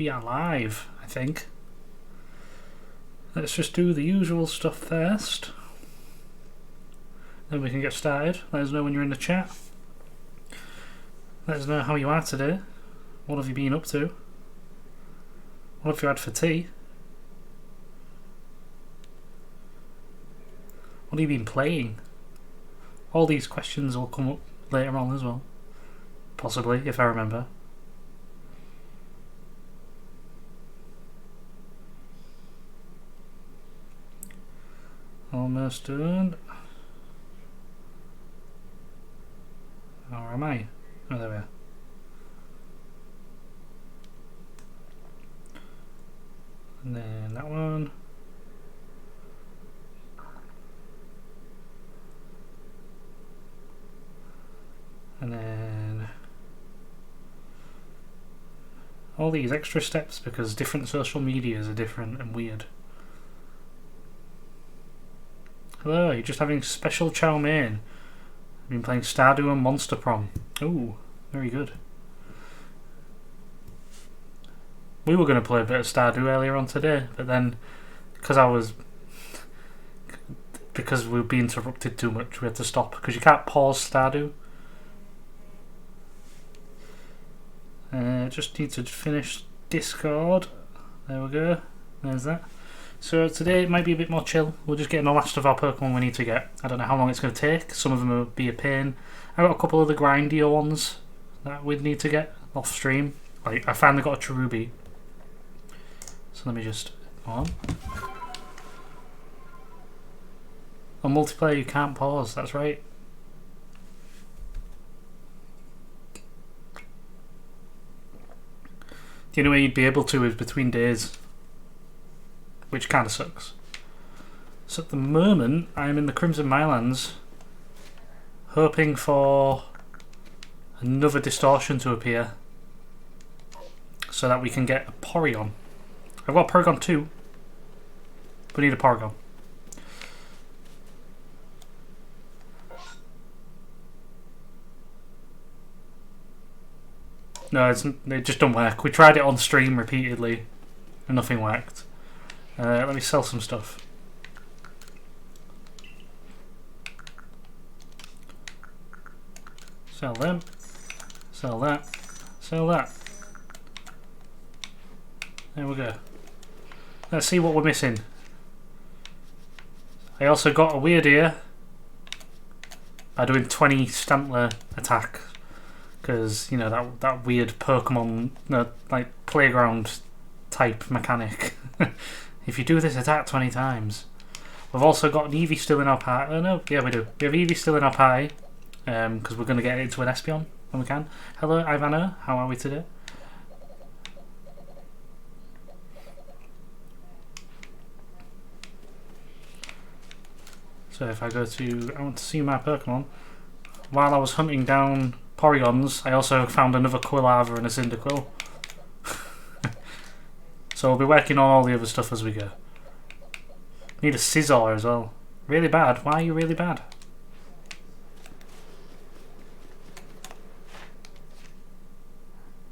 We are live, I think. Let's just do the usual stuff first. Then we can get started. Let us know when you're in the chat. Let us know how you are today. What have you been up to? What have you had for tea? What have you been playing? All these questions will come up later on as well. Possibly, if I remember. Almost done. Or am I? Oh, there we are. And then that one. And then all these extra steps because different social medias are different and weird. Hello, you're just having special chow mein. I've been playing Stardew and Monster Prom. Ooh, very good. We were going to play a bit of Stardew earlier on today, but then because we'd be interrupted too much, we had to stop because you can't pause Stardew. Just need to finish Discord. There we go. There's that. So today it might be a bit more chill. We're just getting the last of our Pokemon we need to get. I don't know how long it's going to take. Some of them will be a pain. I've got a couple of the grindier ones that we'd need to get off stream. Like, I finally got a Cherubi. So let me just go on. On multiplayer you can't pause, that's right. The only way you'd be able to is between days, which kind of sucks. So at the moment, I'm in the Crimson Mylands, hoping for another distortion to appear, so that we can get a Porygon. I've got Porygon 2, but we need a Porygon. No, it just don't work. We tried it on stream repeatedly, and nothing worked. Let me sell some stuff. Sell them. Sell that. Sell that. There we go. Let's see what we're missing. I also got a weird ear by doing 20 Stantler attack. Because, you know, that weird Pokemon, like, playground type mechanic. If you do this attack 20 times. We've also got an Eevee still in our party. Oh no, yeah we do. We have Eevee still in our party. Because we're going to get into an Espeon when we can. Hello Ivana, how are we today? So if I go to, I want to see my Pokemon. While I was hunting down Porygons, I also found another Quilava and a Cyndaquil. So we'll be working on all the other stuff as we go. Need a Scizor as well. Really bad? Why are you really bad?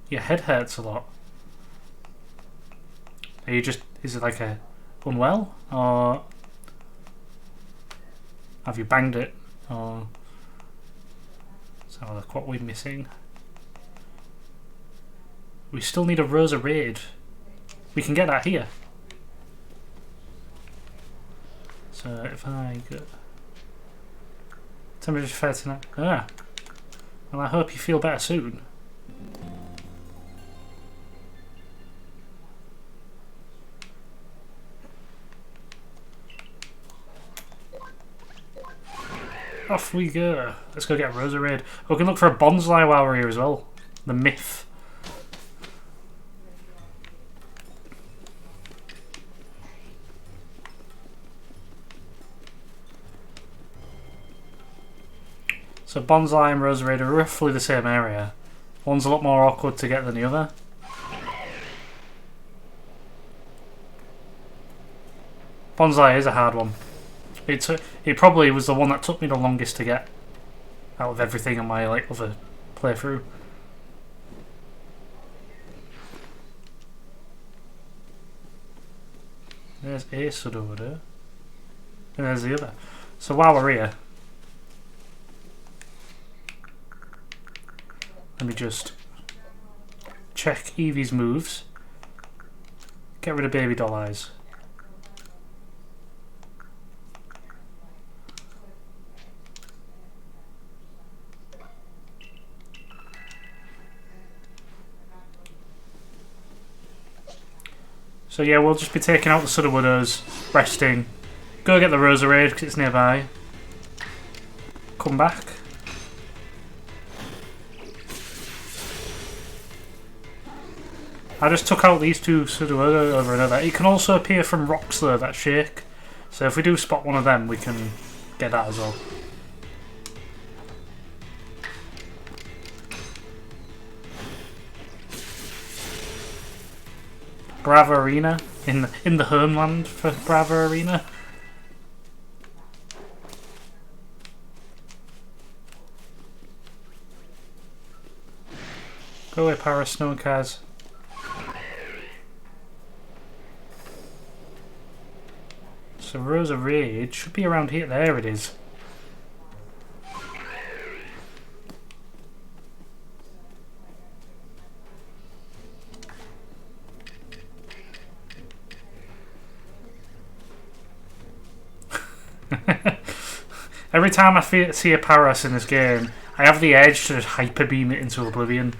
Your head hurts a lot. Are you just, is it like a unwell? Or have you banged it? Or so look what we're missing. We still need a Roserade. We can get that here. So if I go temperature 39. Ah. Well, I hope you feel better soon. Off we go. Let's go get a Roserade. We can look for a Bonsly while we're here as well. The myth. So Bonsly and Roserade are roughly the same area. One's a lot more awkward to get than the other. Bonsly is a hard one. It probably was the one that took me the longest to get out of everything in my other playthrough. There's a soda water. And there's the other. So while we're here, let me just check Eevee's moves. Get rid of baby doll eyes. So yeah, we'll just be taking out the Sudowoodos, resting, go get the Roserade because it's nearby, come back. I just took out these two Sudowoodo over another. It can also appear from rocks though that shake, so if we do spot one of them we can get that as well. Brava Arena in the homeland for Brava Arena. Go away, Paris, no one cares. So Rosa Rage should be around here. There it is. Every time I see a Paras in this game, I have the edge to just hyper beam it into oblivion.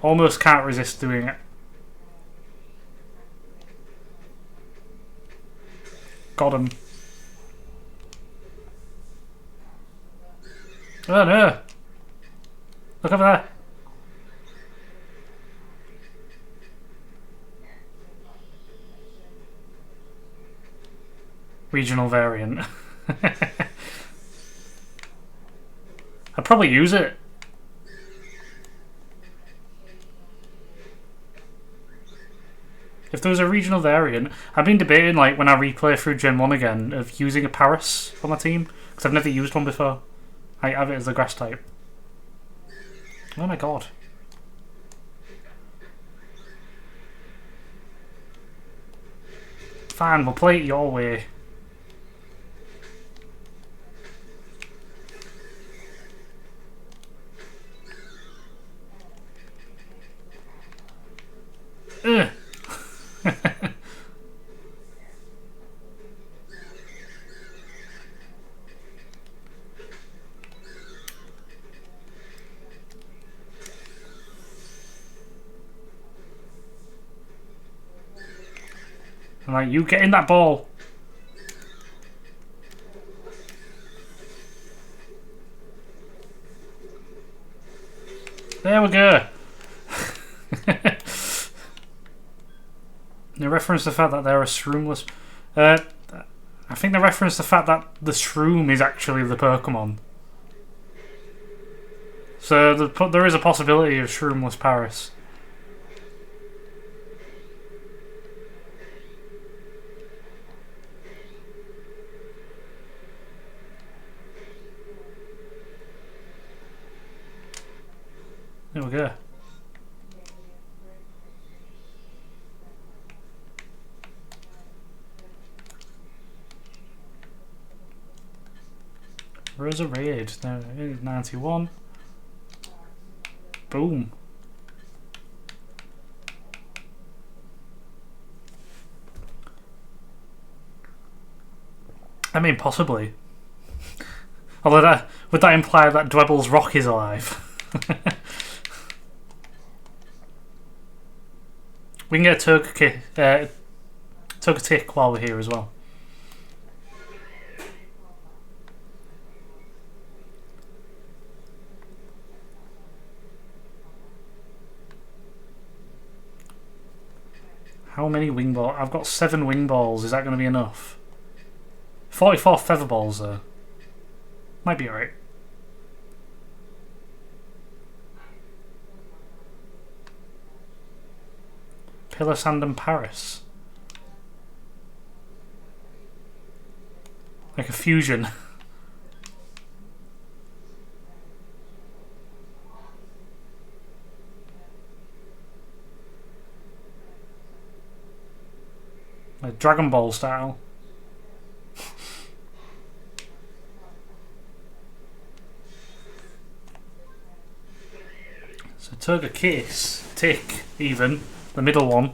Almost can't resist doing it. Got him. Oh no! Look over there. Regional variant. I'd probably use it. If there was a regional variant, I've been debating, like, when I replay through Gen 1 again, of using a Paras for my team, because I've never used one before. I have it as the grass type. Oh my god. Fine, we'll play it your way. Ugh. I'm like, you get in that ball. There we go. They reference the fact that they're a shroomless. I think they reference the fact that the shroom is actually the Pokemon. So there is a possibility of shroomless Paras. There we go. Rosa Raid, no, 91. Boom. I mean, possibly. Although would that imply that Dwebble's Rock is alive? We can get a Togetic while we're here as well. How many wing balls? I've got 7 wing balls. Is that going to be enough? 44 feather balls though. Might be alright. Pillar Sand and Paris. Like a fusion. Like Dragon Ball style. So Turga Kiss, Tick, even, the middle one,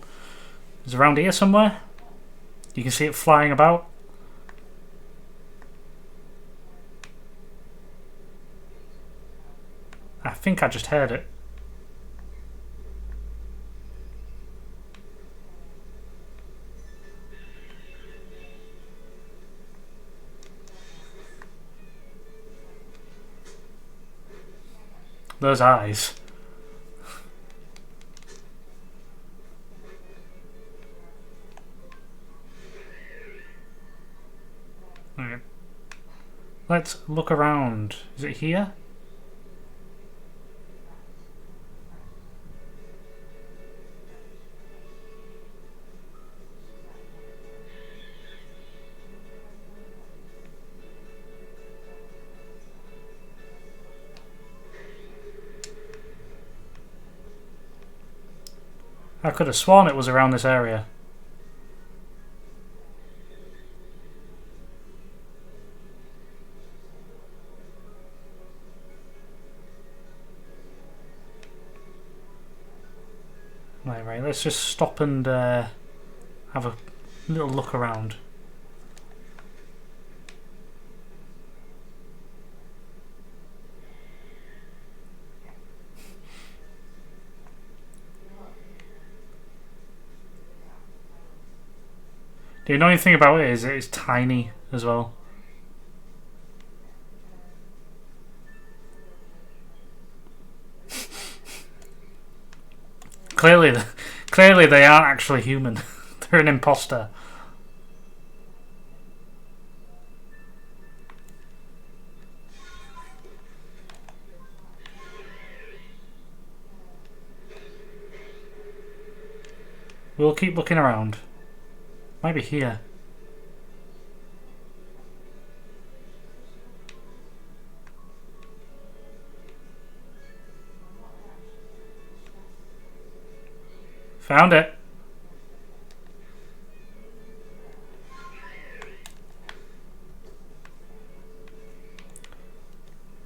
is around here somewhere. You can see it flying about. I think I just heard it. Those eyes. Right. Let's look around. Is it here? I could have sworn it was around this area. Right, let's just stop and have a little look around. The annoying thing about it is it's tiny as well. Clearly they aren't actually human. They're an imposter. We'll keep looking around. Might be here. Found it.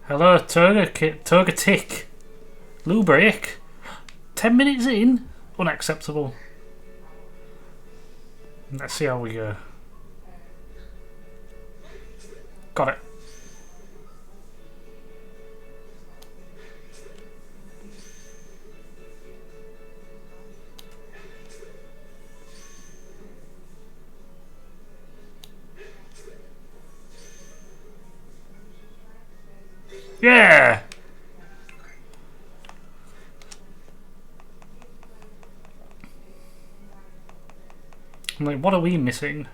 Hello, Turga Tick. Loo break. 10 minutes in? Unacceptable. Let's see how we go. Got it. Yeah! I'm like, what are we missing?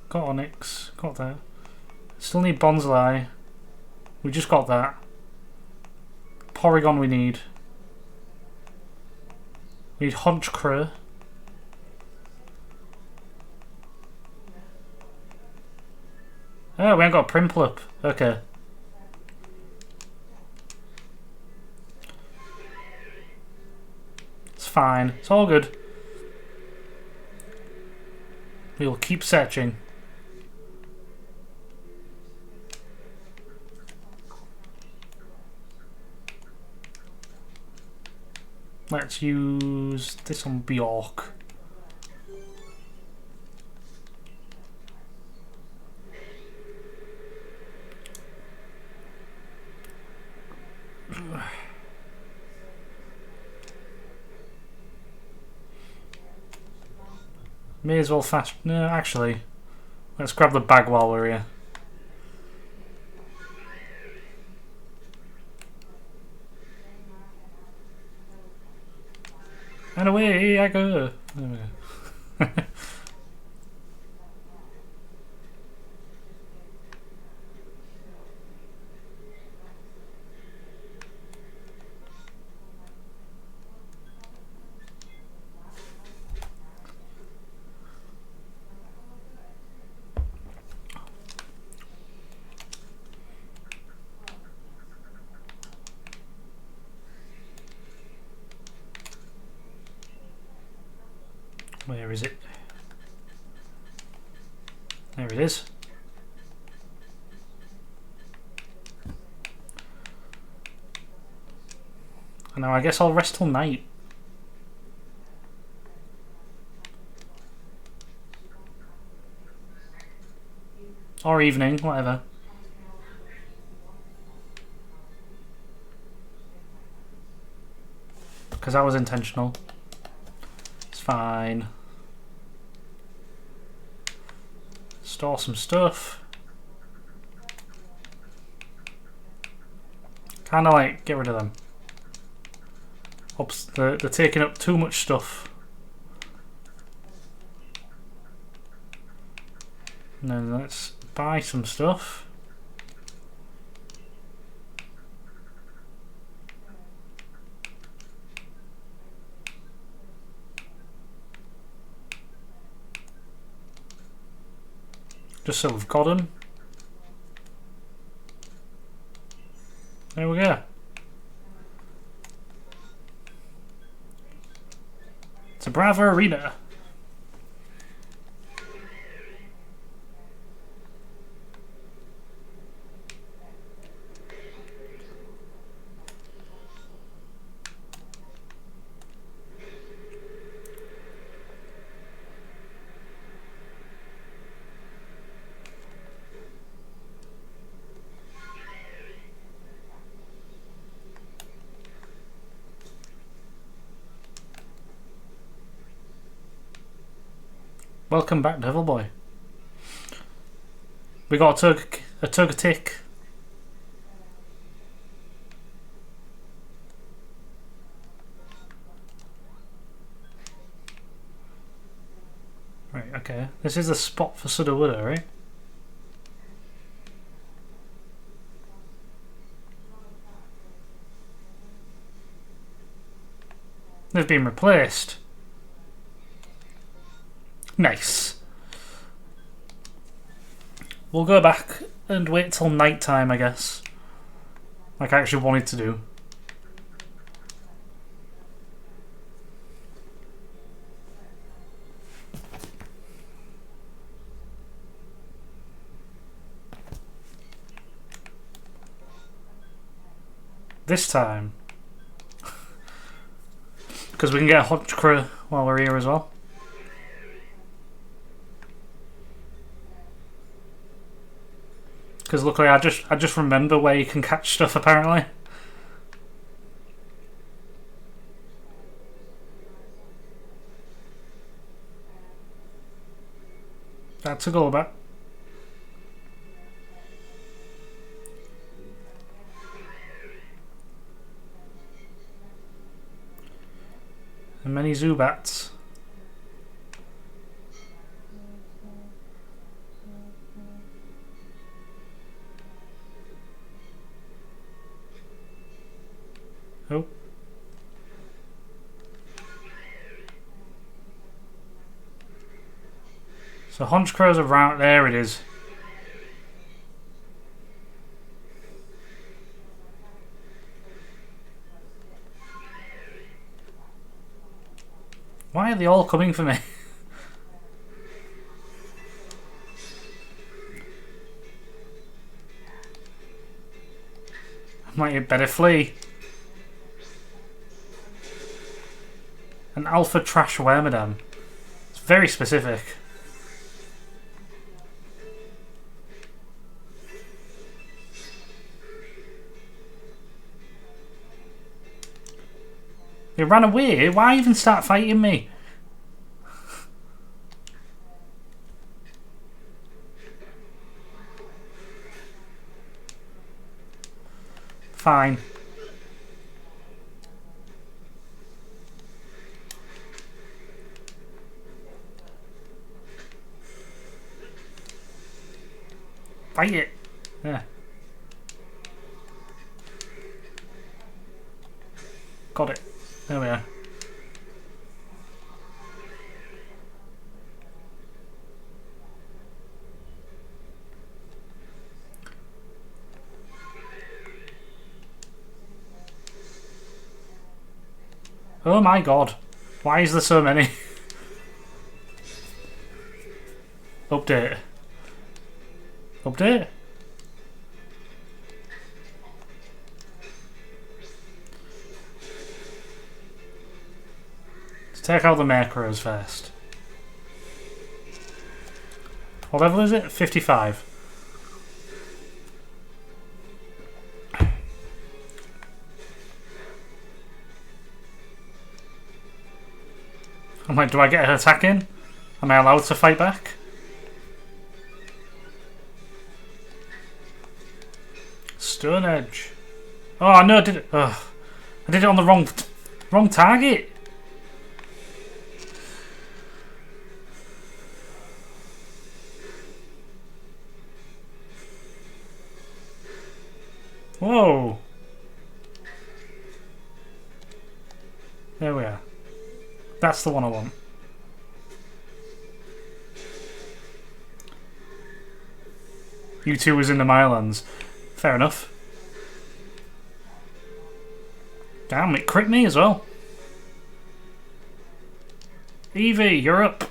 Got Onyx, got that. Still need Bonsai. We just got that. Porygon we need. We need Honchcrow. Oh, we ain't got a Prinplup. Okay. It's fine. It's all good. We will keep searching. Let's use this on Bjork. May as well fast. No, actually, let's grab the bag while we're here. And away I go. There we go. Where is it? There it is. And now I guess I'll rest till night. Or evening, whatever. Because that was intentional. It's fine. Store some stuff. Kinda like, get rid of them. Oops, they're taking up too much stuff. And then let's buy some stuff. Just so we've got them. There we go. It's a Bravo Arena. Welcome back, Devil Boy. We got a Togetic. Right, okay. This is a spot for Sudowoodo, right? They've been replaced. Nice. We'll go back and wait till night time, I guess. Like I actually wanted to do. This time. Because we can get a Honchkrow while we're here as well. Because luckily I just remember where you can catch stuff apparently. That's a Golbat. And many Zubats. Oh. So Honchkrow's around there. It is. Why are they all coming for me? I might better flee. An Alpha Trash Wormadam. It's very specific. They ran away? Why even start fighting me? Fine. Fight it. Yeah. Got it. There we are. Oh my god. Why is there so many? Update. Update? Let's take out the macros first. What level is it? 55. I'm like, do I get an attack in? Am I allowed to fight back? Stone Edge. Oh no, I did it. Ugh. I did it on the wrong target. Whoa. There we are. That's the one I want. You two was in the Mylands. Fair enough. Damn, it crit me as well. Eevee, you're up.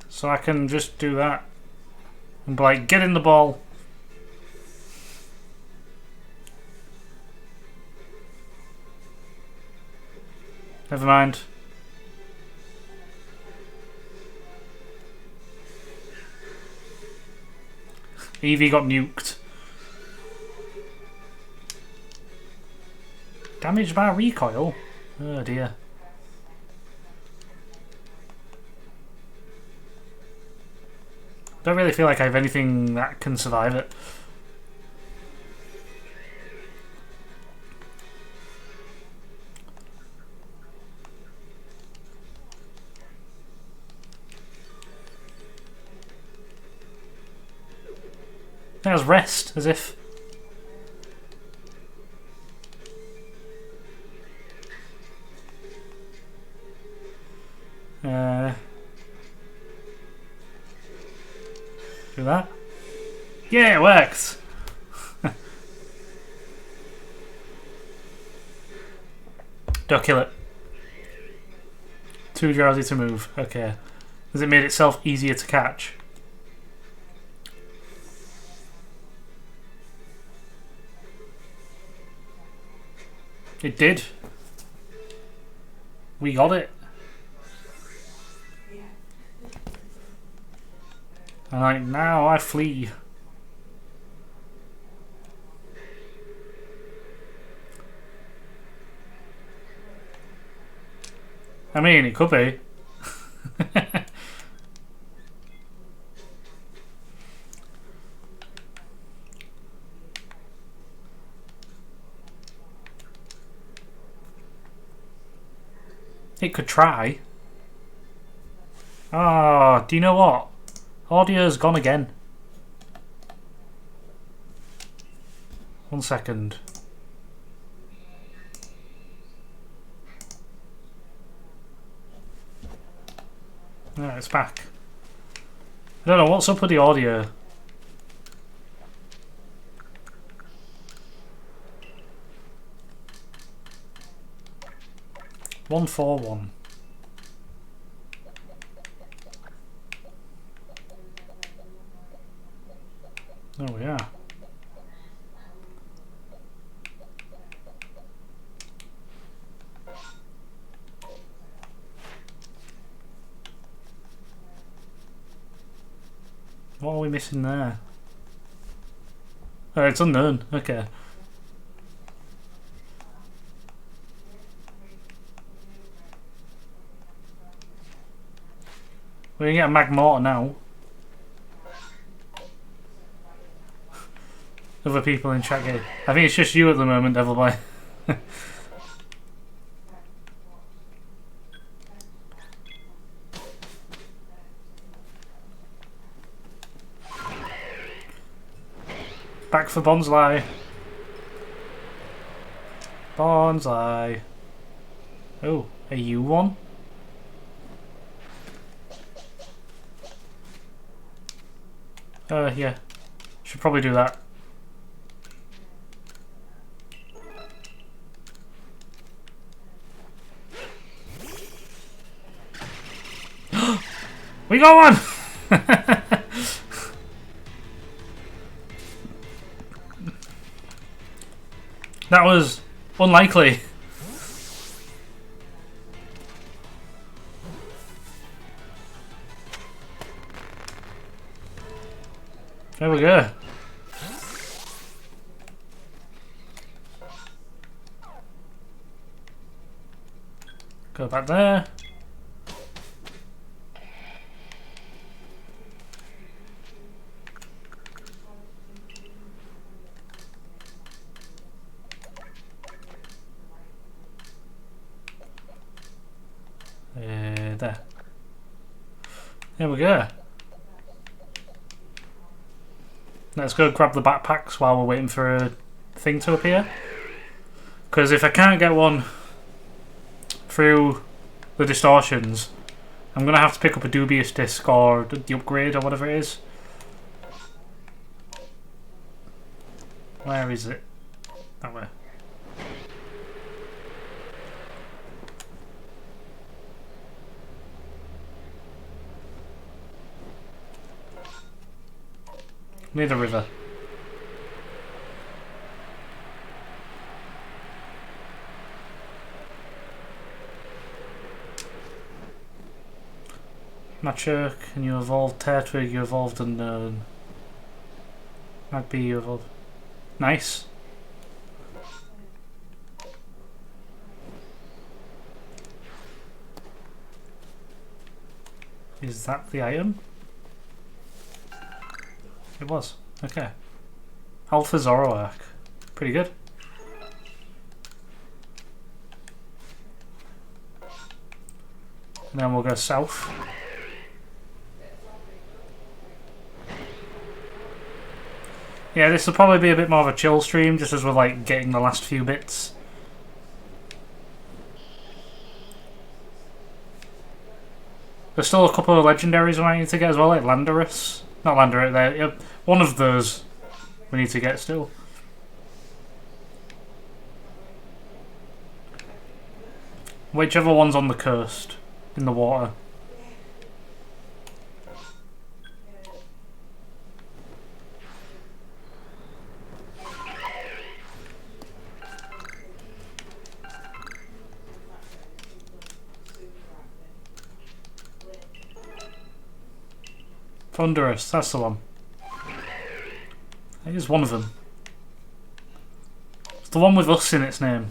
So I can just do that. And be like, get in the ball. Never mind. Eevee got nuked. Damaged by recoil? Oh dear. Don't really feel like I have anything that can survive it. There's rest, as if. Do that. Yeah, it works. Don't kill it. Too drowsy to move. Okay. Has it made itself easier to catch? It did. We got it. And like, now I flee. I mean, it could be. It could try. Oh, do you know what? Audio's gone again. 1 second. No, it's back. I don't know what's up with the audio. One, 4, 1. Oh yeah. What are we missing there? Oh, it's unknown. Okay. We can get a Magmortar now. Other people in chat game. I think it's just you at the moment, Devil Boy. Back for Bonsly. Bonsly. Oh, are you one? Yeah. Should probably do that. We got one! That was unlikely. There we go. Go back there. There. There we go. Let's go grab the backpacks while we're waiting for a thing to appear. Because if I can't get one through the distortions, I'm going to have to pick up a dubious disc or the upgrade or whatever it is. Where is it? That way. Near the river. Not sure. Can you evolve Turtwig? You evolved unknown. Magpie, you evolved. Nice. Is that the item? It was. Okay. Alpha Zoroark. Pretty good. And then we'll go south. Yeah, this will probably be a bit more of a chill stream, just as we're like getting the last few bits. There's still a couple of legendaries we might need to get as well, like Landorus. Not Landorus, there. One of those we need to get still. Whichever one's on the coast, in the water. Thunderous, that's the one. It is one of them. It's the one with us in its name.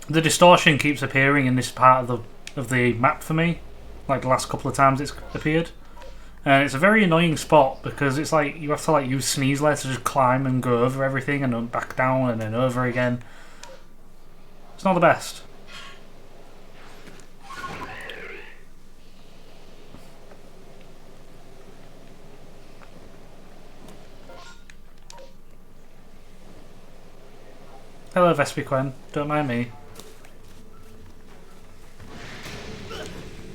The distortion keeps appearing in this part of the map for me, like the last couple of times it's appeared. And it's a very annoying spot because it's like you have to like use Sneasler to just climb and go over everything and then back down and then over again. It's not the best. Hello Vespiquen, don't mind me.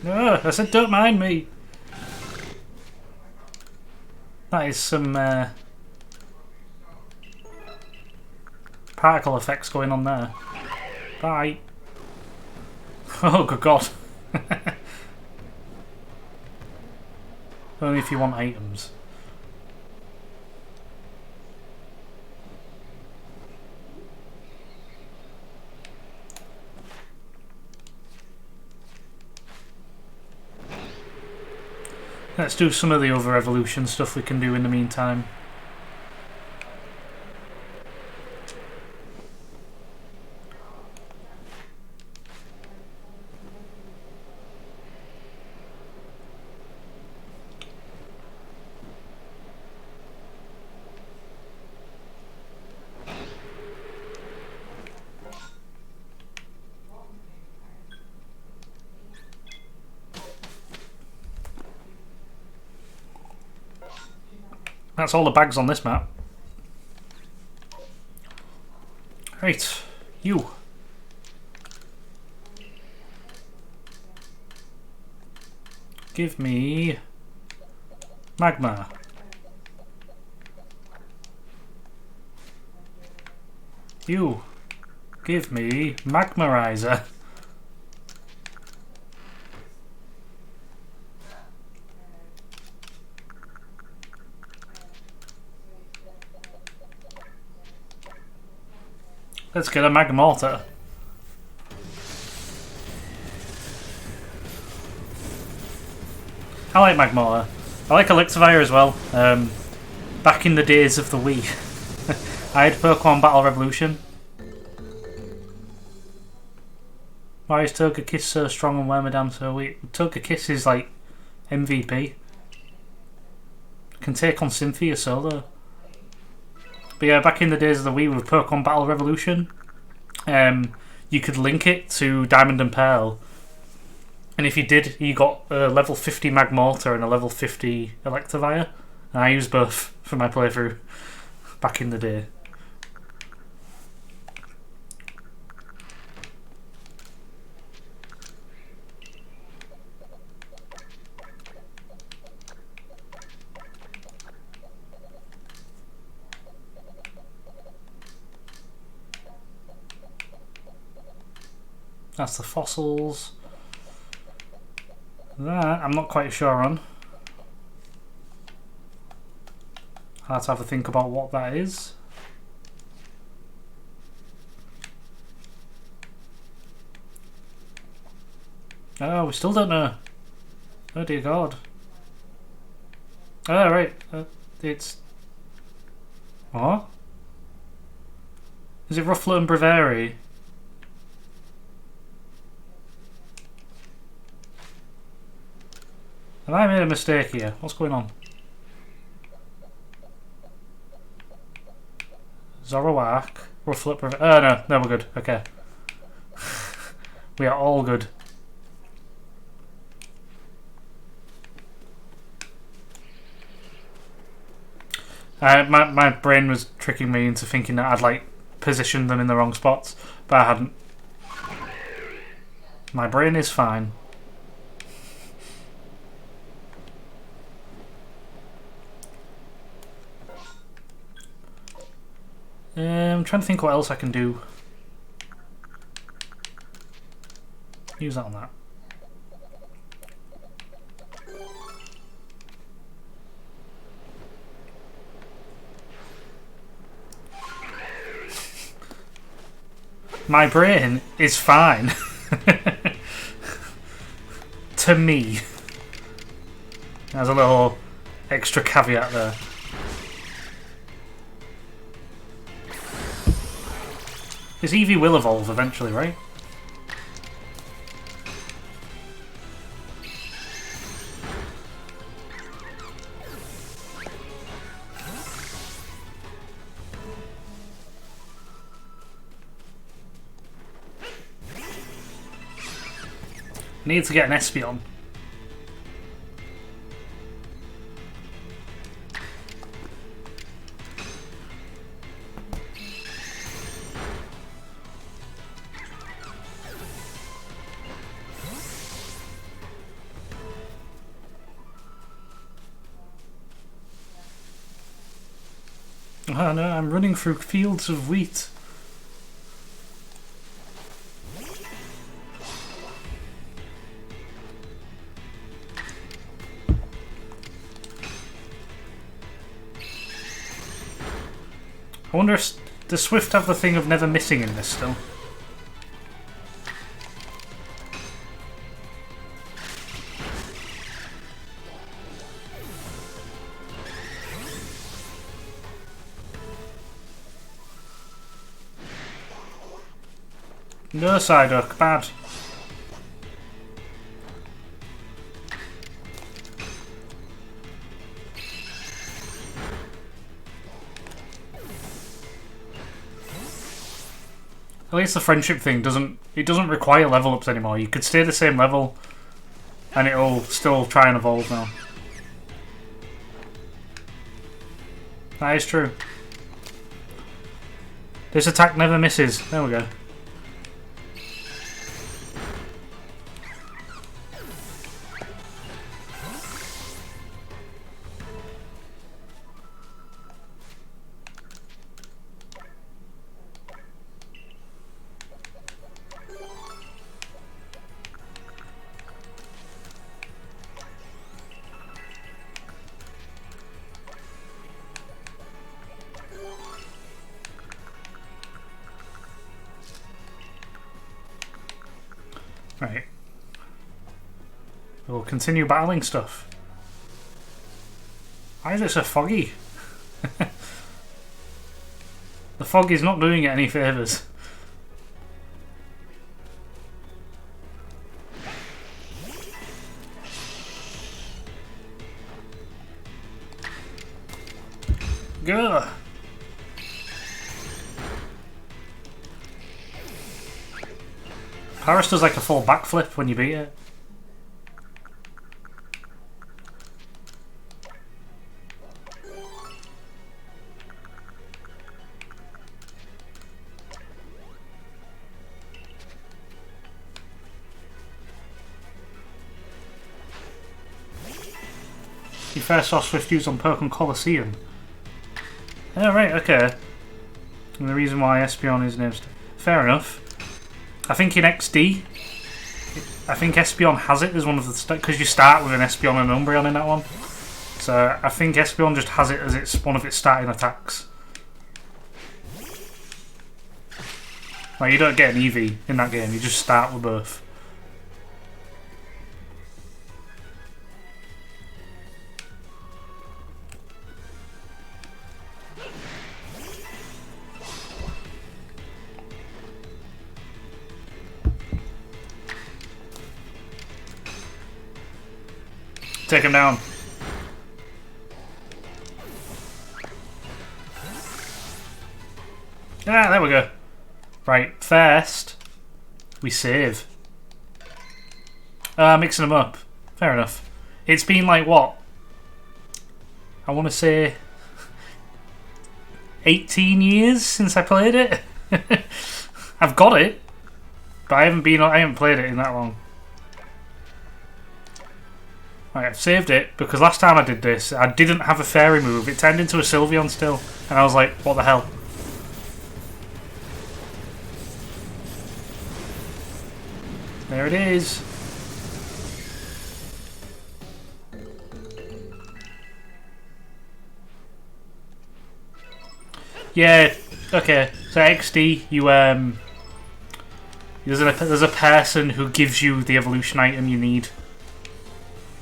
No, I said don't mind me. That is some particle effects going on there. Bye. Oh good god. Only if you want items. Let's do some of the other evolution stuff we can do in the meantime. That's all the bags on this map. Right, you. Give me magma. You. Give me magmarizer. Let's get a magmortar. I like magmortar. I like Electivire as well. Back in the days of the Wii, I had Pokemon Battle Revolution. Why is Togekiss so strong and Wormadam so weak? Togekiss is like MVP. Can take on Cynthia solo. But yeah, back in the days of the Wii with Pokemon Battle Revolution, you could link it to Diamond and Pearl. And if you did, you got a level 50 Magmortar and a level 50 Electivire. And I used both for my playthrough back in the day. That's the fossils. That I'm not quite sure on. I'll have to have a think about what that is. Oh, we still don't know. Oh dear God. Oh right, it's... What? Is it Ruffalo and Braviary? Have I made a mistake here? What's going on? Zoroark, Ruffalo, Braviary... Oh no, we're good. Okay. We are all good. My brain was tricking me into thinking that I'd like positioned them in the wrong spots, but I hadn't. My brain is fine. I'm trying to think what else I can do. Use that on that. My brain is fine. To me. There's a little extra caveat there. This Eevee will evolve eventually, right? Need to get an Espeon. Oh no, I'm running through fields of wheat. I wonder if does Swift have the thing of never missing in this still? No, Psyduck, bad. At least the friendship thing doesn't require level ups anymore. You could stay the same level and it'll still try and evolve now. That is true. This attack never misses. There we go. Right. We'll continue battling stuff. Why is it so foggy? The fog is not doing it any favours. Gah! Paris does like a full backflip when you beat it. You first saw Swift use on Pokemon Colosseum. Oh right, okay. And the reason why Espeon is named... Fair enough. I think in XD, I think Espeon has it as one of the... Because you start with an Espeon and an Umbreon in that one. So I think Espeon just has it as it's one of its starting attacks. Like, you don't get an EV in that game, you just start with both. Take him down. Ah, there we go. Right, first, we save. Mixing them up. Fair enough. It's been like, what? I want to say 18 years since I played it. I've got it, but I haven't played it in that long. Right, I've saved it because last time I did this, I didn't have a fairy move. It turned into a Sylveon still, and I was like, what the hell? There it is. Yeah, okay. So XD, you there's a person who gives you the evolution item you need.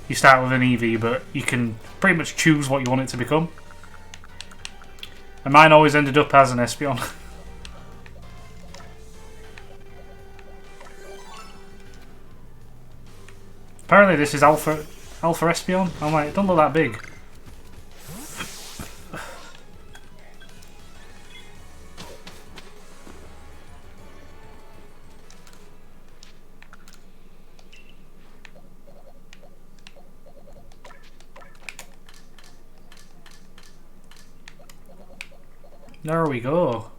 You start with an EV, but you can pretty much choose what you want it to become. And mine always ended up as an Espeon. Apparently this is Alpha Espeon. I'm like, it doesn't look that big. There we go.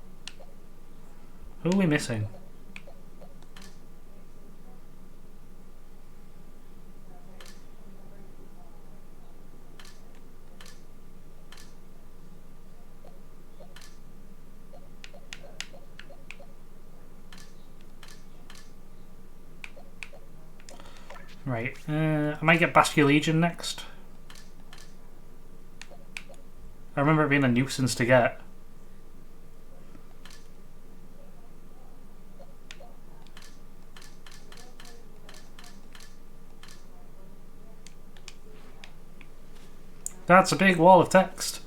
Who are we missing? Right, I might get Basculegion next. I remember it being a nuisance to get. That's a big wall of text.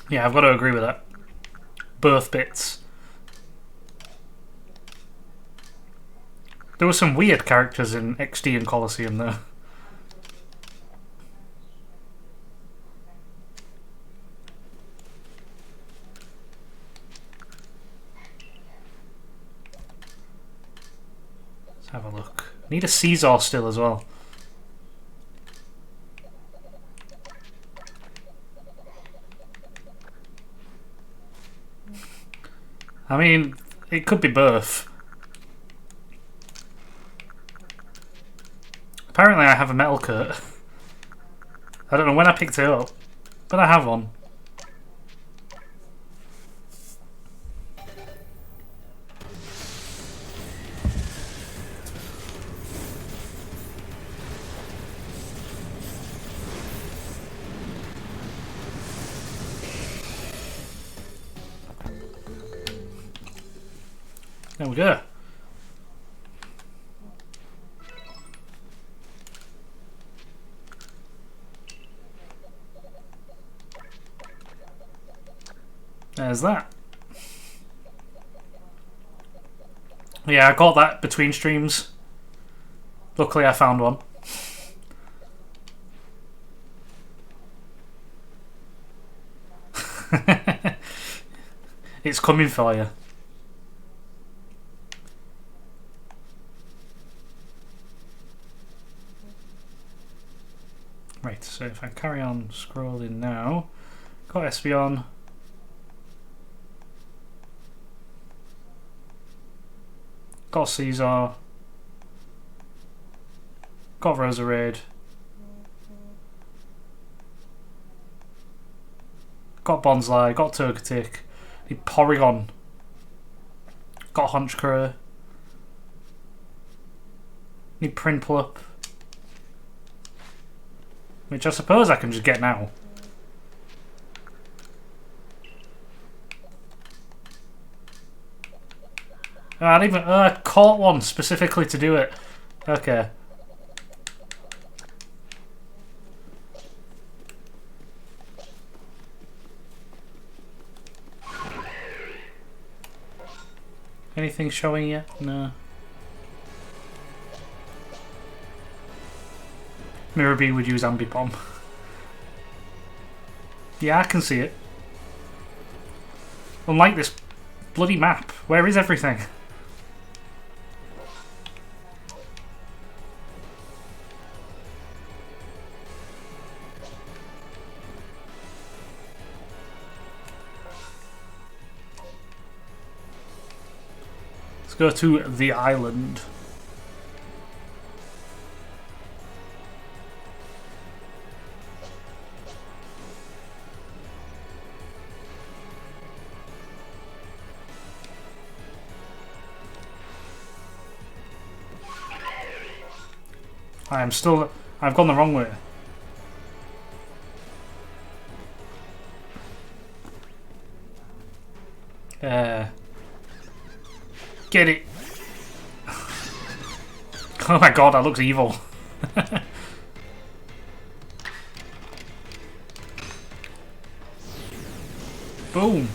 Yeah, I've got to agree with that. Both bits. There were some weird characters in XD and Colosseum though. Let's have a look. Need a Caesar still as well. I mean, it could be both. Apparently I have a metal coat. I don't know when I picked it up, but I have one. There we go. There's that. Yeah, I got that between streams. Luckily I found one. It's coming for you. Right, so if I carry on scrolling now, got Espeon. Got Caesar. Got Roserade. Got Bonsly. Got Togetic. Need Porygon. Got Honchkrow. Need Prinplup. Which I suppose I can just get now. I caught one specifically to do it. Okay. Anything showing yet? No. Mirror B would use Ambipom. Yeah, I can see it. Unlike this bloody map, where is everything? Let's go to the island. I've gone the wrong way. Get it. Oh my god, that looks evil. Boom.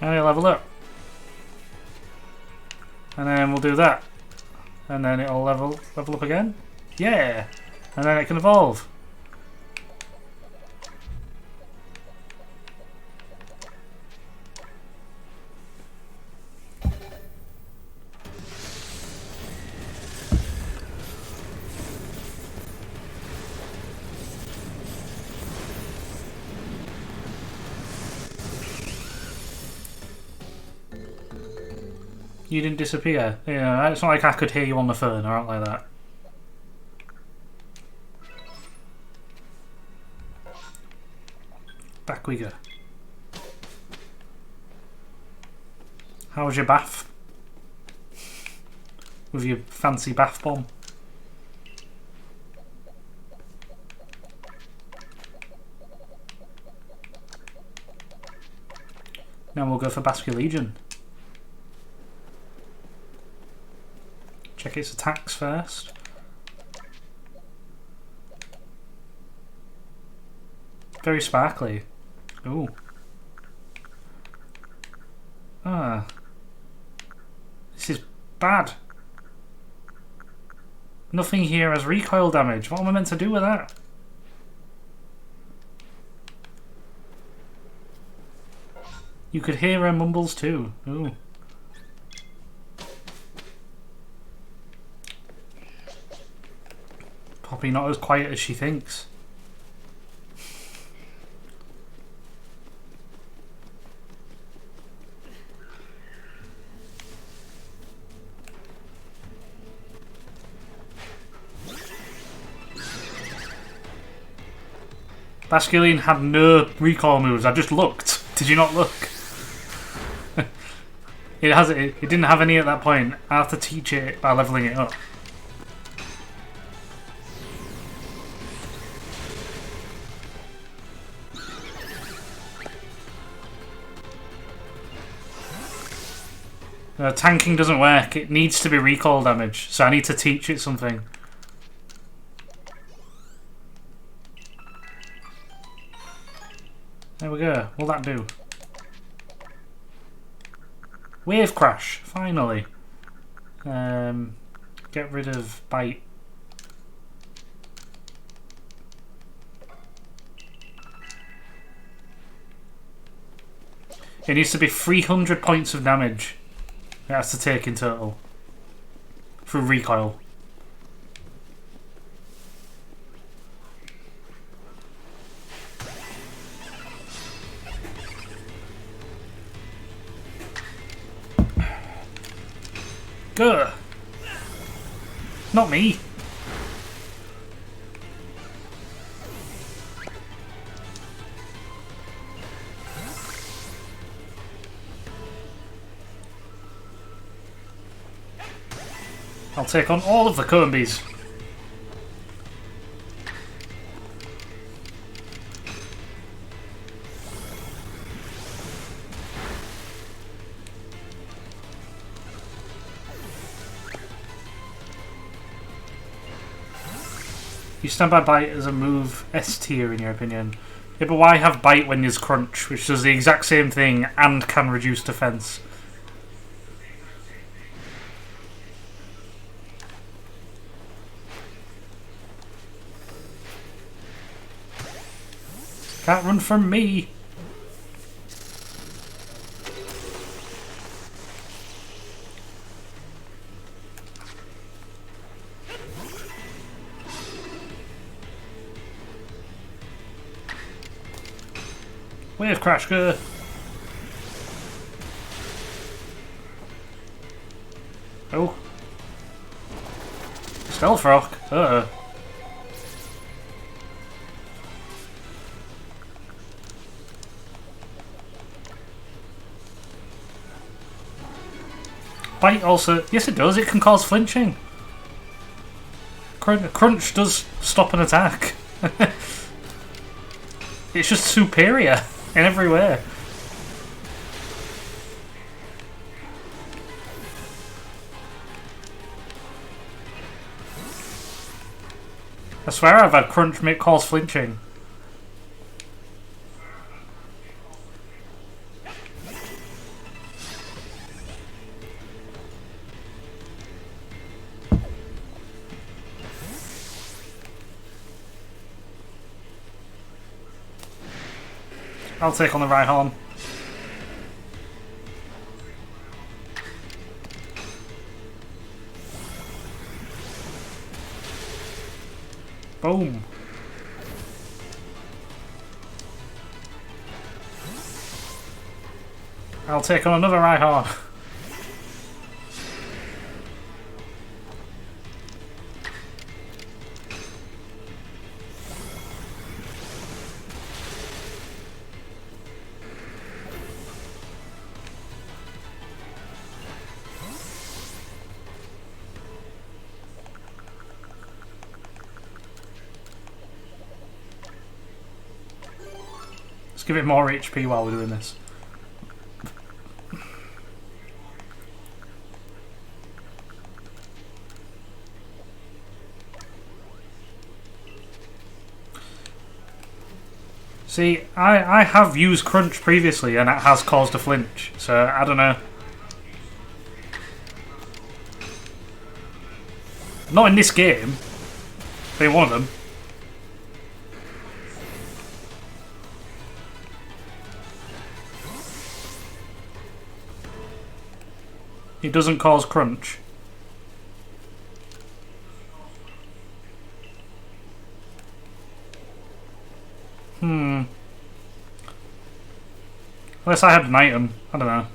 And it'll level up. And then we'll do that. And then it'll level up again. Yeah! And then it can evolve. You didn't disappear. Yeah, it's not like I could hear you on the phone or anything like that. Back we go. How was your bath? With your fancy bath bomb? Now we'll go for Basculegion. Check its attacks first. Very sparkly. Ooh. Ah. This is bad. Nothing here has recoil damage. What am I meant to do with that? You could hear her mumbles too. Ooh. Probably not as quiet as she thinks. Basculine had no recoil moves. I just looked. Did you not look? It didn't have any at that point. I have to teach it by leveling it up. Tanking doesn't work. It needs to be recoil damage, so I need to teach it something. There we go. What'll that do? Wave crash, finally. Get rid of bite. It needs to be 300 points of damage. It has to take in total. Through recoil. Gah! Not me. I'll take on all of the Combies. You stand by bite as a move S tier in your opinion. Yeah, but why have bite when there's crunch, which does the exact same thing and can reduce defense? Can't run from me. Wave crash, go. Oh. Stealth rock. Bite also, yes it does, it can cause flinching. Crunch does stop an attack. It's just superior in every way. I swear I've had crunch make cause flinching. I'll take on the right horn. Boom. I'll take on another right horn. Let's give it more HP while we're doing this. See, I have used crunch previously and it has caused a flinch, so I don't know. Not in this game. Be one of them. It doesn't cause crunch. Unless I had an item. I don't know.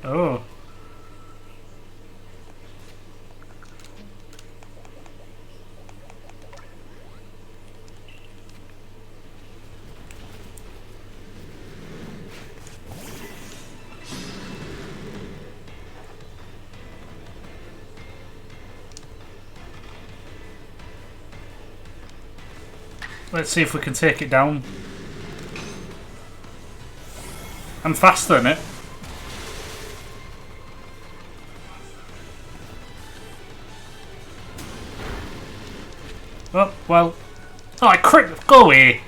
Oh. Let's see if we can take it down. I'm faster than it. Oh, well. Oh, I crit. Go away.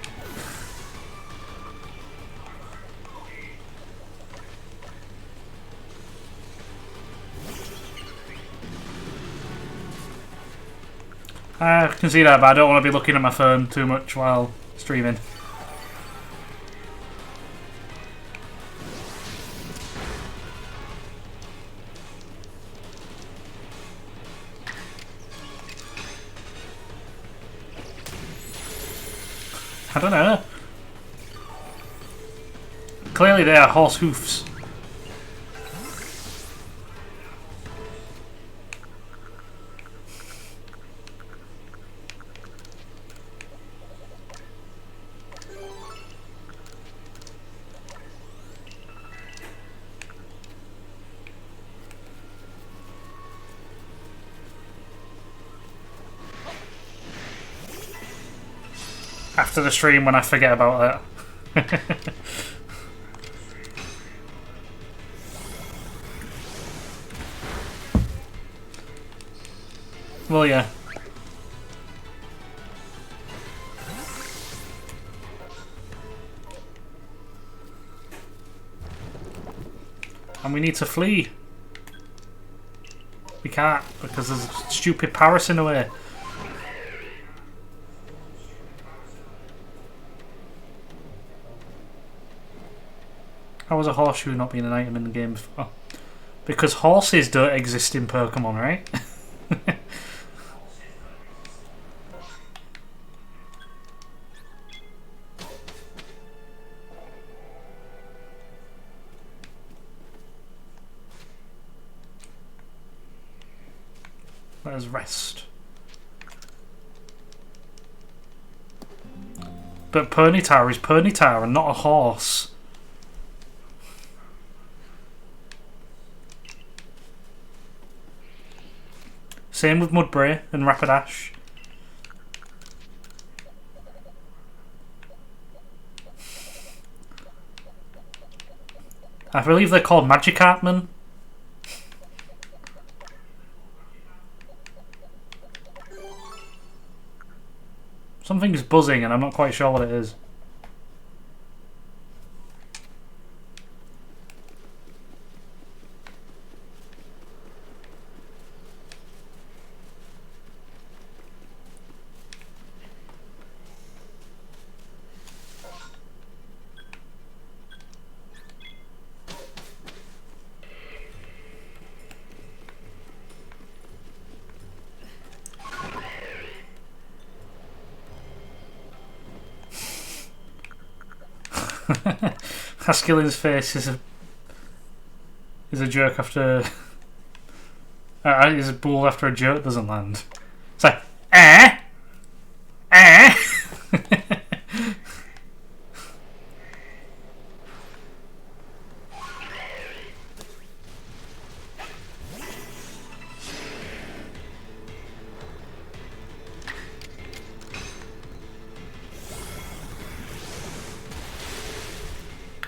I can see that, but I don't want to be looking at my phone too much while streaming. I don't know. Clearly they are horse hoofs. After the stream when I forget about that. Well, yeah. And we need to flee. We can't because there's stupid Paris in the way. How was a horseshoe not being an item in the game before? Because horses don't exist in Pokemon, right? Let us rest. But Ponyta is Ponyta and not a horse. Same with Mudbray and Rapidash. I believe they're called Magikarpmen. Something's buzzing and I'm not quite sure what it is. Haskell's face is a joke after is a bull after a joke doesn't land. It's like eh.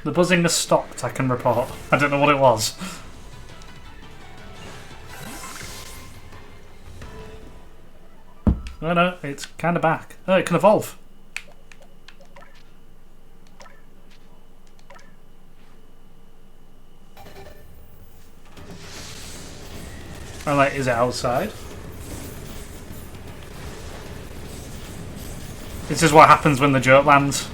The buzzing has stopped, I can report. I don't know what it was. No, it's kind of back. Oh, it can evolve. Oh, like, is it outside? This is what happens when the joke lands.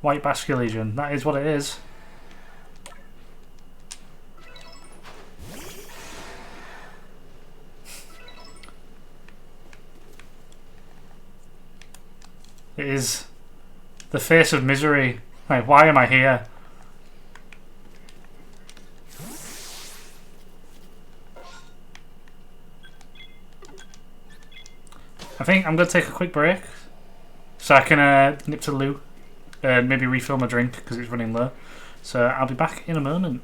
White basculation, that is what it is. It is the face of misery. Like, why am I here? I think I'm going to take a quick break so I can nip to the loo and maybe refill my drink because it's running low. So I'll be back in a moment.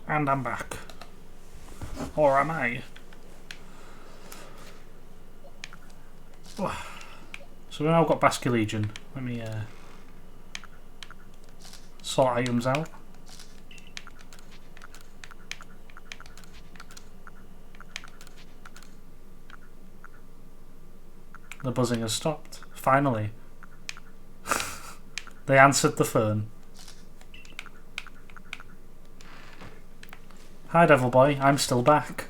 And I'm back. Or am I? So we've now got Basculegion. Let me sort items out. The buzzing has stopped. Finally. They answered the phone. Hi, Devil Boy. I'm still back.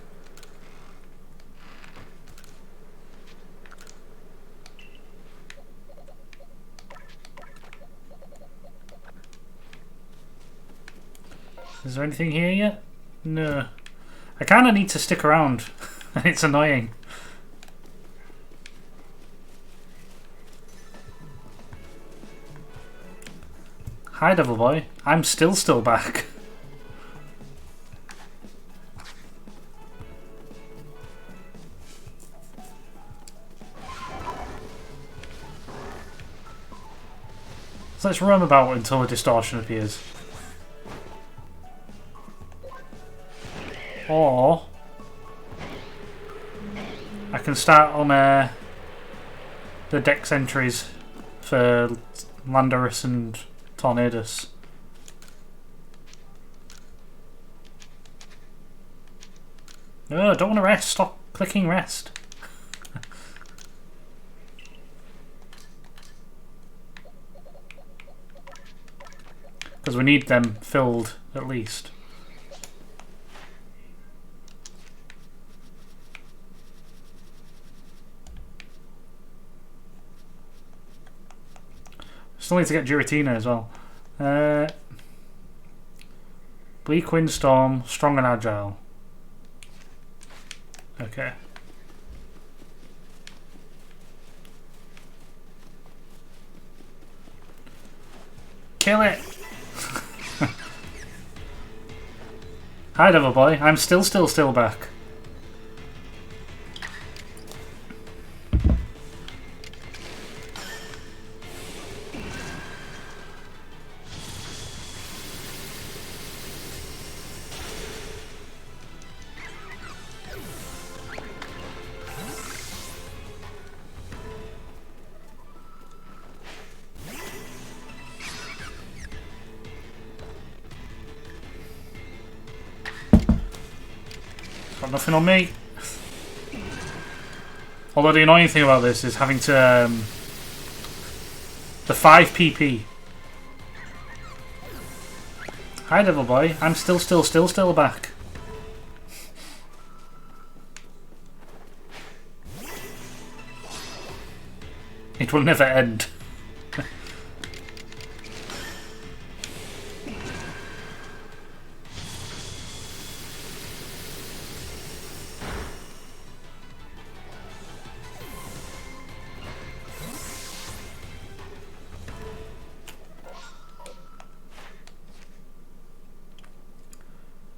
Is there anything here yet? No. I kind of need to stick around. It's annoying. Hi, Devil Boy. I'm still back. So let's roam about until a distortion appears. Or I can start on the dex entries for Landorus and Tornadus. No, I don't want to rest. Stop clicking rest. Because we need them filled at least. Still need to get Giratina as well. Bleak Windstorm, Strong and Agile. Okay. Kill it! Hi, Devil Boy. I'm still back. Got nothing on me. Although the annoying thing about this is having to the 5 PP. Hi, Devil Boy. I'm still back. It will never end.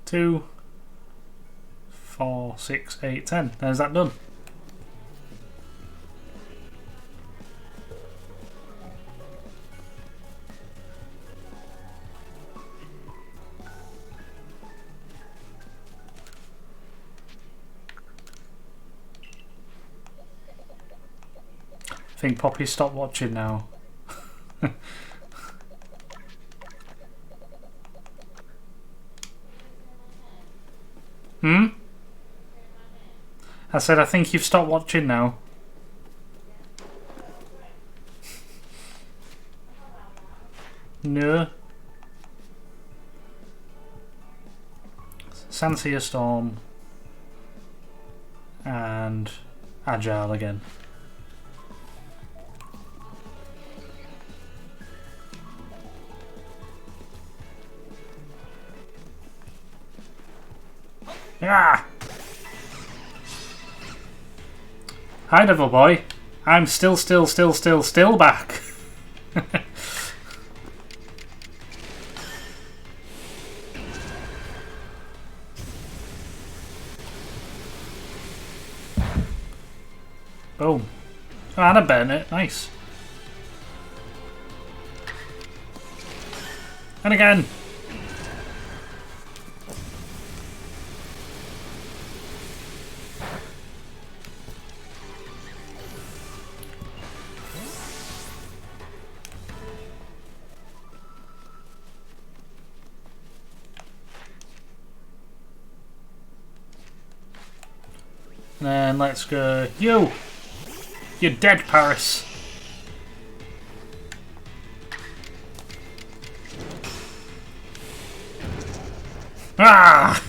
Two, 4, 6, 8, 10. There's that done. I think Poppy stopped watching now. I said I think you've stopped watching now. No. Sanseer Storm and Agile again. Ah! Hi, Devil Boy. I'm still back. Boom. Oh, and I burn it. Nice. And again. And then let's go. You! You're dead, Paris. Ah!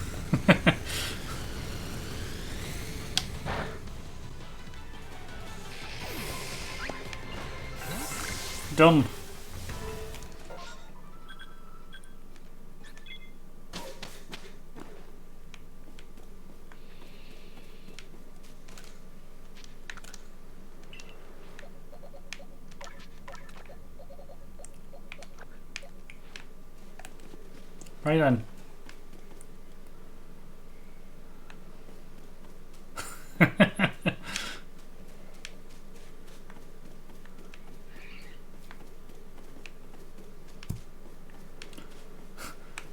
Done. Right then.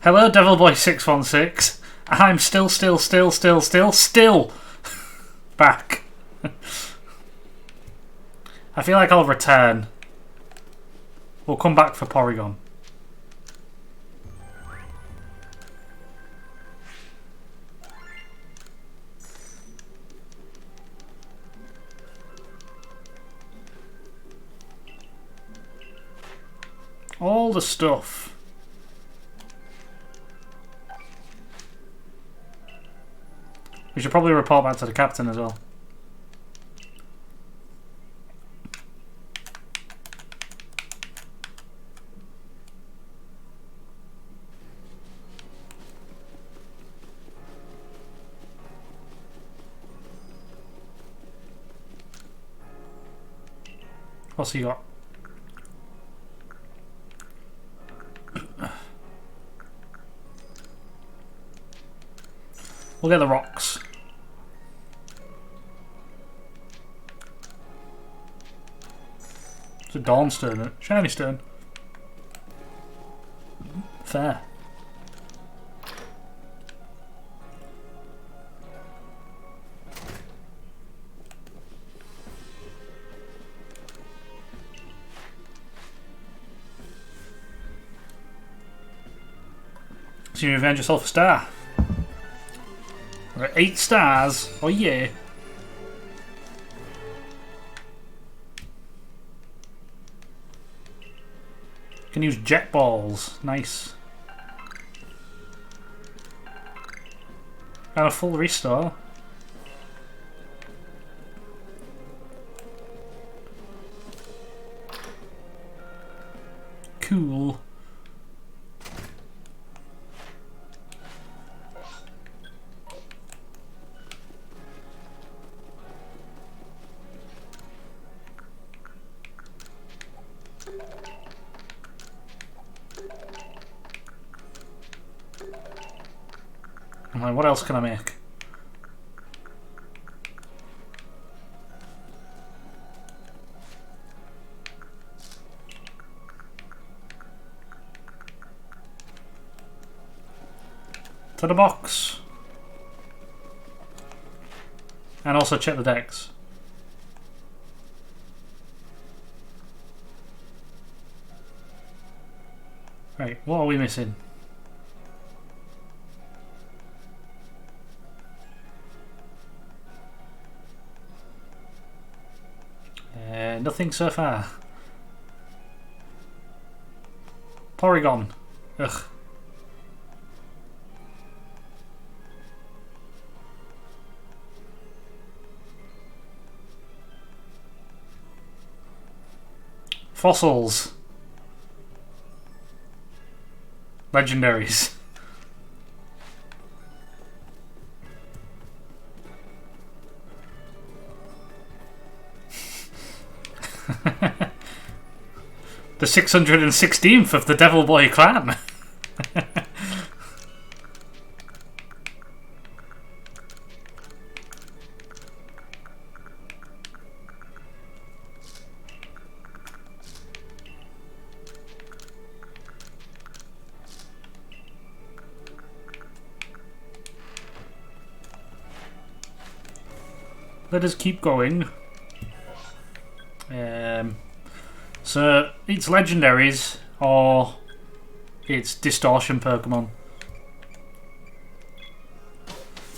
Hello, Devil Boy 616. I'm still back. I feel like I'll return. We'll come back for Porygon. All the stuff. We should probably report back to the captain as well. What's he got? We'll get the rocks. It's a Dawnstone, isn't it? Shiny Stone. Fair. So you revenge yourself a star. We're at 8 stars. Oh yeah. Can use jet balls. Nice. And a full restore. Cool. I'm like, what else can I make? To the box. And also check the decks. Right, what are we missing? Nothing so far. Porygon. Ugh. Fossils. Legendaries. The 616th of the Devil Boy clan. Let us keep going. So it's legendaries or it's distortion Pokemon.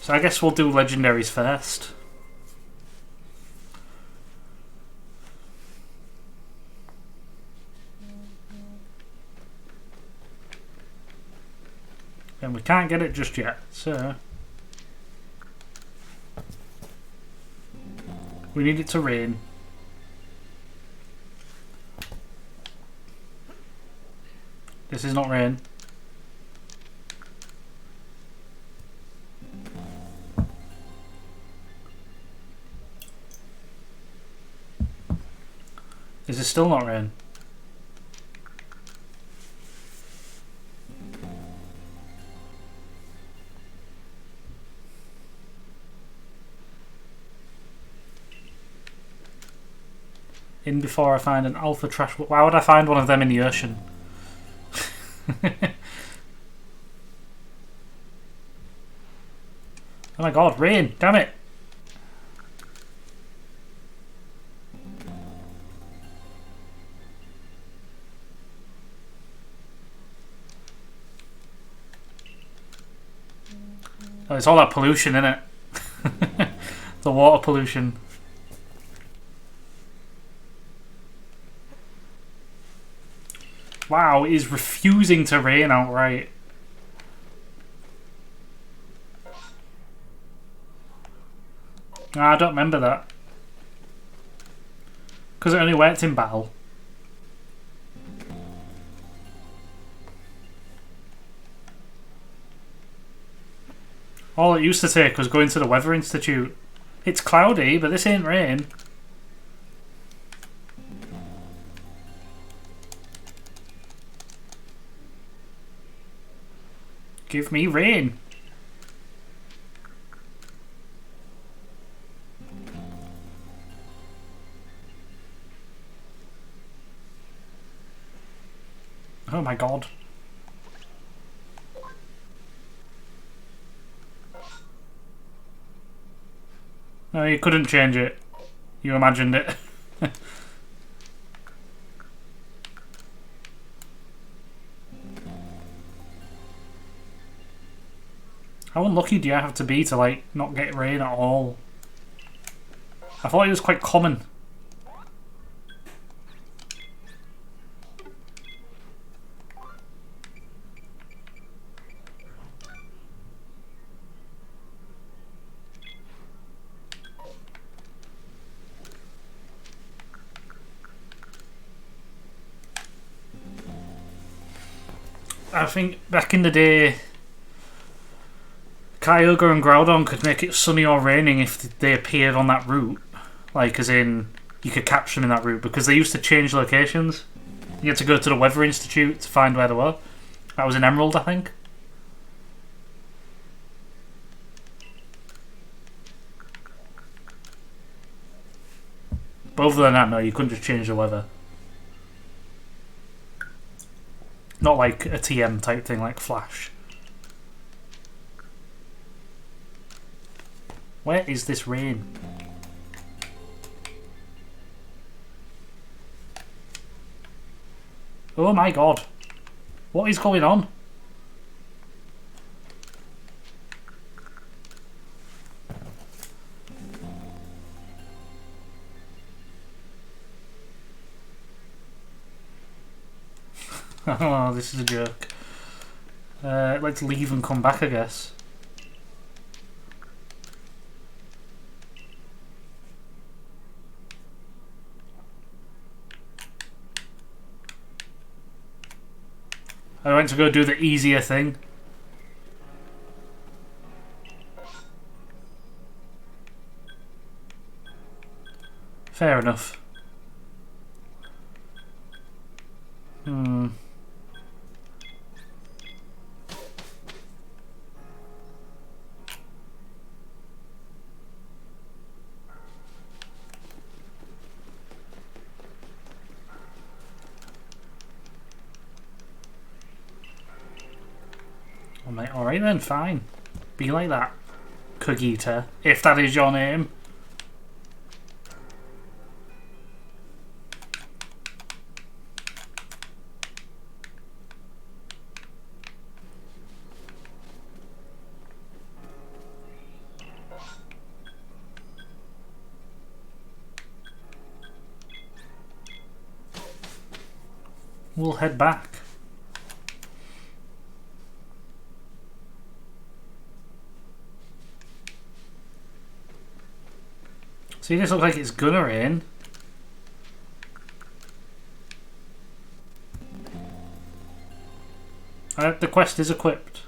So I guess we'll do legendaries first. And we can't get it just yet, so we need it to rain. This is not rain. Is this still not rain? In before I find an alpha trash. Why would I find one of them in the ocean? Oh my god, rain! Damn it! Oh, it's all that pollution, isn't it? The water pollution. Wow, it is refusing to rain outright. I don't remember that. Because it only worked in battle. All it used to take was going to the Weather Institute. It's cloudy, but this ain't rain. Give me rain. Oh my god. No, you couldn't change it. You imagined it. How unlucky do you have to be to, like, not get rain at all? I thought it was quite common. I think back in the day, Kyogre and Groudon could make it sunny or raining if they appeared on that route. Like, as in, you could catch them in that route, because they used to change locations. You had to go to the Weather Institute to find where they were. That was in Emerald, I think. But other than that, no, you couldn't just change the weather. Not like a TM type thing like Flash. Where is this rain? Oh my god. What is going on? Oh, this is a joke. Let's leave and come back, I guess. I went to go do the easier thing. Fair enough. Alright then, fine. Be like that, Kogita, if that is your name. We'll head back. See, this looks like it's gonna rain. The quest is equipped.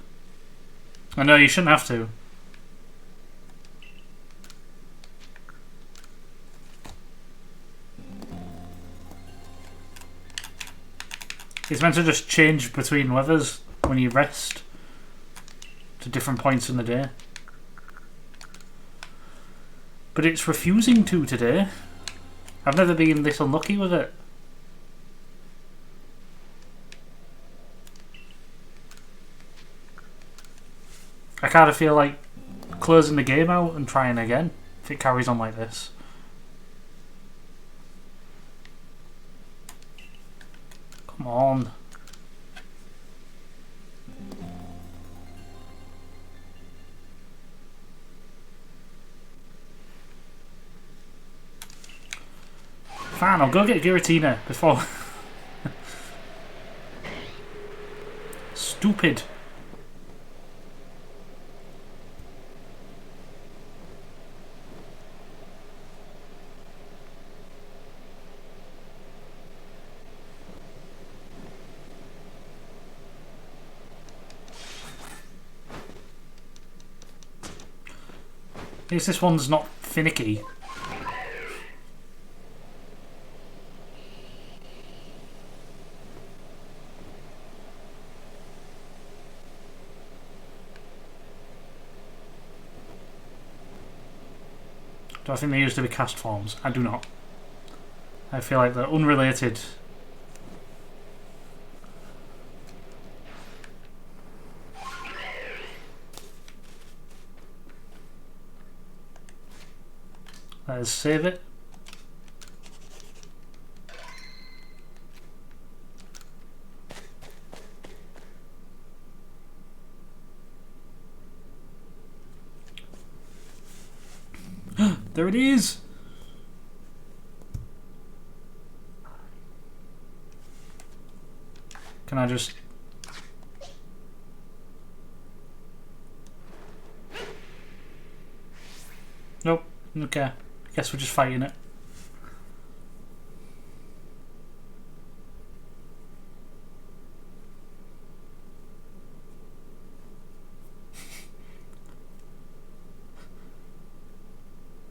I know you shouldn't have to. It's meant to just change between weathers when you rest to different points in the day. But it's refusing to today. I've never been this unlucky with it. I kind of feel like closing the game out and trying again if it carries on like this. Come on. Fine, I'll go get Giratina before... Stupid. At least this one's not finicky. Do I think they used to be cast forms? I do not. I feel like they're unrelated. Let's save it. There it is! Can I just... Nope. Okay. Guess we're just fighting it.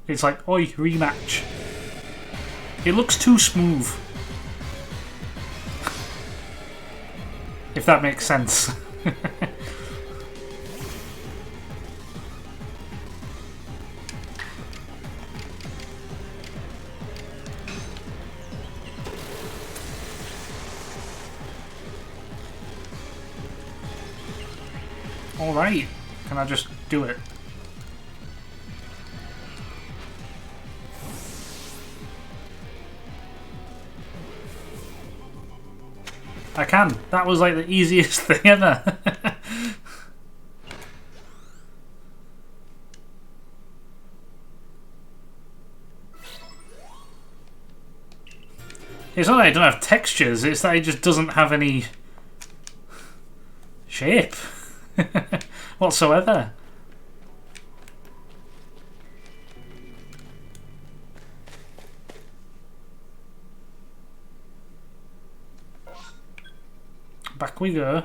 It's like, oi, rematch. It looks too smooth. If that makes sense. Alright, can I just do it? I can. That was like the easiest thing ever. It's not that I don't have textures, it's that it just doesn't have any shape whatsoever. Back we go.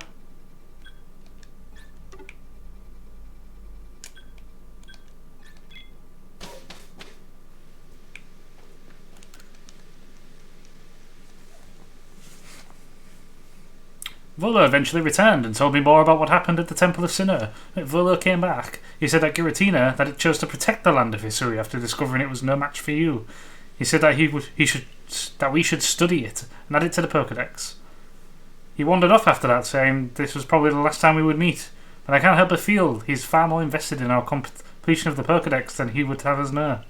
Volo eventually returned and told me more about what happened at the Temple of Sinnoh. When Volo came back, he said that Giratina that it chose to protect the land of Hisui after discovering it was no match for you. He said that we should study it and add it to the Pokédex. He wandered off after that, saying this was probably the last time we would meet. But I can't help but feel he's far more invested in our completion of the Pokédex than he would have us know.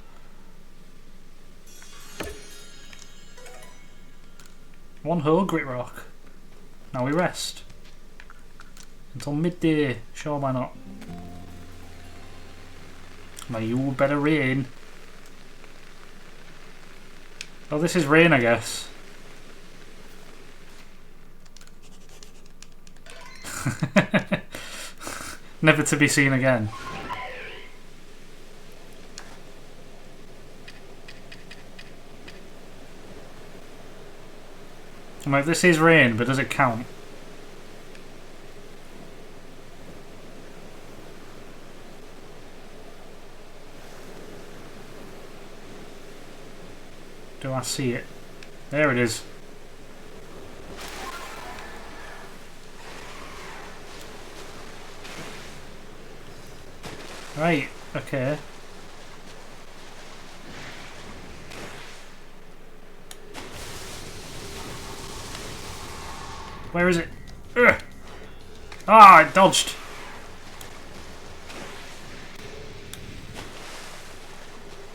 One whole grit rock. Now we rest. Until midday. Sure, why not? Now you better rain. Oh, this is rain, I guess. Never to be seen again. I'm like, this is rain, but does it count? Do I see it? There it is. Right, okay. Where is it? Ugh. Ah, I dodged.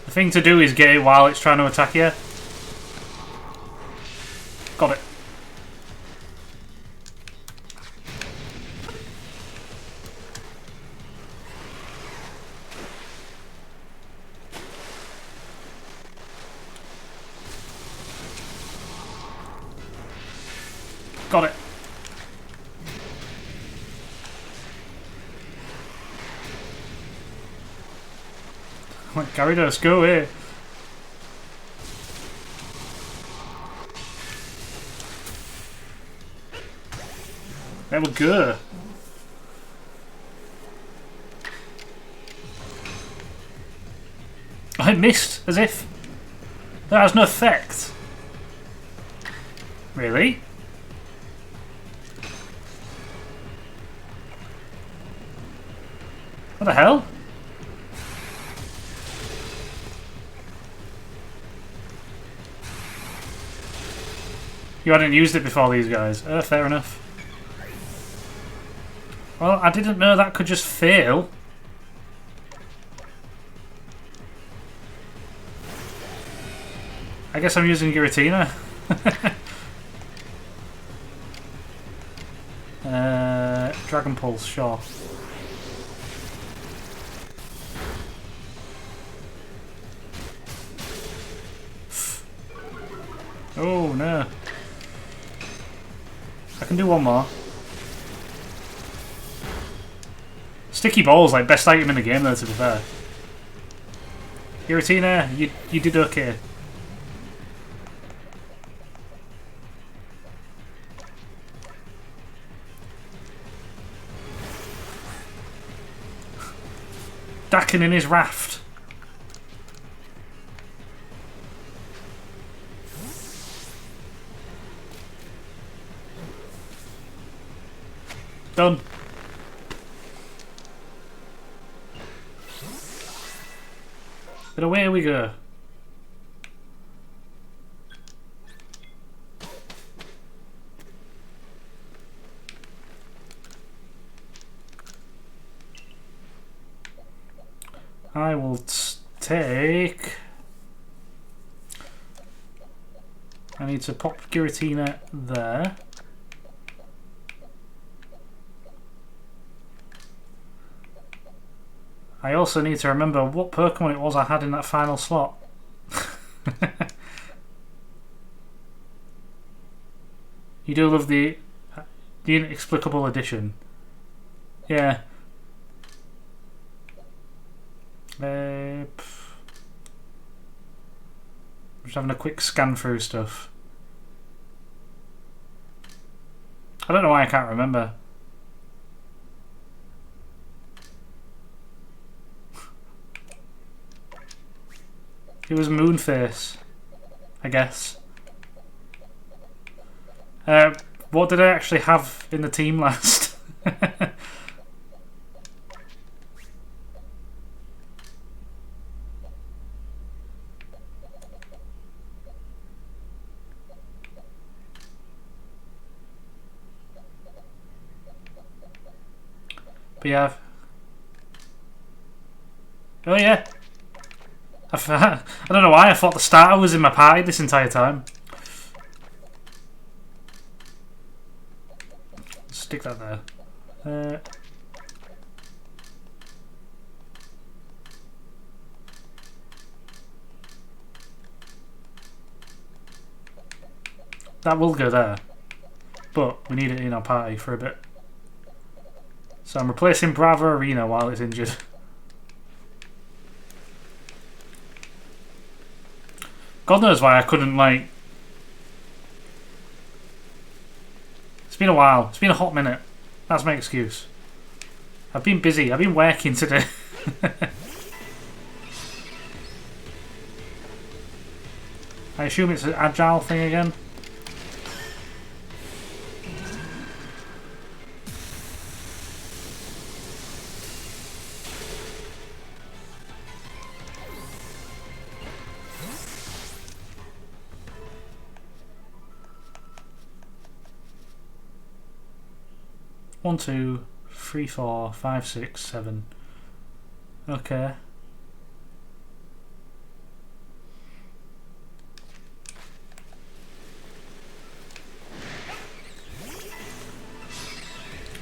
The thing to do is get it while it's trying to attack you. Got it. Got it. Come on, Gyarados, go away. There we go. I missed, as if that has no effect. Really? What the hell? You hadn't used it before these guys. Fair enough. Well, I didn't know that could just fail. I guess I'm using Giratina. Dragon Pulse, sure. Oh no. I can do one more. Sticky Ball's like best item in the game though, to be fair. Giratina, you did okay. Dakin in his raft. Done. But away we go. I will take... I need to pop Giratina there. I also need to remember what Pokemon it was I had in that final slot. You do love the inexplicable addition. Yeah. I'm just having a quick scan through stuff. I don't know why I can't remember. It was Moonface, I guess. What did I actually have in the team last? But yeah. Oh yeah. I don't know why I thought the starter was in my party this entire time. Stick that there. That will go there. But we need it in our party for a bit. So I'm replacing Bravo Arena while it's injured. God knows why I couldn't, like... It's been a while. It's been a hot minute. That's my excuse. I've been busy. I've been working today. I assume it's an agile thing again. One, 2, 3, 4, 5, 6, 7. Okay.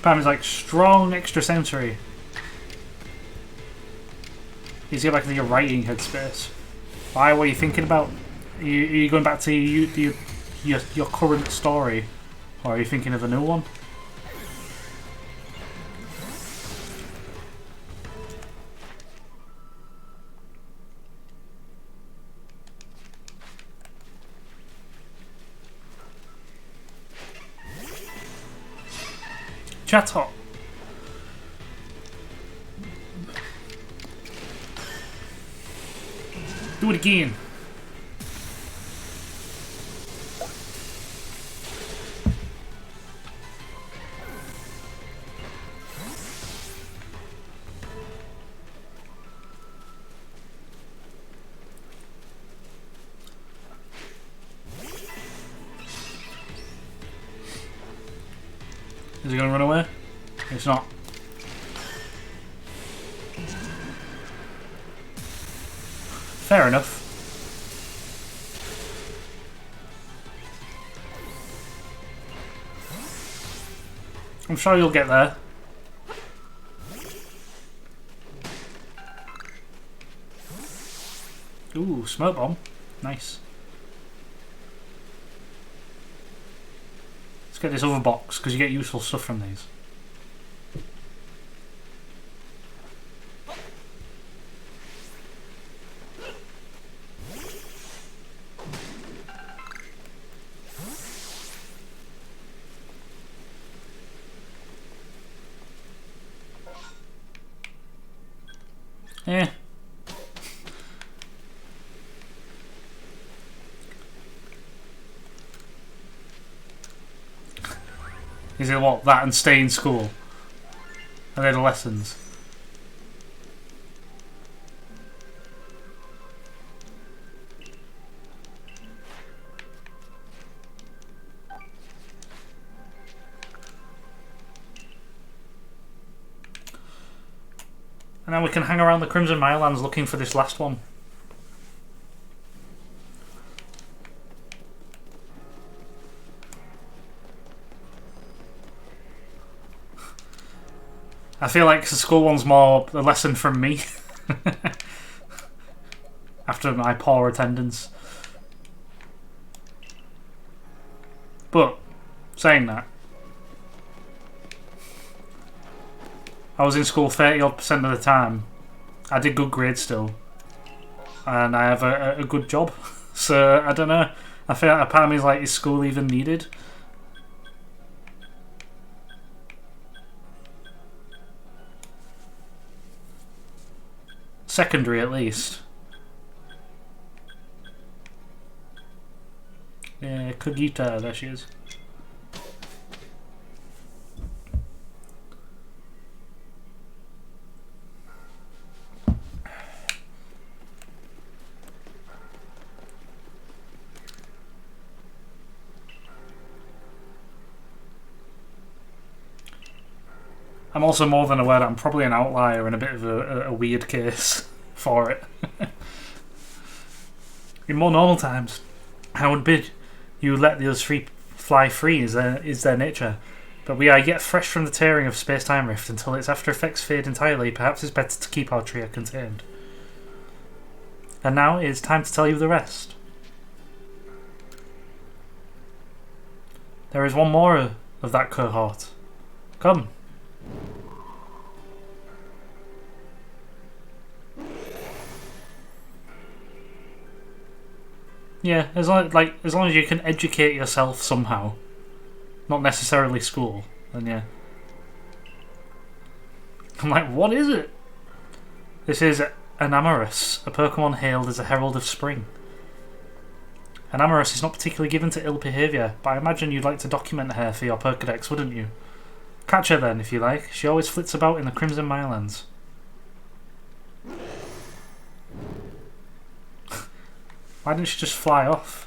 Pam is like strong extrasensory. Needs to get back into your writing headspace. Why? What are you thinking about? Are you going back to your current story, or are you thinking of a new one? Chat up. Do it again. Is he going to run away? It's not. Fair enough. I'm sure you'll get there. Ooh, smoke bomb. Nice. Let's get this other box, because you get useful stuff from these. Yeah. Is it what? That and stay in school? Are they the lessons? And now we can hang around the Crimson Mirelands looking for this last one. I feel like the school one's more a lesson from me. After my poor attendance. But, saying that, I was in school 30% of the time. I did good grades still. And I have a good job. So, I don't know. I feel like a part of me is like, is school even needed? Secondary at least. Yeah, Kogita, there she is. I'm also more than aware that I'm probably an outlier and a bit of a weird case for it. In more normal times, I would bid you let the others fly free is their nature. But we are yet fresh from the tearing of space-time rift. Until its after effects fade entirely, perhaps it's better to keep our trio contained. And now it is time to tell you the rest. There is one more of that cohort. Come. Yeah, as long as you can educate yourself somehow, not necessarily school, then yeah. I'm like, what is it? This is an Amorous, a Pokemon hailed as a herald of spring. An Amorous is not particularly given to ill behaviour, but I imagine you'd like to document her for your Pokedex, wouldn't you? Catch her then, if you like. She always flits about in the Crimson Mirelands. Why didn't she just fly off?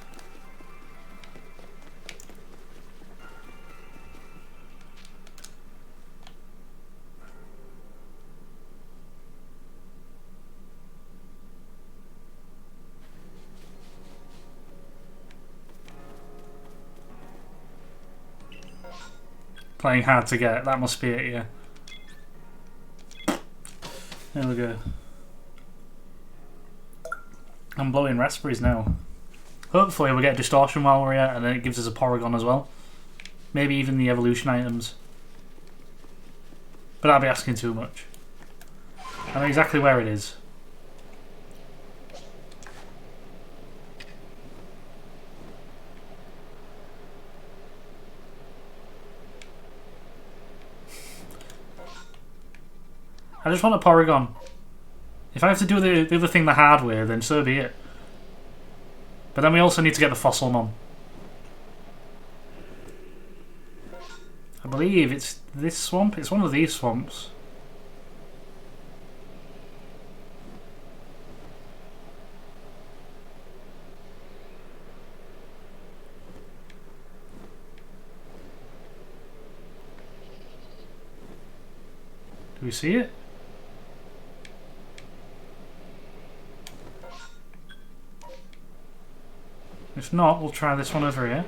Playing hard to get, that must be it, yeah. There we go. I'm blowing raspberries now. Hopefully we get a distortion while we're here, and then it gives us a Porygon as well. Maybe even the evolution items. But I'd be asking too much. I know exactly where it is. I just want a Porygon. If I have to do the other thing the hard way, then so be it. But then we also need to get the Fossilmon. I believe it's this swamp. It's one of these swamps. Do we see it? If not, we'll try this one over here.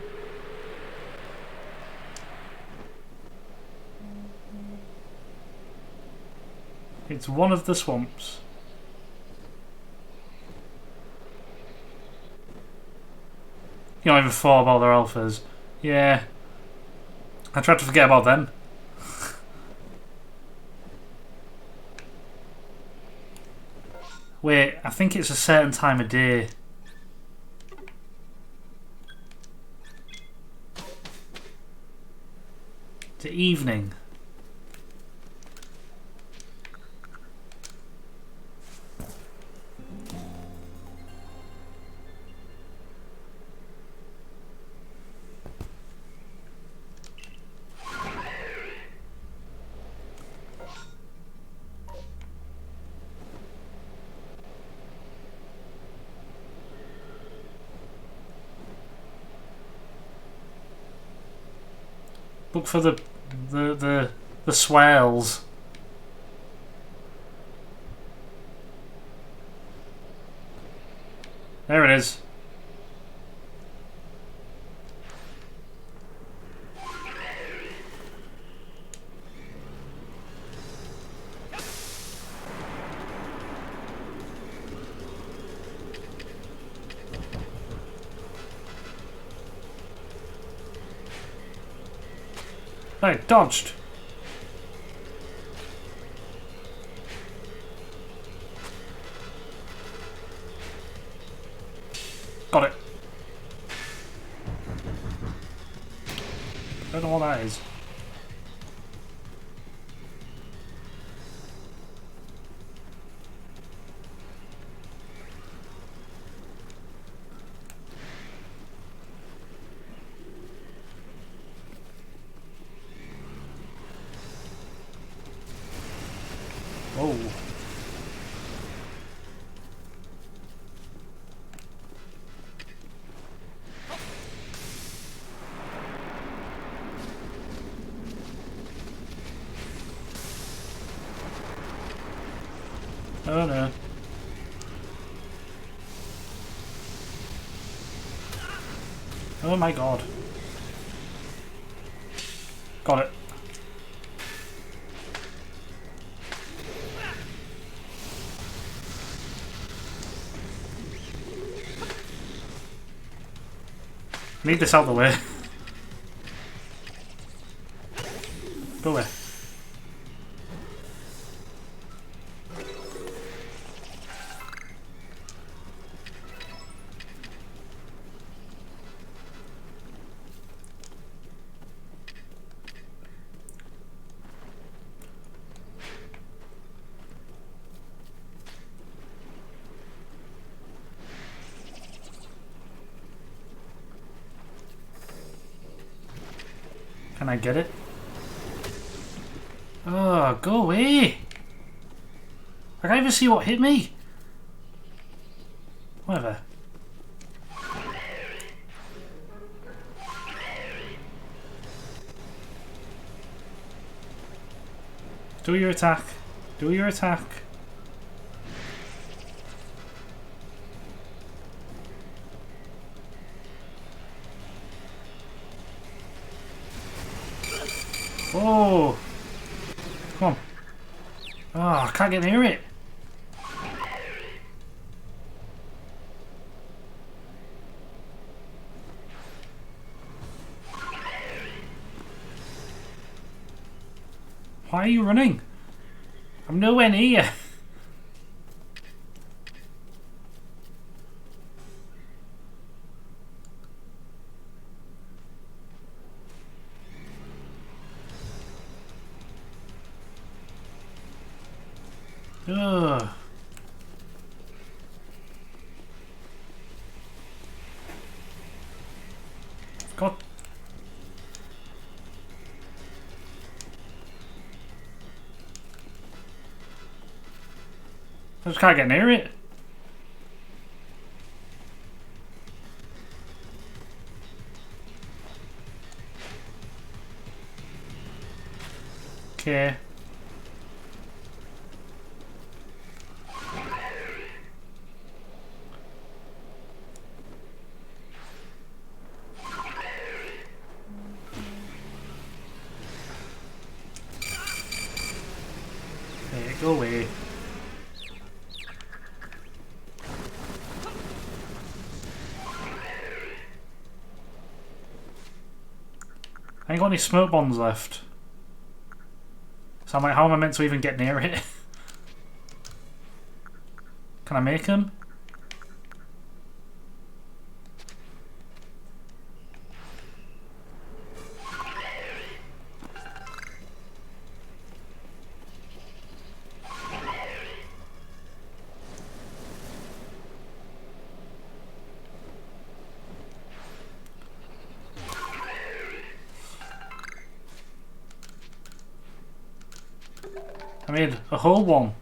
It's one of the swamps. You don't even thought about their alphas. Yeah. I tried to forget about them. Wait, I think it's a certain time of day. The evening. Look for the swells. There it is. Hey, dodged. Got it. Don't know what that is. Oh. Oh no. Oh my god. Got it. Need this out of the way. Go away. Can I get it? Oh, go away! I can't even see what hit me. Whatever. Do your attack. Do your attack. Oh! Come on. Oh, I can't get near it. Why are you running? I'm nowhere near you. Ugh. God. I just can't get near it. Okay. Hey, go away. I ain't got any smoke bombs left. So I'm like, how am I meant to even get near it? Can I make them? I made a whole one.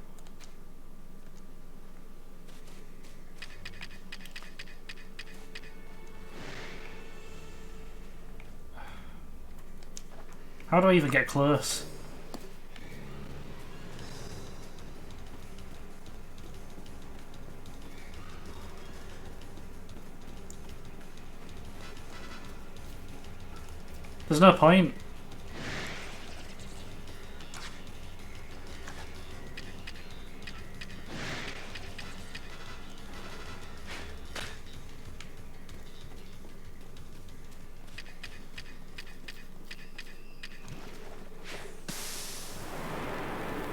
How do I even get close? There's no point.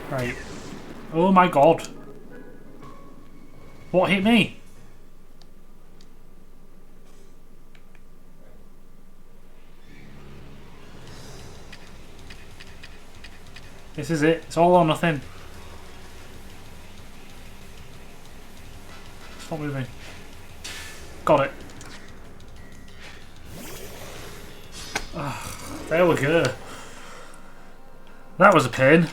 Right. Oh my god. What hit me? This is it. It's all or nothing. Stop moving. Got it. There we go. That was a pain.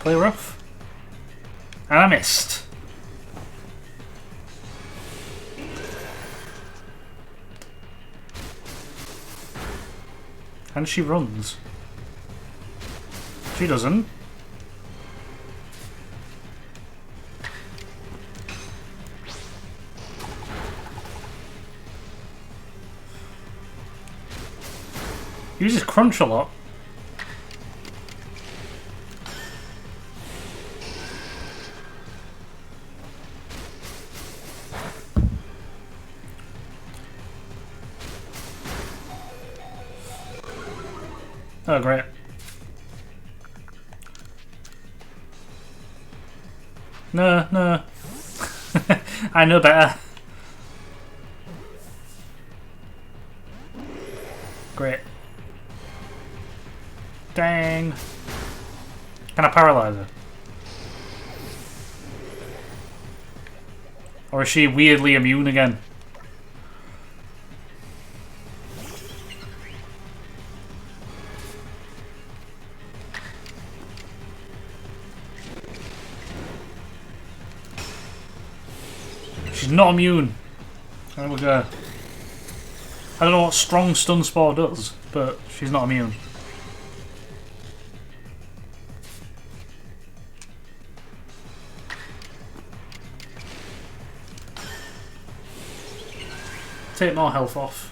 Play rough. And I missed. And she runs. She doesn't. Uses crunch a lot. Oh, great. No, no. I know better. Great. Dang. Can I paralyze her? Or is she weirdly immune again? She's not immune. There we go. I don't know what strong stun spore does, but she's not immune. Take more health off.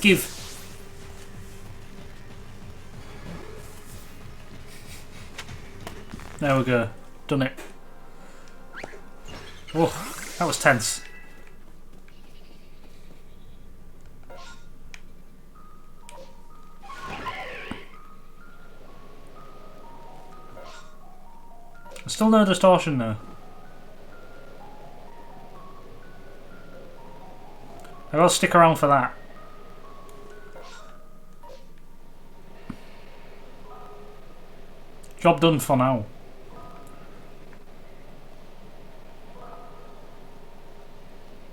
Give. There we go. Done it. Oh, that was tense. Still no distortion though. I gotta stick around for that. Job done for now.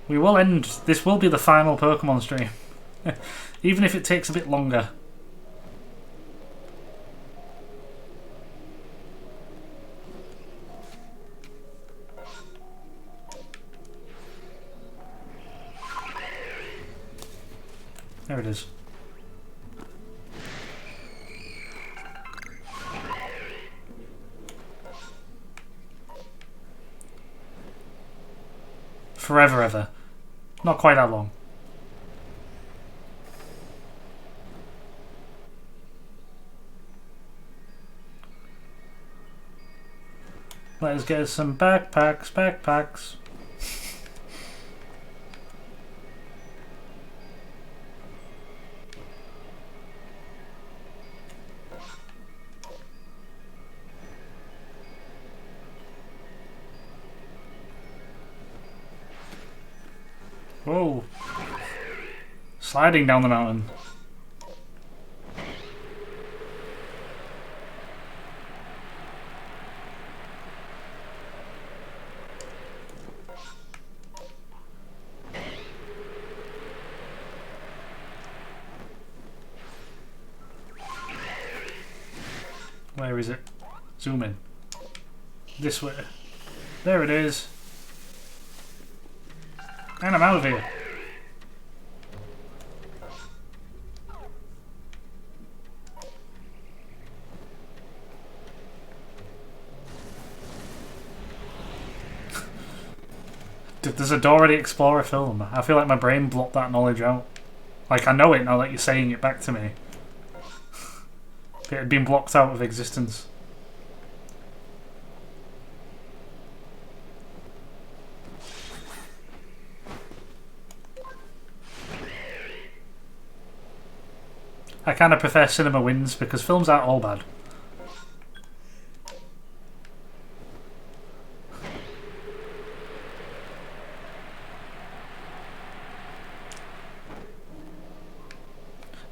We will end. This will be the final Pokemon stream. Even if it takes a bit longer. There it is. Forever ever. Not quite that long. Let's get some backpacks. Whoa. Sliding down the mountain. Where is it? Zoom in. This way. There it is. And I'm out of here. There's a Dora the Explorer film. I feel like my brain blocked that knowledge out. Like, I know it now that you're saying it back to me. It had been blocked out of existence. I kind of prefer cinema wins because films aren't all bad.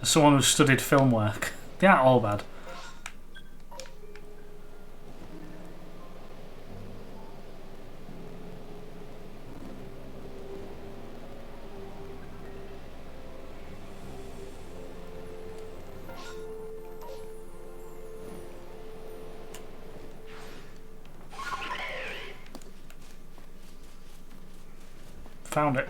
As someone who studied film work, they aren't all bad. found it.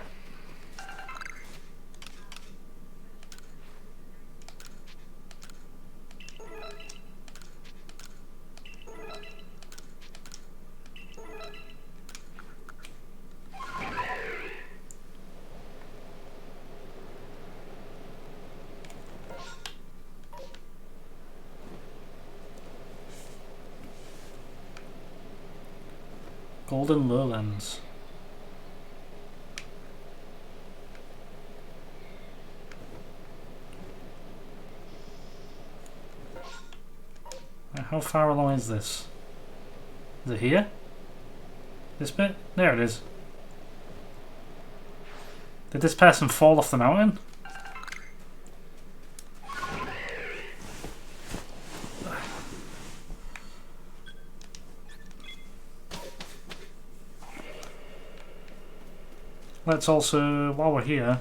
Golden Lowlands. How far along is this? Is it here? This bit? There it is. Did this person fall off the mountain? Let's also, while we're here,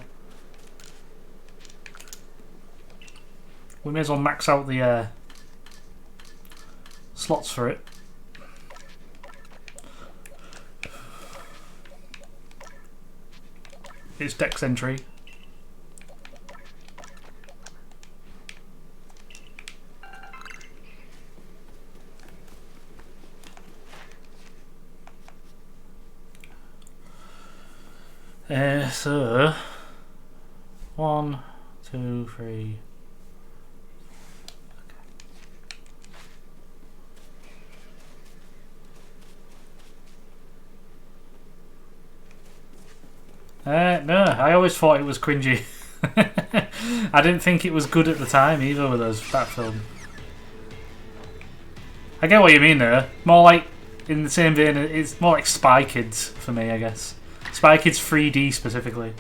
we may as well max out the slots for it. It's Dex entry. So 1, 2, 3. No, I always thought it was cringy. I didn't think it was good at the time either with that film. I get what you mean there. More like, in the same vein, it's more like Spy Kids for me, I guess. Spy Kids 3D specifically.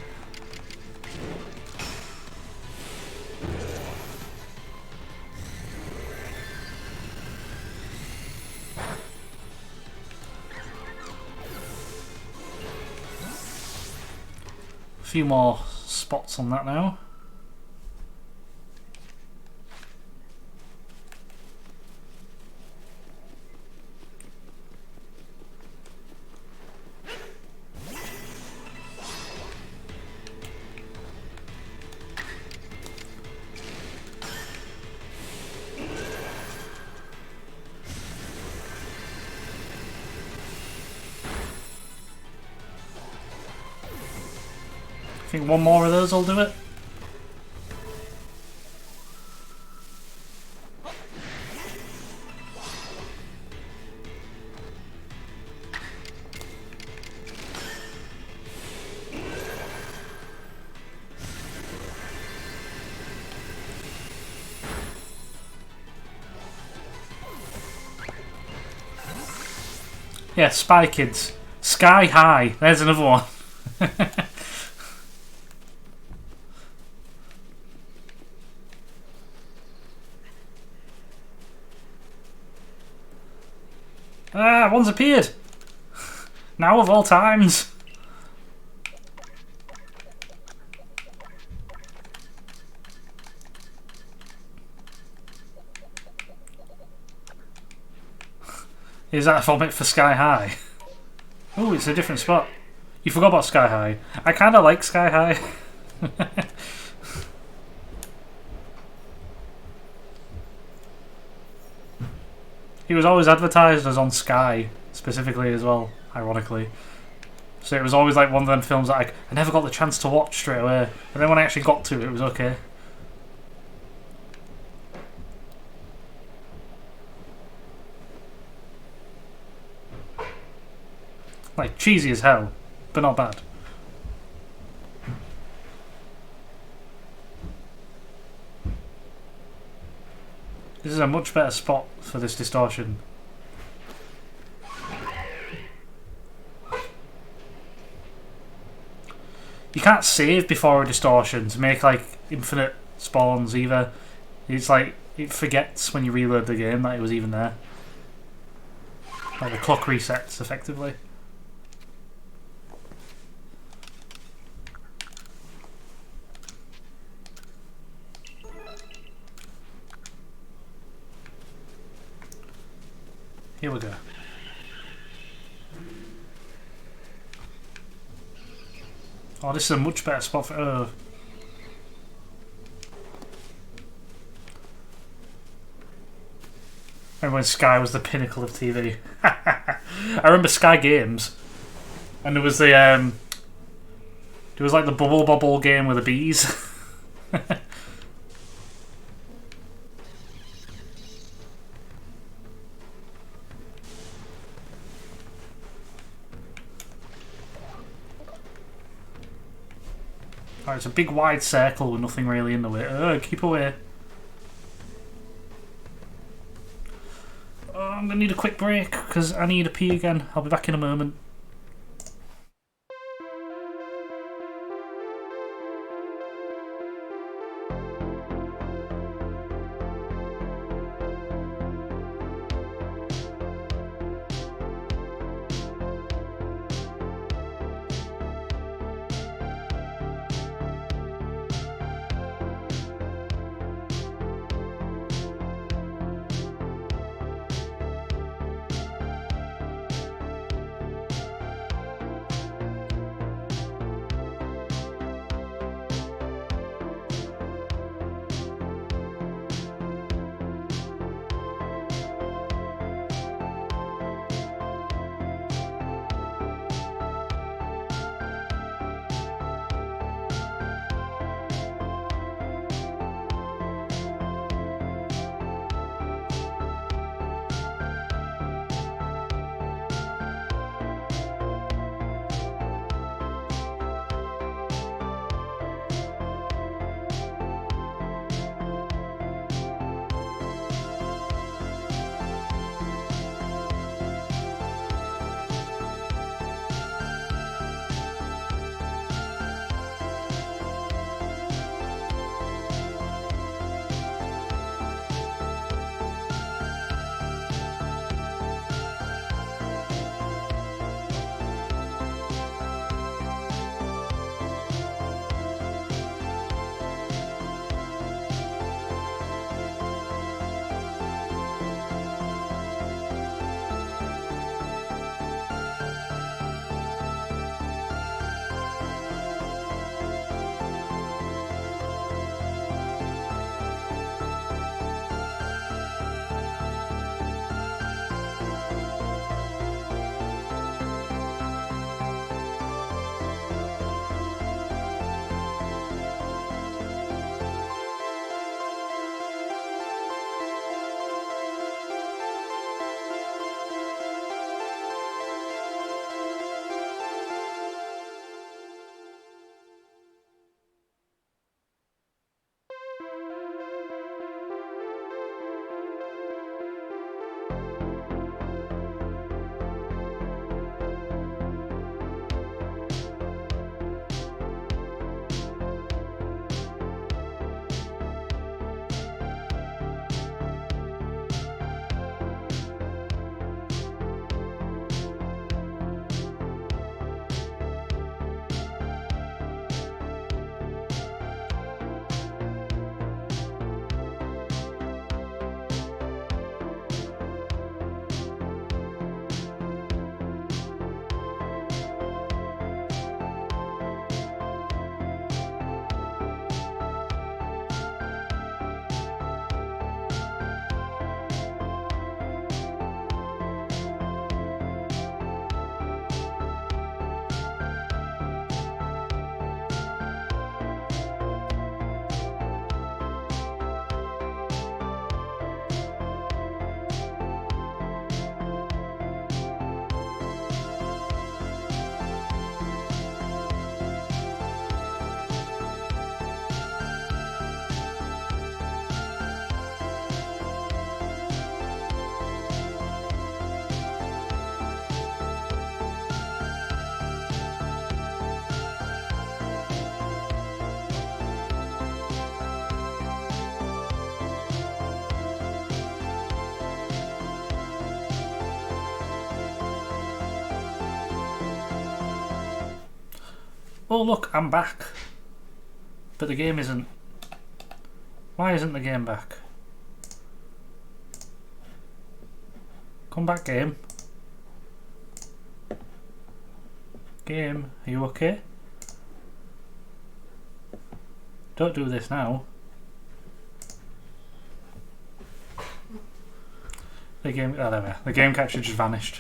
A few more spots on that now. I think one more of those will do it. Yeah, Spy Kids. Sky High. There's another one. Ah, one's appeared. Now of all times. Is that a vomit for Sky High? Oh, it's a different spot. You forgot about Sky High. I kind of like Sky High. He was always advertised as on Sky, specifically as well, ironically. So it was always like one of them films that I never got the chance to watch straight away. And then when I actually got to it, it was okay. Like, cheesy as hell, but not bad. This is a much better spot for this distortion. You can't save before a distortion to make like infinite spawns either. It's like it forgets when you reload the game that it was even there. Like the clock resets effectively. Here we go. Oh, this is a much better spot for... Oh. Remember when Sky was the pinnacle of TV? I remember Sky Games, and there was the there was like the Bubble Bobble game with the bees. Alright, it's a big wide circle with nothing really in the way. Oh, keep away. Oh, I'm gonna need a quick break because I need a pee again. I'll be back in a moment. Oh look, I'm back. But the game isn't. Why isn't the game back? Come back, game. Game, are you okay? Don't do this now. The game. Oh, there we are. The game catcher just vanished.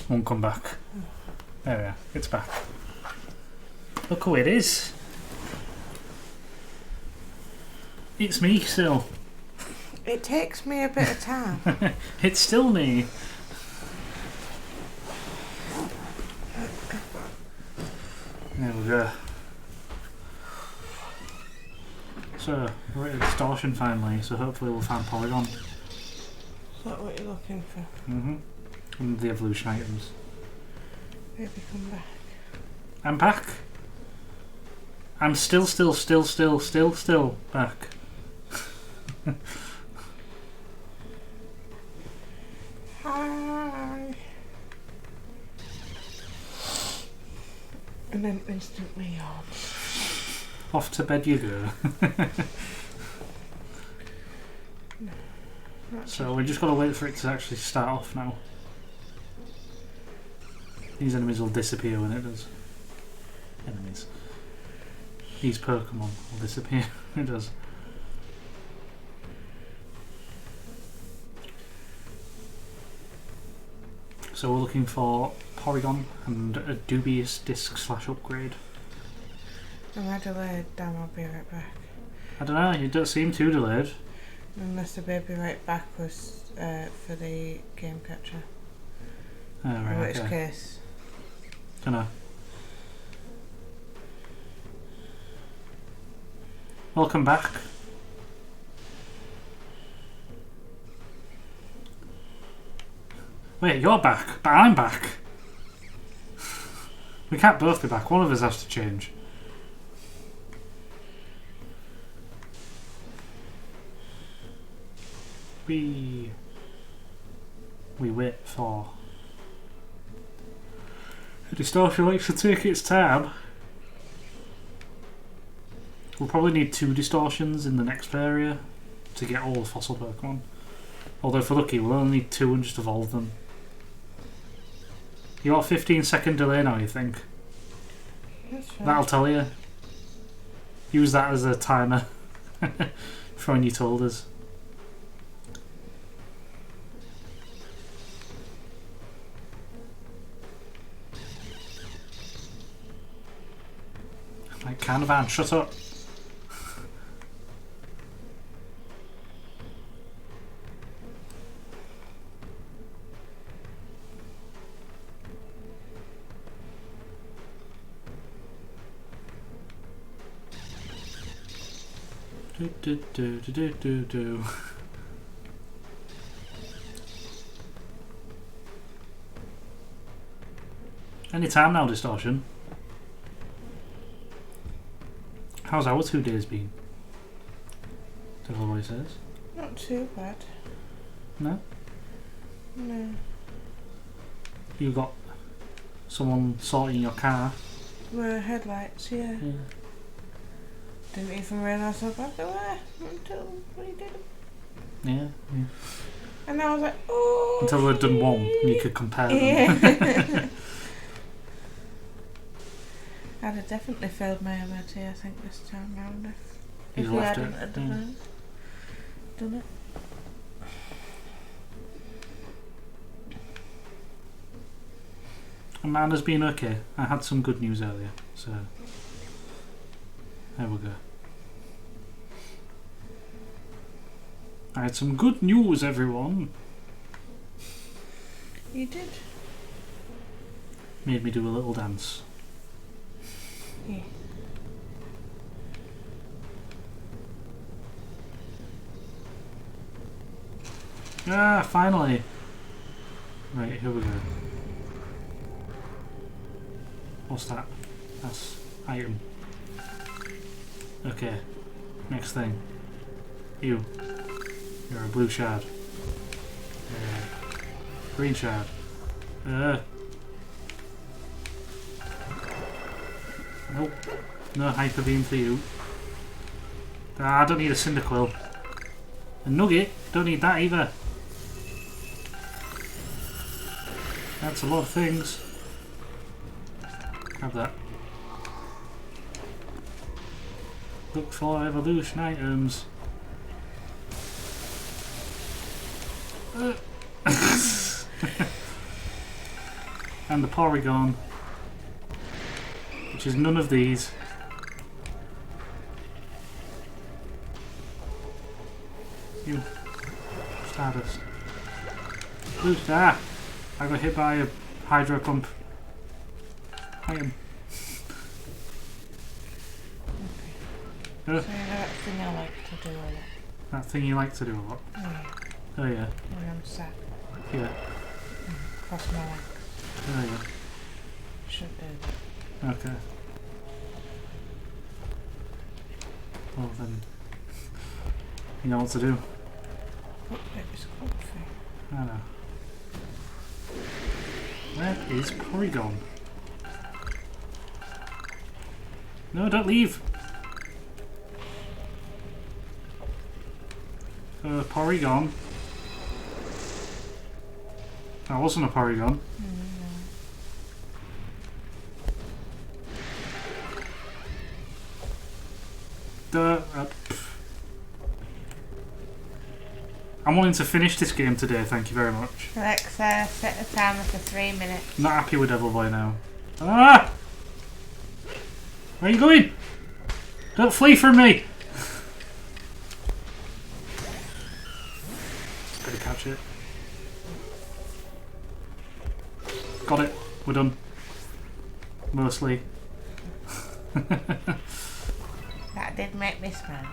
Won't come back. There we are. It's back. Look who it is. It's me still. It takes me a bit of time. It's still me. There we go. So, we're at distortion finally, so hopefully we'll find Polygon. Is that what you're looking for? Mm-hmm. And the evolution items. Maybe come back. I'm back. I'm still back. Hi. And then instantly yawn. Off to bed you go. So we just got to wait for it to actually start off now. These enemies will disappear when it does. Enemies. These Pokemon will disappear when it does. So we're looking for Porygon and a dubious disc / upgrade. Am I delayed? Damn, I'll be right back. I don't know, you don't seem too delayed. Unless the baby right back was for the game catcher. Oh, right, In which okay. case. Dunno. Welcome back. Wait, you're back, but I'm back. We can't both be back, one of us has to change. We wait for the distortion likes to take its time. We'll probably need 2 distortions in the next area to get all the fossil Pokemon. Although if we're lucky, we'll only need 2 and just evolve them. You got a 15-second delay now, you think? That's fine. That'll tell you. Use that as a timer for when you told us. Like, Carnivan, shut up. Do. Any time now, distortion. How's our 2 days been? That's what he says. Not too bad. No? No. You got someone sorting your car. My headlights, yeah. Didn't even realise how bad they were until we did them. Yeah. And I was like, oh. Until we'd done one and you could compare them. Yeah. I'd have definitely failed my MOT, I think, this time round if we left hadn't it. have done it. And mine has been okay. I had some good news earlier, so there we go. I had some good news, everyone. You did? Made me do a little dance. Yeah. Ah, finally. Right, here we go. What's that? That's item. Okay. Next thing. You. You're a blue shard. Green shard. Nope. No hyper beam for you. Ah, I don't need a Cyndaquil. A Nugget? Don't need that either. That's a lot of things. Have that. Look for evolution items. And the Porygon, which is none of these. You Stardust. Ooh, I got hit by a hydro pump. Okay. So that thing I like to do a lot. That thing you like to do a lot? Oh yeah. Oh yeah. When I'm sad. Yeah. Cross my legs. Oh yeah. Should do that. Okay. Well then, you know what to do. Oh, it was comfy. I know. Where is Porygon? No, don't leave! Porygon. That wasn't a Porygon. I'm wanting to finish this game today, thank you very much. Alexa, set the timer for 3 minutes. I'm not happy with Devil Boy now. Ah! Where are you going? Don't flee from me! Better catch it. Got it. We're done. Mostly. That did make me smile.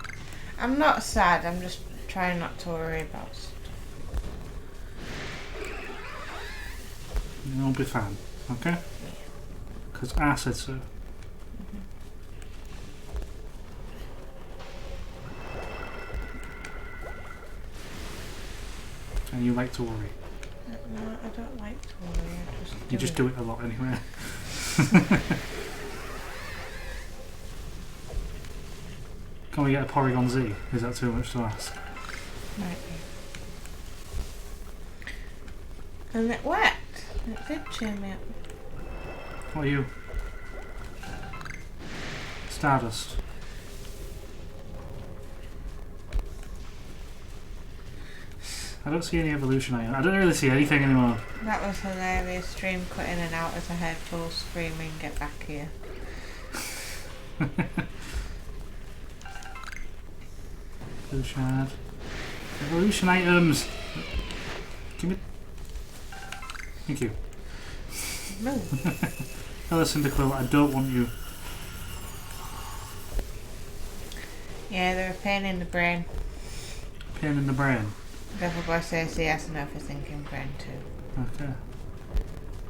I'm not sad, I'm just trying not to worry about stuff. You'll be fine, okay? Because I said so. And you like to worry. No, I don't like to worry. You just do it a lot anyway. Can we get a Porygon Z? Is that too much to ask? Might be. And it worked. It did cheer me up. What are you? Stardust. I don't see any evolution items. I don't really see anything anymore. That was hilarious. Stream cut in and out as I heard full screaming, get back here. Blue shard. Evolution items! Give me. Thank you. No. Hello, Cyndaquil, I don't want you. Yeah, they're a pain in the brain. Pain in the brain. Devil Boy says he has an overthinking brain too. Okay.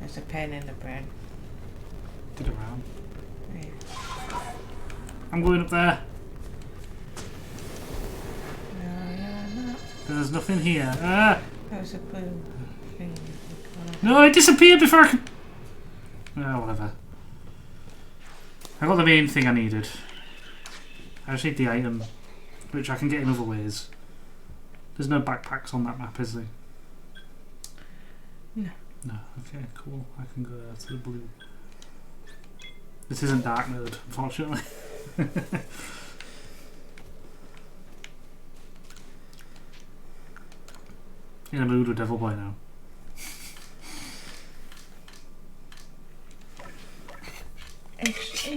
It's a pain in the brain. Get around. Yeah. I'm going up there. No, you're not. There's nothing here. Ah! That was a blue thing. No, it disappeared before I could. Oh, whatever. I got the main thing I needed. I just need the item, which I can get in other ways. There's no backpacks on that map, is there? No. No, okay, cool. I can go to the blue. This isn't dark mode, unfortunately. In a mood with Devil Boy now. He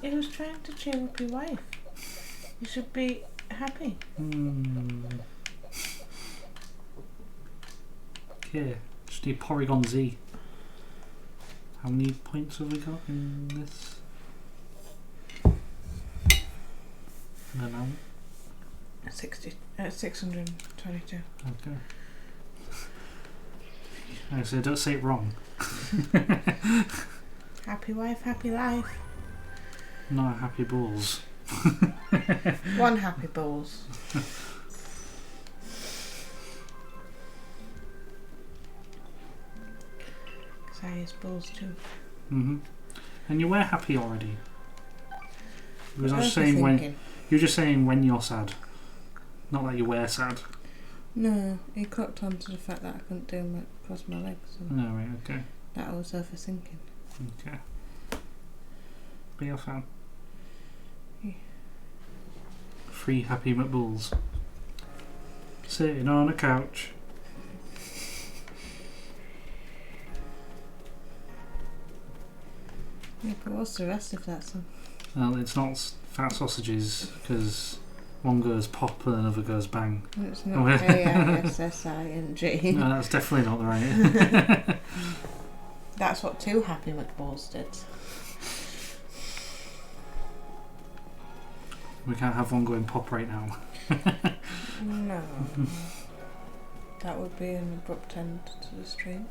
was trying to cheer up your wife. You should be happy. Okay, just need Porygon Z. How many points have we got in this? No, no. 622. Okay. I say, don't say it wrong. Happy wife, happy life. Not happy balls. One happy balls. Because I use balls too. And you were happy already. Because I was What saying when thinking? you're just saying when you're sad, not that you were sad. No, he clocked on to the fact that I couldn't do my cross my legs. And No, right, okay, that I was overthinking. okay. But you're fine. Yeah. 3 happy McBulls. Sitting on a couch. Yeah, but what's the rest of that song? Well, it's not fat sausages because one goes pop and another goes bang. It's not AISSING. No, that's definitely not the right. That's what 2 Happy McBalls did. We can't have one going pop right now. No. That would be an abrupt end to the stream.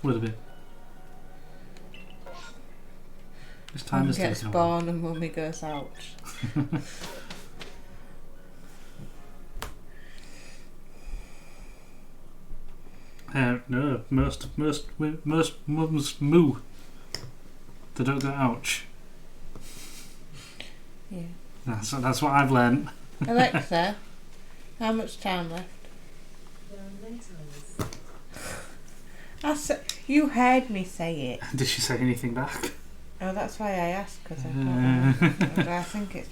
Would have been. This time is gets taken born and Mummy goes out. No, most mums moo. They don't go ouch. Yeah. That's what I've learnt. Alexa, how much time left? You heard me say it. Did she say anything back? Oh, that's why I asked, because I don't know. I think it's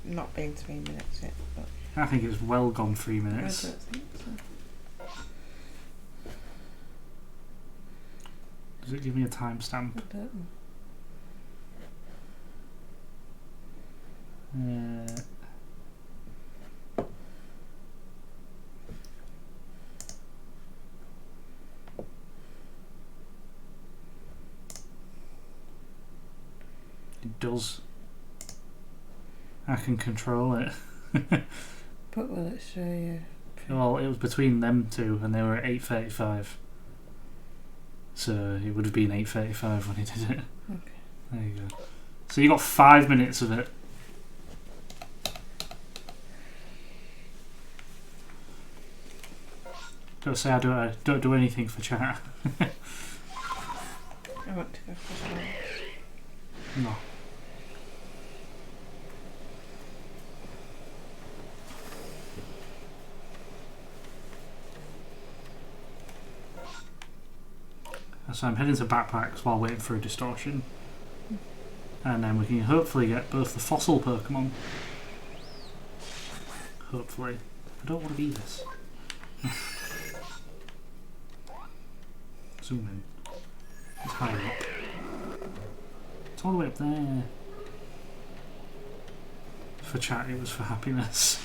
not been 3 minutes yet. But I think it's well gone 3 I minutes. don't think so. Does it give me a timestamp? I don't know. It does. I can control it. But will it show you? Well, it was between them two and they were at 8:35. So it would have been 8:35 when he did it. Okay. There you go. So you got 5 minutes of it. Don't say I don't do anything for chat. I want to go for a No. So I'm heading to backpacks while waiting for a distortion. And then we can hopefully get both the fossil Pokemon. Hopefully. I don't want to be this. Zoom in. It's high up. It's all the way up there. For chat, it was for happiness.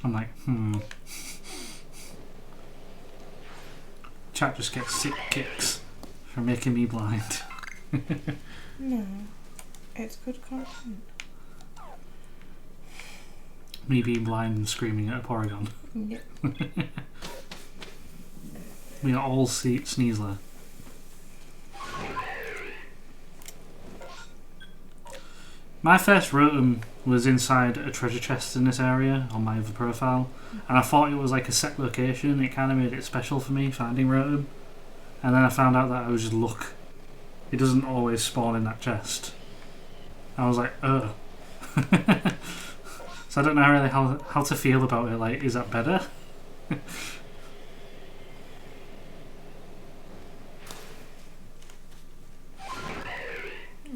I'm like, Chat just gets sick kicks for making me blind. No, it's good content. Me being blind and screaming at a Porygon. Yep. We are all Sneasler. My first Rotom was inside a treasure chest in this area on my other profile, and I thought it was like a set location. It kind of made it special for me finding Rotom, and then I found out that it was just luck. It doesn't always spawn in that chest. I was like, oh. So I don't know really how to feel about it. Like, is that better?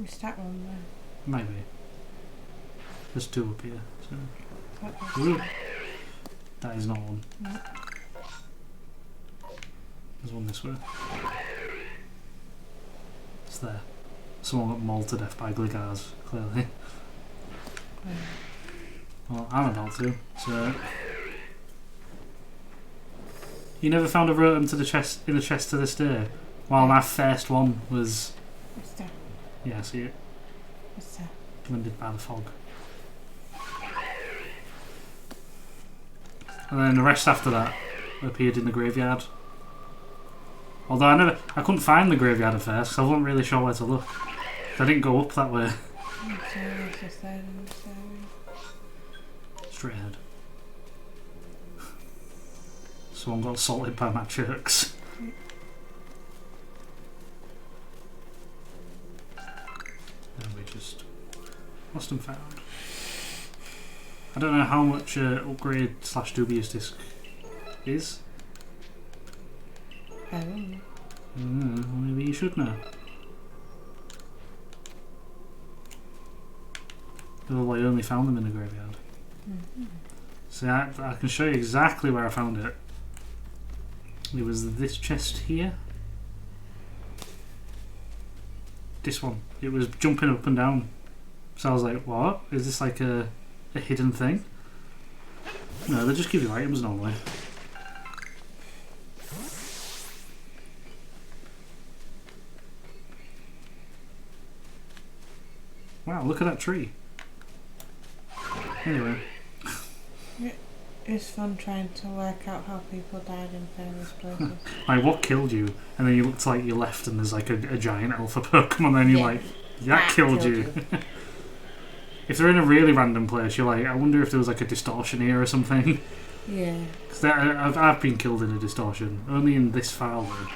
Is that one there? Maybe. There's 2 up here. So. Ooh. That is not one. No. There's one this way. It's there. Someone got mauled to death by Gligars, clearly. Well, I'm about to, so... You never found a Rotom in the chest to this day? While my first one was... What's that? Yeah, I see it. What's that? Blended by the fog. And then the rest after that appeared in the graveyard. Although I couldn't find the graveyard at first, so I wasn't really sure where to look. I didn't go up that way. Straight ahead. Someone got assaulted by my jerks. And we just lost and found. I don't know how much upgrade / dubious disc is. I don't know. Maybe you should know. Oh, I only found them in the graveyard. See, I can show you exactly where I found it. It was this chest here. This one. It was jumping up and down. So I was like, what? Is this like a hidden thing? No, they just give you items normally. Wow, look at that tree. Anyway. It's fun trying to work out how people died in various places. Like, what killed you? And then you look to like your left and there's like a giant alpha Pokemon and you're like, that killed you. If they're in a really random place, you're like, I wonder if there was like a distortion here or something. Yeah. Because I've been killed in a distortion. Only in this file though.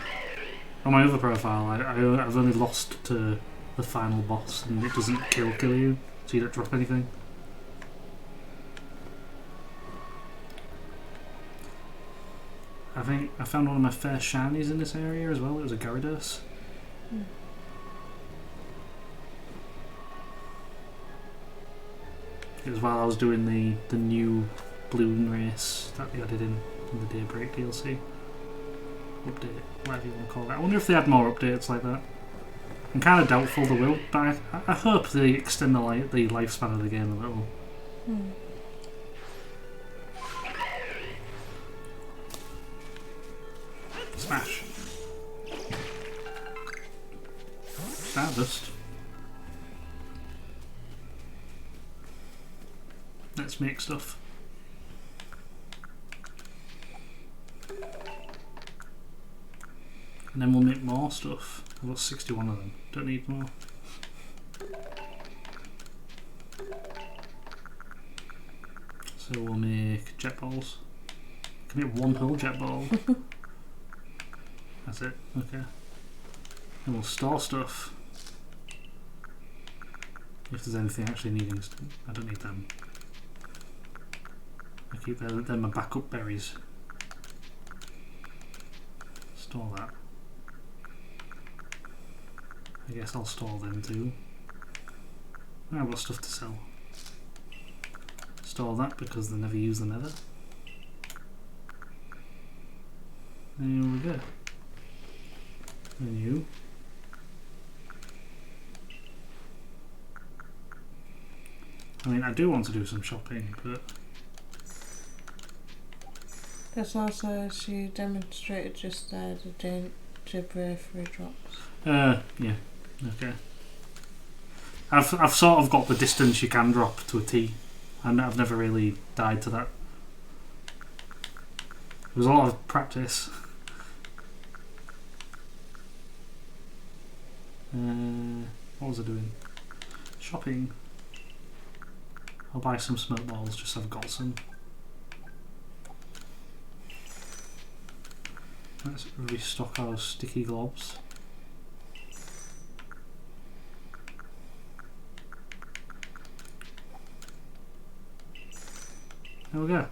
On my other profile, I've only lost to the final boss and it doesn't kill you, so you don't drop anything. I think I found one of my first shinies in this area as well. It was a Gyarados. It was while I was doing the new balloon race that they added in the Daybreak DLC. Update, whatever you want to call it. I wonder if they had more updates like that. I'm kind of doubtful they will, but I hope they extend the lifespan of the game a little. Smash. Stardust. Let's make stuff. And then we'll make more stuff. I've got 61 of them. Don't need more. So we'll make jet balls. Can make one whole jet ball. That's it. Okay. And we'll store stuff. If there's anything actually needing, I don't need them. I keep them my backup berries. Store that. I guess I'll store them too. I've got stuff to sell. Store that because they never use the nether. There we go. And you. I mean, I do want to do some shopping, but... There's also, as you demonstrated just there, the gingerbread free drops. Yeah. Okay. I've sort of got the distance you can drop to a T, and I've never really died to that. It was a lot of practice. What was I doing? Shopping. I'll buy some smoke balls just so I've got some. Let's restock our sticky globs. There we go.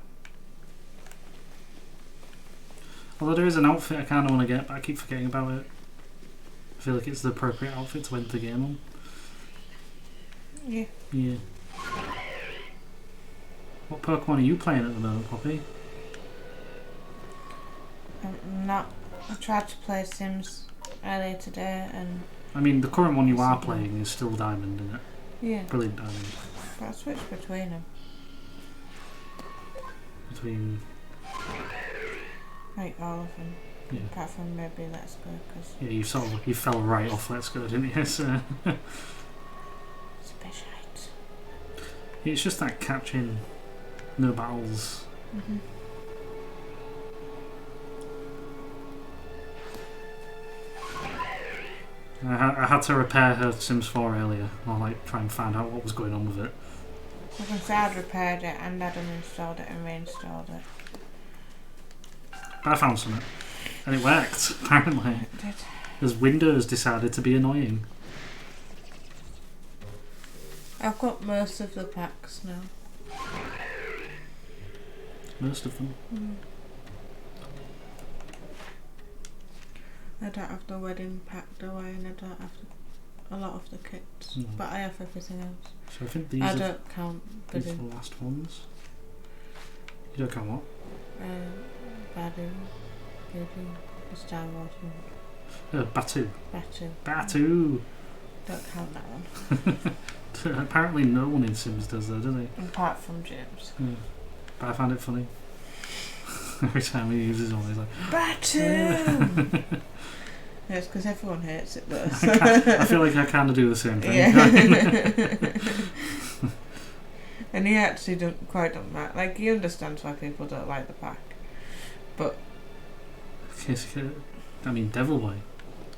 Although there is an outfit I kind of want to get, but I keep forgetting about it. I feel like it's the appropriate outfit to end the game on. Yeah. Yeah. What Pokemon are you playing at the moment, Poppy? I'm not. I tried to play Sims earlier today and... I mean, the current one you are playing is still Diamond, isn't it? Yeah. Brilliant Diamond. But I switched between them. Between... Like all of them. Yeah. Apart from maybe Let's Go, because... Yeah, you fell right off Let's Go, didn't you? So it's a bit shite. it's just that catching, no battles. I had to repair her Sims 4 earlier. I'll like try and find out what was going on with it. I can say I'd repaired it and I'd uninstalled it and reinstalled it. But I found something. And it worked, apparently. It did. Because Windows decided to be annoying. I've got most of the packs now. Most of them. I don't have the wedding pack, do I? And I don't have a lot of the kits. No. But I have everything else. So I think these I are don't count these are Badu. the last ones. You don't count what? Badu. Badu. The Star Wars one. Batu. Batu. Batu! Don't count that one. Apparently no one in Sims does though, do they? Apart from James. Yeah. But I found it funny. Every time he uses one, he's like, Batu! Yeah, it's because everyone hates it though. I feel like I kind of do the same thing. Yeah. And he actually don't quite done that. Like, he understands why people don't like the pack. But I mean, Devil Boy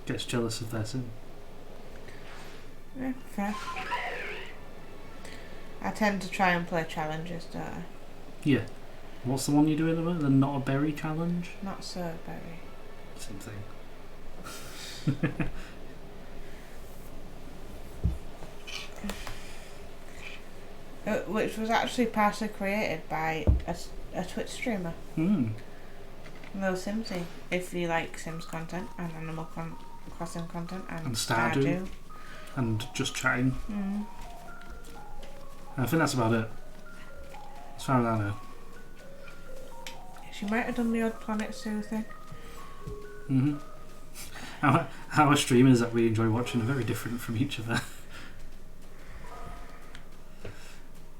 gets jealous of their sim. yeah, fair. I tend to try and play challenges, don't I? Yeah. What's the one you're doing at the moment? The Not a Berry challenge? Not so berry. Same thing. Which was actually partially created by a Twitch streamer. Hmm. No Simsy. If you like Sims content and Animal Crossing content and Stardew. And just chatting. Mm. I think that's about it. As far as I know. She might have done the odd Planet Zoo thing. Mm-hmm. Our streamers that we enjoy watching are very different from each other.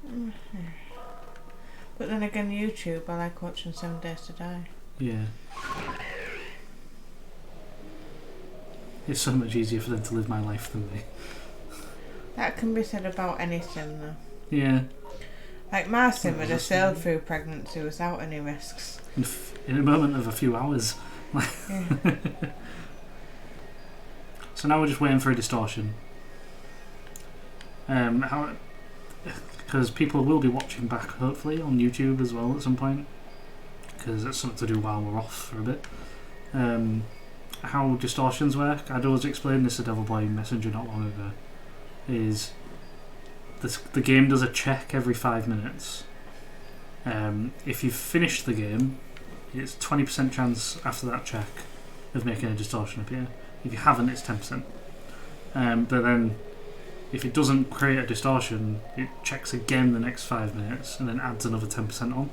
Mm-hmm. But then again, YouTube, I like watching 7 Days to Die. Yeah. It's so much easier for them to live my life than me. That can be said about any sim though. Yeah. Like my sim had sailed through pregnancy without any risks. In a moment of a few hours. Yeah. So now we're just waiting for a distortion. Because people will be watching back hopefully on YouTube as well at some point. Because it's something to do while we're off for a bit. How distortions work, I'd always explained this to Devil Boy Messenger not long ago, is the game does a check every 5 minutes. If you've finished the game, it's 20% chance after that check of making a distortion appear. If you haven't, it's 10%. But then, if it doesn't create a distortion, it checks again the next 5 minutes and then adds another 10% on.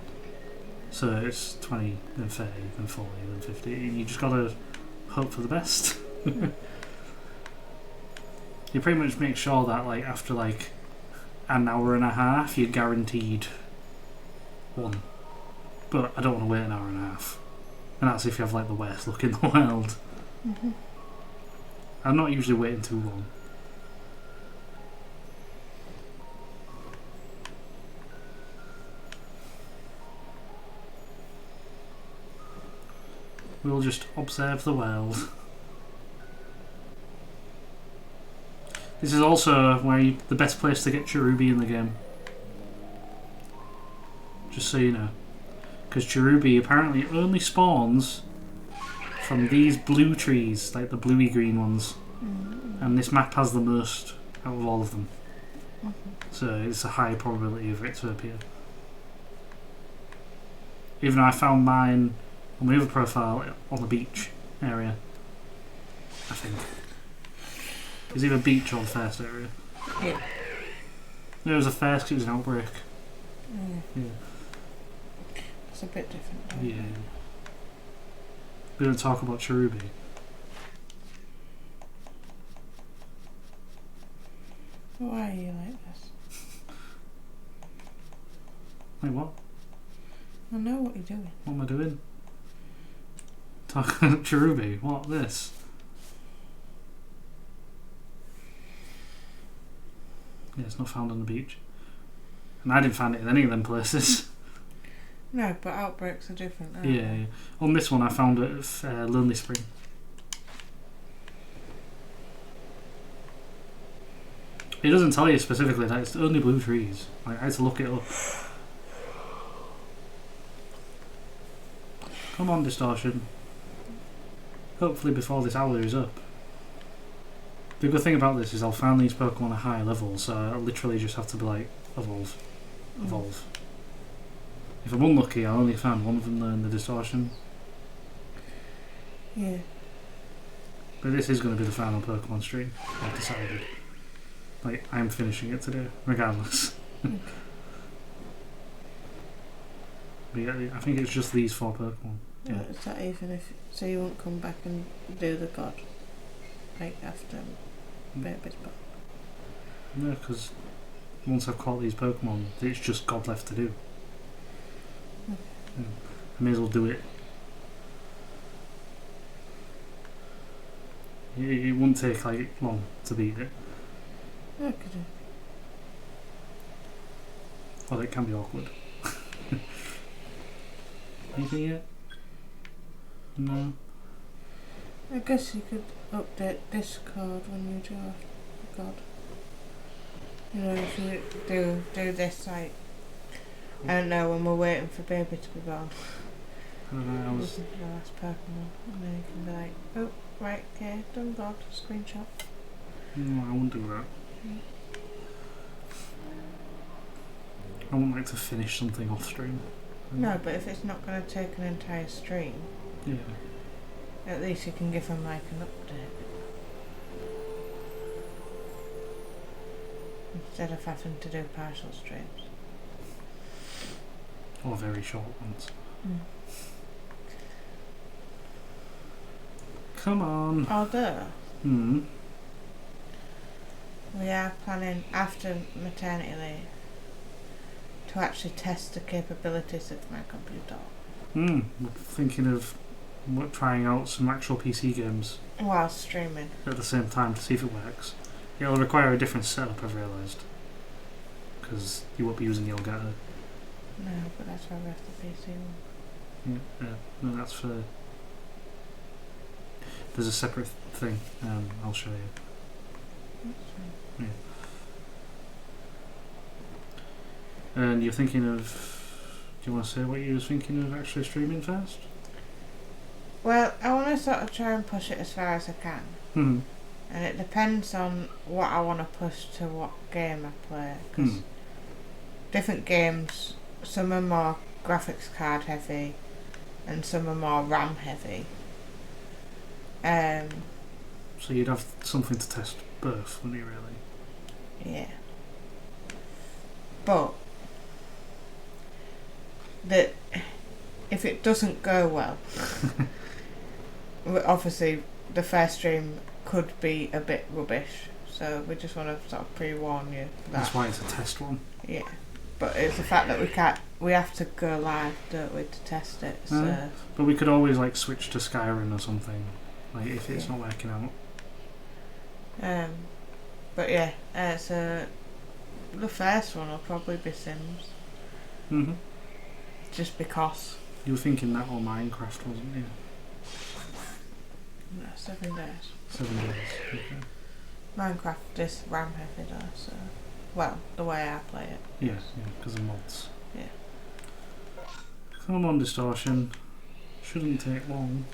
So it's 20, then 30, then 40, then 50. And you just gotta hope for the best. You pretty much make sure that like after like an hour and a half, you're guaranteed one. But I don't want to wait an hour and a half. And that's if you have like the worst luck in the world. Mm-hmm. I'm not usually waiting too long. We'll just observe the world. This is also where the best place to get Cherubi in the game. Just so you know. Because Cherubi apparently only spawns from these blue trees, like the bluey green ones. Mm-hmm. And this map has the most out of all of them. Mm-hmm. So it's a high probability of it to appear. Even though I found mine on my other profile on the beach area, I think. It's either beach or the first area. Yeah. No, it was the first 'cause it was an outbreak. Yeah. It's a bit different. Though. Yeah. We don't talk about Cherubi. Why are you like this? Wait, what? I know what you're doing. What am I doing? Talking Cherubi. What? This? Yeah, it's not found on the beach. And I didn't find it in any of them places. No, but outbreaks are different. Aren't Yeah, yeah. On this one I found it at Lonely Spring. It doesn't tell you specifically that it's only blue trees. Like, I had to look it up. Come on, Distortion. Hopefully before this hour is up. The good thing about this is I'll find these Pokemon at high level, so I'll literally just have to be like, evolve. Evolve. If I'm unlucky, I'll only find one of them though in the Distortion. Yeah. But this is going to be the final Pokemon stream, I've decided. Like, I'm finishing it today, regardless. Okay. But yeah, I think it's just these 4 Pokemon. Yeah. Is that even if... So you won't come back and do the god? Like, after Baby's back? No, because once I've caught these Pokemon, it's just God left to do. Okay. Yeah. I may as well do it. It won't take like long to beat it. Okay. Well, it can be awkward. Anything yet? No. I guess you could update Discord when you do a god. You know, if you do this, like, I don't know, when we're waiting for baby to be born. I don't know, I was... Listen to the last Pokemon, and then you can be like, oh, right, okay, done god, screenshot. No, I won't do that. Mm. I wouldn't like to finish something off stream. No, but if it's not going to take an entire stream, Yeah. at least you can give them like an update. Instead of having to do partial streams. Or very short ones. Mm. Come on. Although, Hmm. we are planning after maternity leave to actually test the capabilities of my computer. We're thinking of trying out some actual PC games While streaming. at the same time to see if it works. It'll require a different setup, I've realised. Because you won't be using the Elgato. No, but that's why we have the PC one. Yeah, no, that's for... There's a separate thing, I'll show you. That's fine. Yeah. And you're thinking of... Do you want to say what you was thinking of actually streaming first? Well, I want to sort of try and push it as far as I can. Hmm. And it depends on what I want to push to what game I play. Because different games, some are more graphics card heavy and some are more RAM heavy. So you'd have something to test both, wouldn't you, really? Yeah. But if it doesn't go well, obviously the first stream could be a bit rubbish, so we just want to sort of pre-warn you that. That's why it's a test one. Yeah, but it's the fact that we have to go live, don't we, to test it. So But we could always like switch to Skyrim or something, like if it's not working out. but yeah, so the first one will probably be Sims. Mhm. Just because. You were thinking that or Minecraft, wasn't you? No, 7 days. 7 days. Okay. Minecraft is RAM heavy though, so well, the way I play it. Yeah, because of mods. Yeah. Come on, Distortion. Shouldn't take long.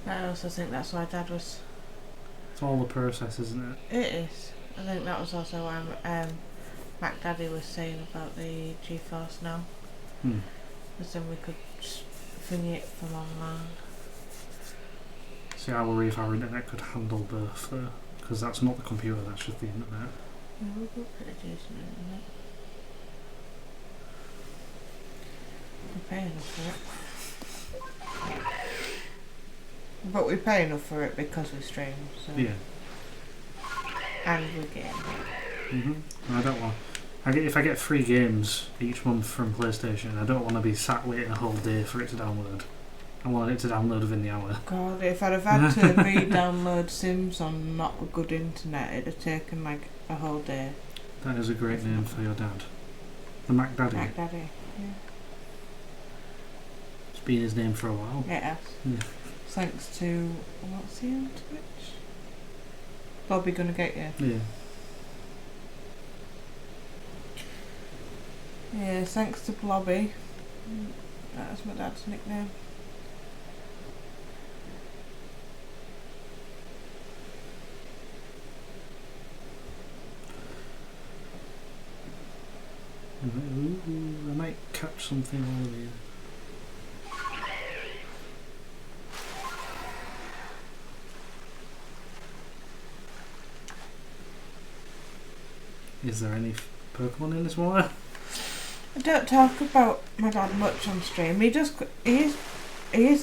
I also think that's why Dad was. It's all the process, isn't it? It is. I think that was also why Mac Daddy was saying about the GeForce Now. Because then we could just thing it from online. See, I worry if our internet could handle both, though. Because that's not the computer, that's just the internet. Yeah, we've got pretty decent internet. We pay enough for it. But we pay enough for it because we stream, so. Yeah. And we game. I don't want... if I get 3 games each month from PlayStation, I don't want to be sat waiting a whole day for it to download. I want it to download within the hour. God, if I'd have had to re-download Sims on not a good internet, it'd have taken like a whole day. That is a great name for your dad. The Mac Daddy. Mac Daddy, yeah. It's been his name for a while. It has. Yeah. Thanks to, what's he on Twitch? Bobby Gonna Get You. Yeah. Yeah, thanks to Blobby. That's my dad's nickname. Ooh, I might catch something over here. Is there any Pokemon in this water? I don't talk about my dad much on stream. He is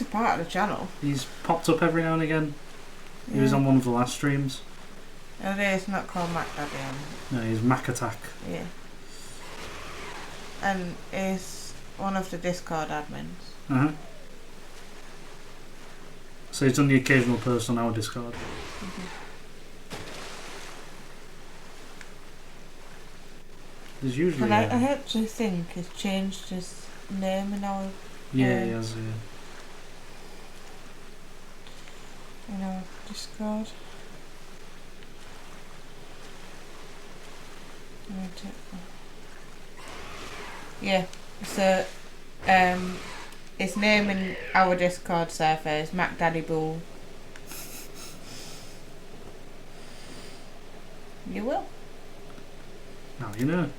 a part of the channel. He's popped up every now and again. Yeah. He was on one of the last streams. Oh, it's not called Mac Daddy. No, he's Mac Attack. Yeah. And he's one of the Discord admins. Uh-huh. So he's done the occasional post on our Discord. Mm-hmm. There's usually... And I actually think he's changed his name in our... Yeah, he has, in our Discord. Yeah, so his name in our Discord server is Mac Daddy Bull. You will. Now you know.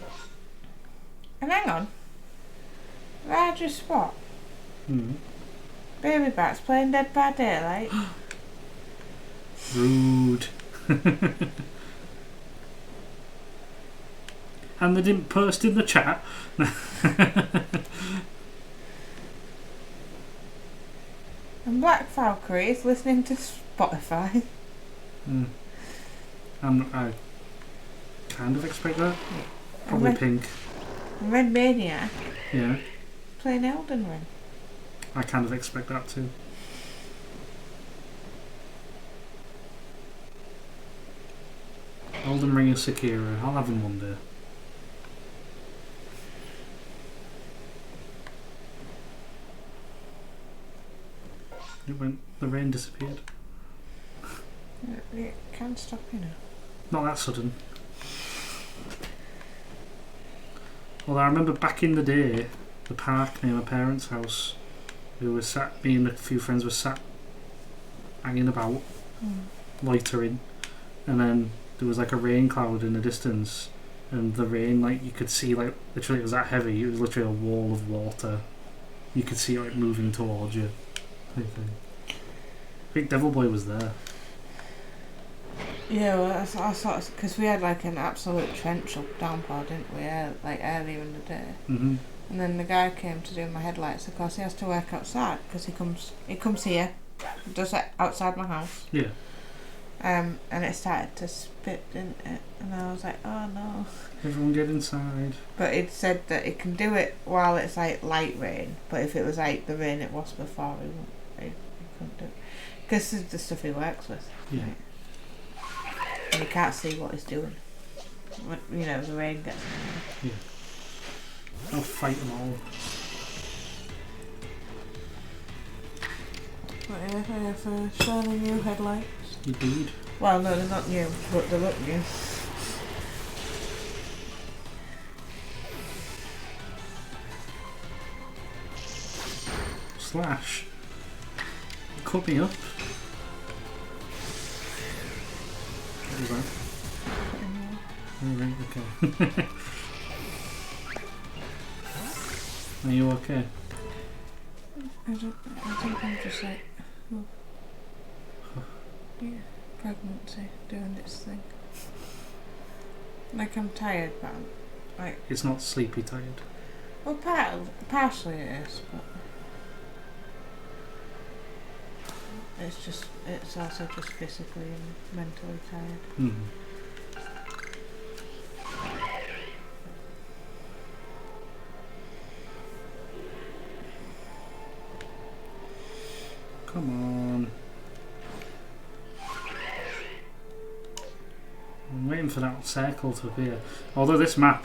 And hang on. Largest spot. Mm. Baby Bat's playing Dead by Daylight. Rude. And they didn't post in the chat. And Black Valkyrie is listening to Spotify. Mm. I kind of expect that. Yeah. Probably Pink. And Red Maniac Yeah. playing Elden Ring. I kind of expect that too. Elden Ring and Sekiro. I'll have them one day. The rain disappeared. It can't stop, you know. Not that sudden. Although I remember back in the day, the park near my parents' house, me and a few friends were sat hanging about, loitering, and then there was like a rain cloud in the distance, and the rain, like you could see, like literally it was that heavy, it was literally a wall of water. You could see it like moving towards you. I think Devil Boy was there. Yeah, well, I thought because we had like an absolute torrential downpour, didn't we? Like earlier in the day. Mm-hmm. And then the guy came to do my headlights. Of course, he has to work outside because he comes here, does it outside my house. Yeah. And it started to spit, didn't it? And I was like, oh no. Everyone get inside. But it said that it can do it while it's like light rain. But if it was like the rain it was before, he couldn't do it. Because this is the stuff he works with. Yeah. Right? And you can't see what he's doing. You know, the rain gets in Yeah. I'll fight them all. But yeah, I have shiny new headlights. Indeed. Well, no, they're not new, but they look new. Slash. Cut me up. What was that? Alright, okay. Are you okay? I think I'm just like, yeah, pregnancy doing its thing. Like I'm tired, but I'm like. It's not sleepy tired. Well, partially it is, but it's also just physically and mentally tired. Mm-hmm. Come on. I'm waiting for that circle to appear. Although this map,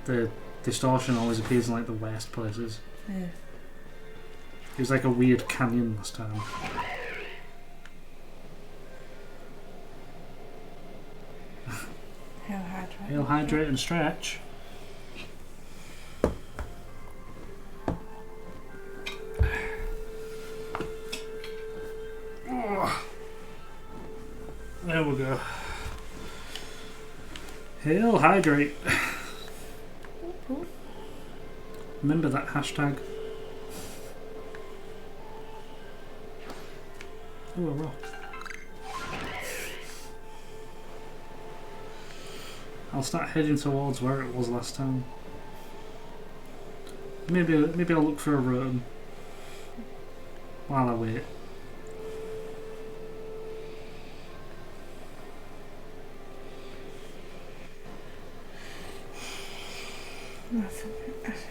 the distortion always appears in like the worst places. Yeah. It was like a weird canyon last time. He'll hydrate. He'll hydrate and stretch. There we go. He'll hydrate. Remember that hashtag. Ooh, a rock. I'll start heading towards where it was last time. Maybe I'll look for a room while I wait.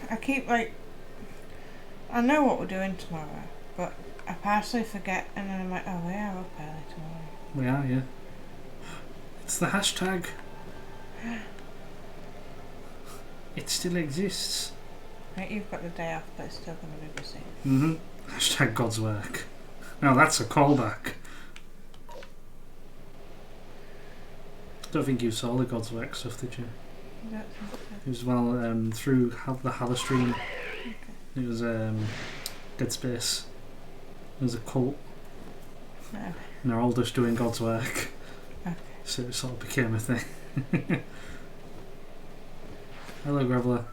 I keep like, I know what we're doing tomorrow, but I partially forget, and then I'm like, oh, we are up early tomorrow. We are, yeah. It's the hashtag. It still exists. Right, you've got the day off, but it's still going to be busy. Hashtag God's work. Now that's a callback. Don't think you saw the God's work stuff, did you? I don't think so. It was through the Halla stream. Okay. It was Dead Space. It was a cult. No. And they're all just doing God's work. Okay. So it sort of became a thing. Hello, Graveler.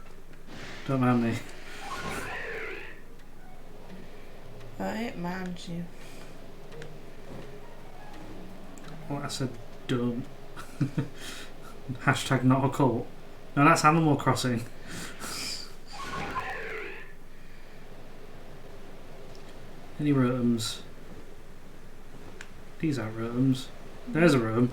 Don't mind me. Oh, it minds you. What I said, don't. Hashtag not a cult. No, that's Animal Crossing. Any rooms? These aren't rooms. There's a room.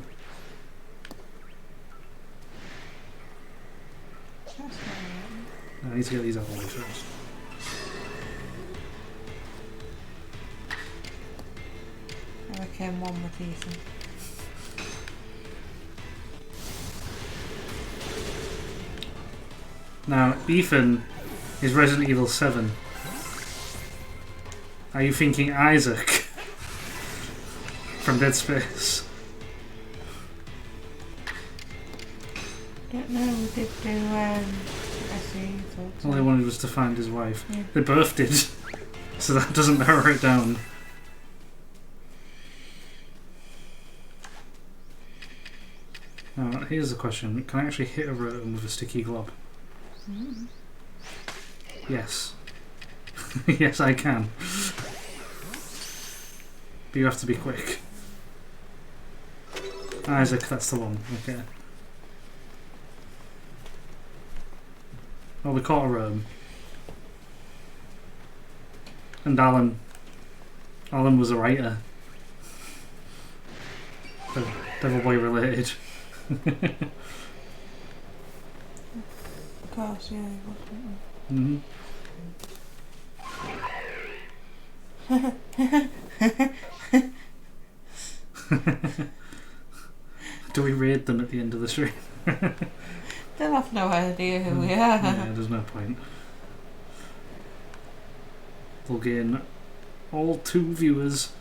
That's not right. I need to get these out of the way first. I became one with Ethan. Now, Ethan is Resident Evil 7. Are you thinking Isaac from Dead Space? Don't know, we did do, I see, All they wanted was to find his wife. Yeah. They both did, so that doesn't narrow it down. Now, here's the question. Can I actually hit a rotom with a sticky glob? Mm. Yes. Yes, I can. But you have to be quick. Isaac, that's the one. Okay. Well, we caught a roam. And Alan. Alan was a writer. Devil Boy related. Of course, yeah, he wasn't. Do we raid them at the end of the stream? They'll have no idea who we are. Yeah, there's no point. They'll gain all 2 viewers.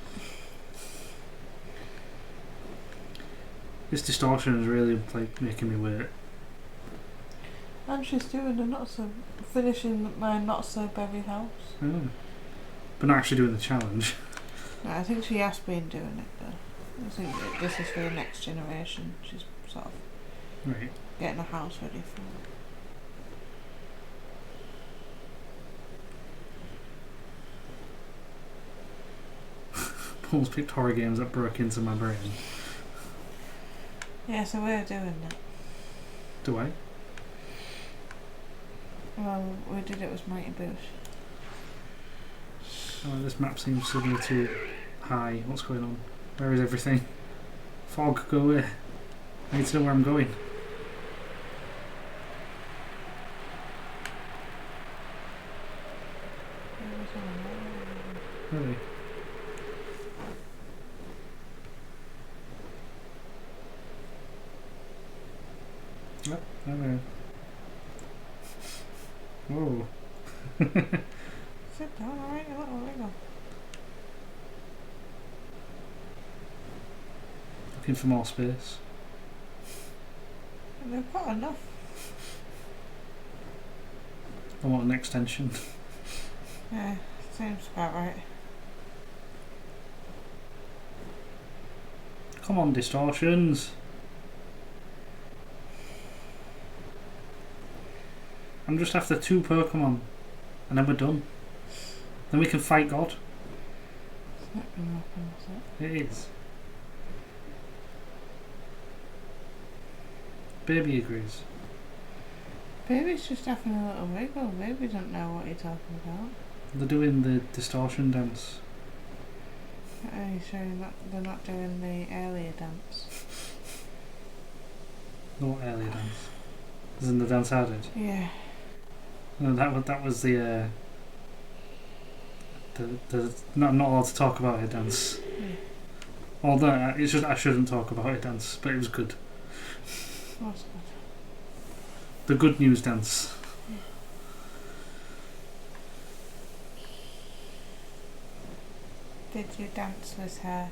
This distortion is really like making me wait. And she's doing finishing my not so berry house. Oh. But not actually doing the challenge. No, I think she has been doing it though. I think that this is for the next generation. She's sort of Right. getting a house ready for it. Paul's picked horror games that broke into my brain. Yeah, so we're doing that. Do I? Well, we did it with Mighty Boosh. Oh, this map seems suddenly too high. What's going on? Where is everything? Fog, go away. I need to know where I'm going. Really? Yep, there. Whoa. Sit down, alright, a little wiggle. Looking for more space. They've got enough. I want an extension. Yeah, seems about right. Come on, distortions. I'm just after 2 Pokemon. And then we're done. Then we can fight God. It's not going to happen, is it? It is. Baby agrees. Baby's just having a little wiggle. Baby don't know what you're talking about. They're doing the distortion dance. Are you sure they're not doing the earlier dance? No earlier dance. As in the dance I did. Yeah. No, that was the not allowed to talk about it dance. Yeah. Although I shouldn't talk about it dance, but it was good. What's good? The good news dance. Yeah. Did you dance with her?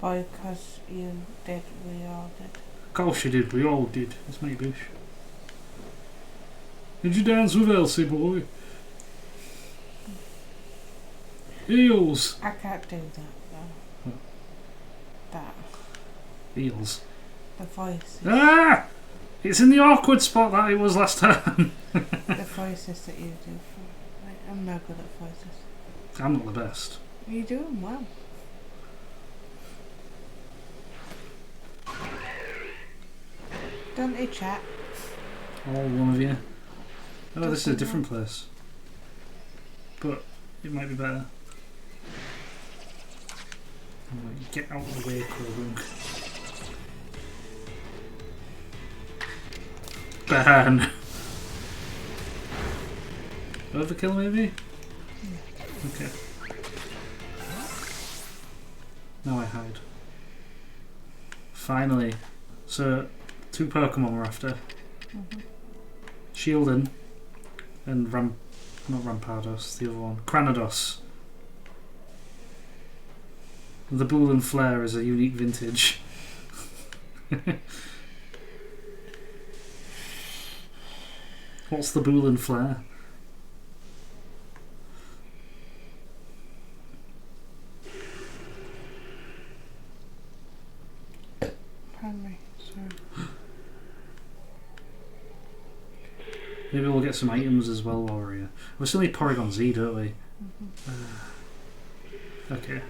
Boy, because you did, we all did. Of course you did, we all did. It's my bush. Did you dance with Elsie, boy? Eels! I can't do that though. What? That. Eels. The voices. Ah! It's in the awkward spot that it was last time. The voices that you do. I'm no good at voices. I'm not the best. You do them well. Don't they chat? All one of you. Oh, Just this is a one. different place. But it might be better. Right, get out of the way, Krogunk. Burn! Overkill, maybe? Okay. Now I hide. Finally. So, 2 Pokemon we're after. Shieldon and not Rampardos, the other one. Cranados. The Booley Flare is a unique vintage. What's the Booley Flare? Pardon me, sorry. Maybe we'll get some items as well while we're here. We still need Porygon Z, don't we? Okay.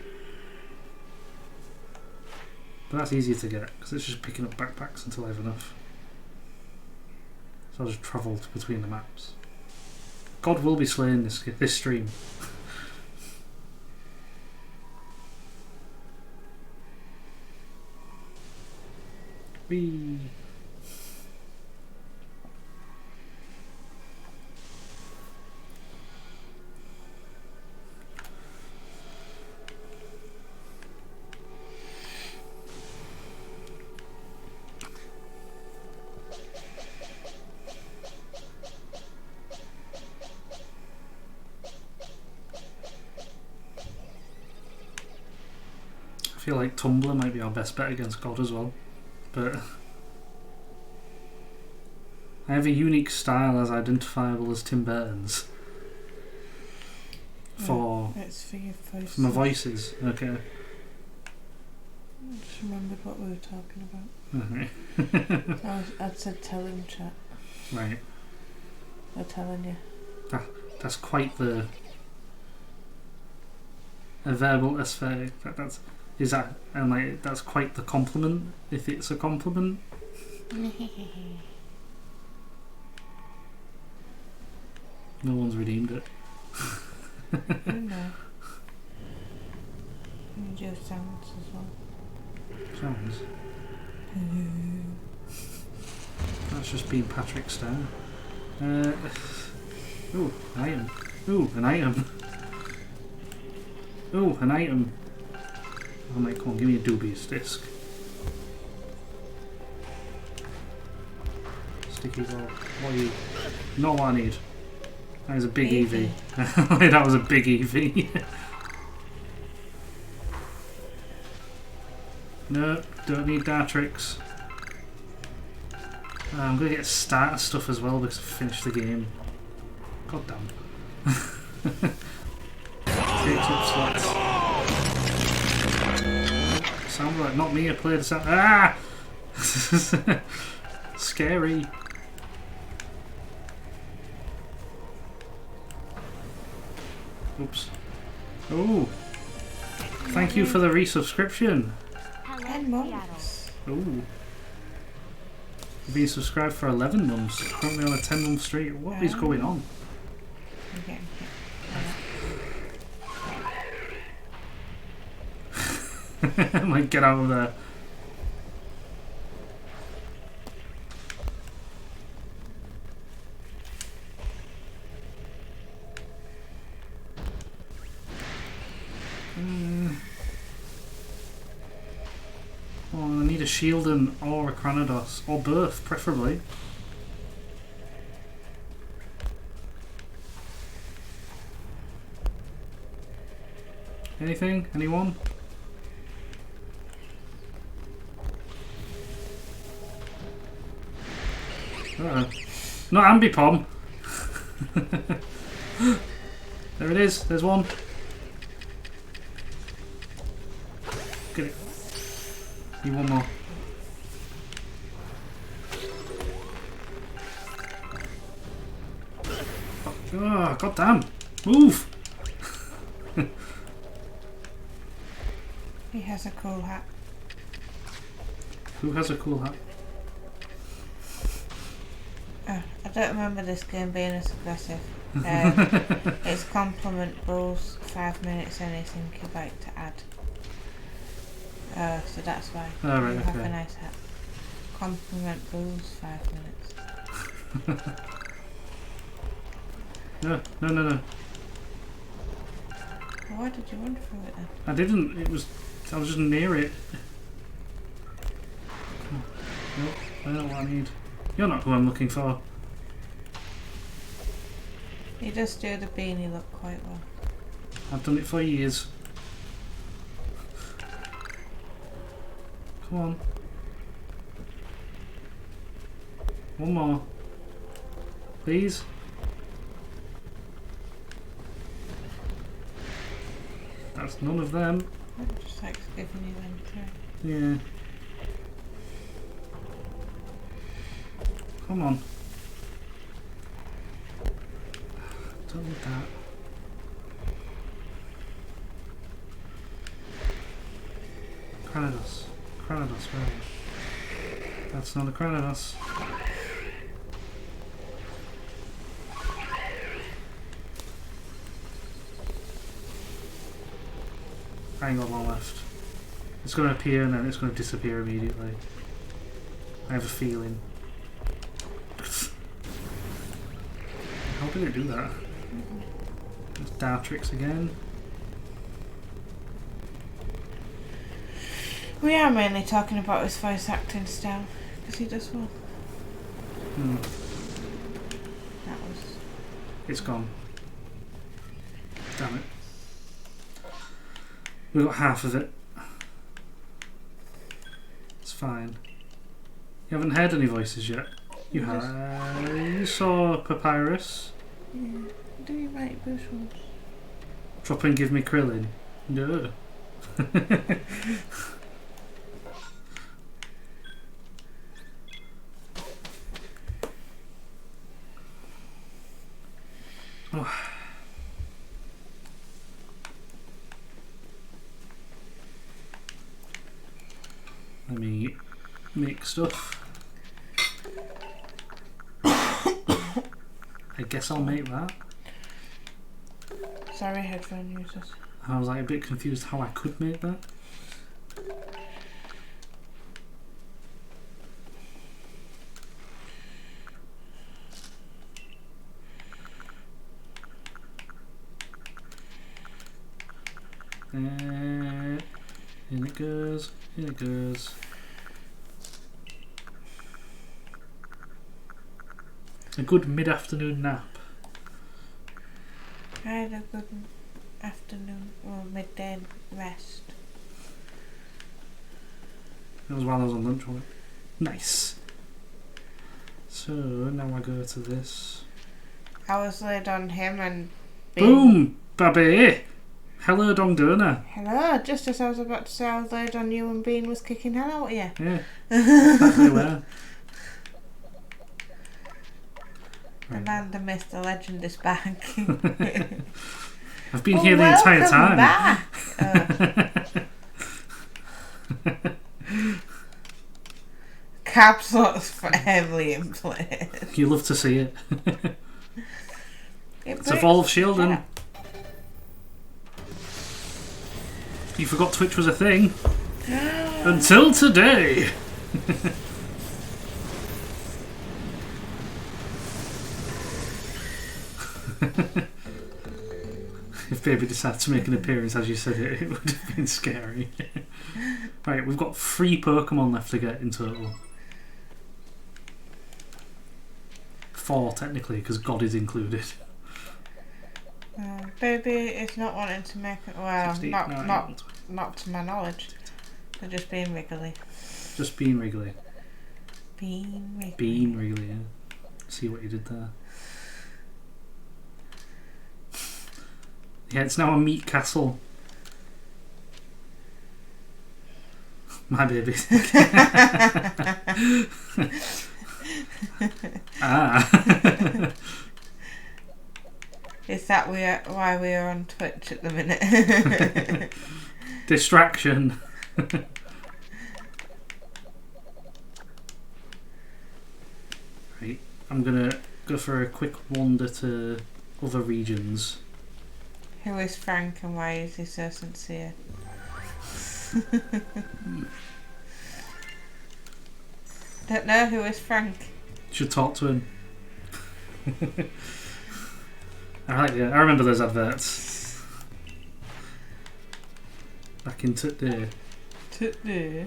But that's easier to get, because it's just picking up backpacks until I have enough. So I'll just travel between the maps. God will be slaying this stream. Whee! I feel like Tumblr might be our best bet against God as well, but I have a unique style as identifiable as Tim Burton's for It's for your voices. my voices. Okay. I just remembered what we were talking about. Okay. I said tell him chat. Right. They're telling you. That's quite a verbal aesthetic. That's quite the compliment, if it's a compliment. No one's redeemed it. You know. You do sounds as well. Sounds. That's just being Patrick Star. Ooh, an item. Ooh, an item. Ooh, an item. Oh mate, come on, give me a dubious disc. Sticky ball. What are you? Not what I need. That was a big EV. That was a big EV. No, don't need Dartrix. I'm gonna get starter stuff as well because I finished the game. God damn. Takes up slots. Sound like not me. I played the sound. Ah! Scary. Oops. Oh. Thank you for the resubscription. 10 months. Ooh. You've been subscribed for 11 months. Currently on a 10-month streak. What is going on? Okay. Like, get out of there. Oh, I need a Shieldon or a Cranados. Or both, preferably. Anything? Anyone? Not Ambipom. There it is. There's one. Get it. Need one more. Oh, goddamn. Move. He has a cool hat. Who has a cool hat? I don't remember this game being as aggressive. It's compliment balls, 5 minutes, anything you'd like to add. So that's why. Oh, right, you okay. have a nice hat. Compliment balls, 5 minutes. No. Why did you run through it then? I didn't. I was just near it. Nope, I don't know what I need. You're not who I'm looking for. You just do the beanie look quite well. I've done it for years. Come on. One more. Please. That's none of them. I'm just like giving you them too. Yeah. Come on. Don't need that. Cranados. Cranados, where are you? That's not a Cranados. I ain't got one left. It's going to appear and then it's going to disappear immediately. I have a feeling. How did it do that? There's Dartrix again. We are mainly talking about his voice acting style, because he does well. That was... It's gone. Damn it. We got half of it. It's fine. You haven't heard any voices yet. You have. You saw Papyrus. Yeah. Do you write visuals? Drop and give me Krillin. No. Oh. Let me make stuff. I guess I'll make that. Sorry, headphone users. I was like a bit confused how I could make that. In it goes, in it goes. A good mid-afternoon nap. I had a good afternoon or midday rest. That was while I was on lunch, wasn't it? Nice. So now I go to this. I was laid on him and... Boom! Baby! Hello, Dongdona. Hello, just as I was about to say I was laid on you and Bean was kicking hell out of you. Yeah. Exactly where. The man, the myth, the legend is back. I've been here the entire time. Back. caps looks firmly in place. You love to see it. It's Evolve Shieldon. Yeah. You forgot Twitch was a thing. Until today. If Baby decided to make an appearance as you said it, it would have been scary. Right, we've got 3 Pokemon left to get in total. 4 technically, because God is included. Baby is not wanting to make it. Well, 60, not to my knowledge. They're just being wriggly. Just being wriggly. Being wriggly. Being wriggly, yeah. See what you did there. Yeah, it's now a meat castle. My baby. Ah. Is that why we are on Twitch at the minute? Distraction. Right, I'm gonna go for a quick wander to other regions. Who is Frank and why is he so sincere? Don't know who is Frank. Should talk to him. I remember those adverts. Back in Today. Today.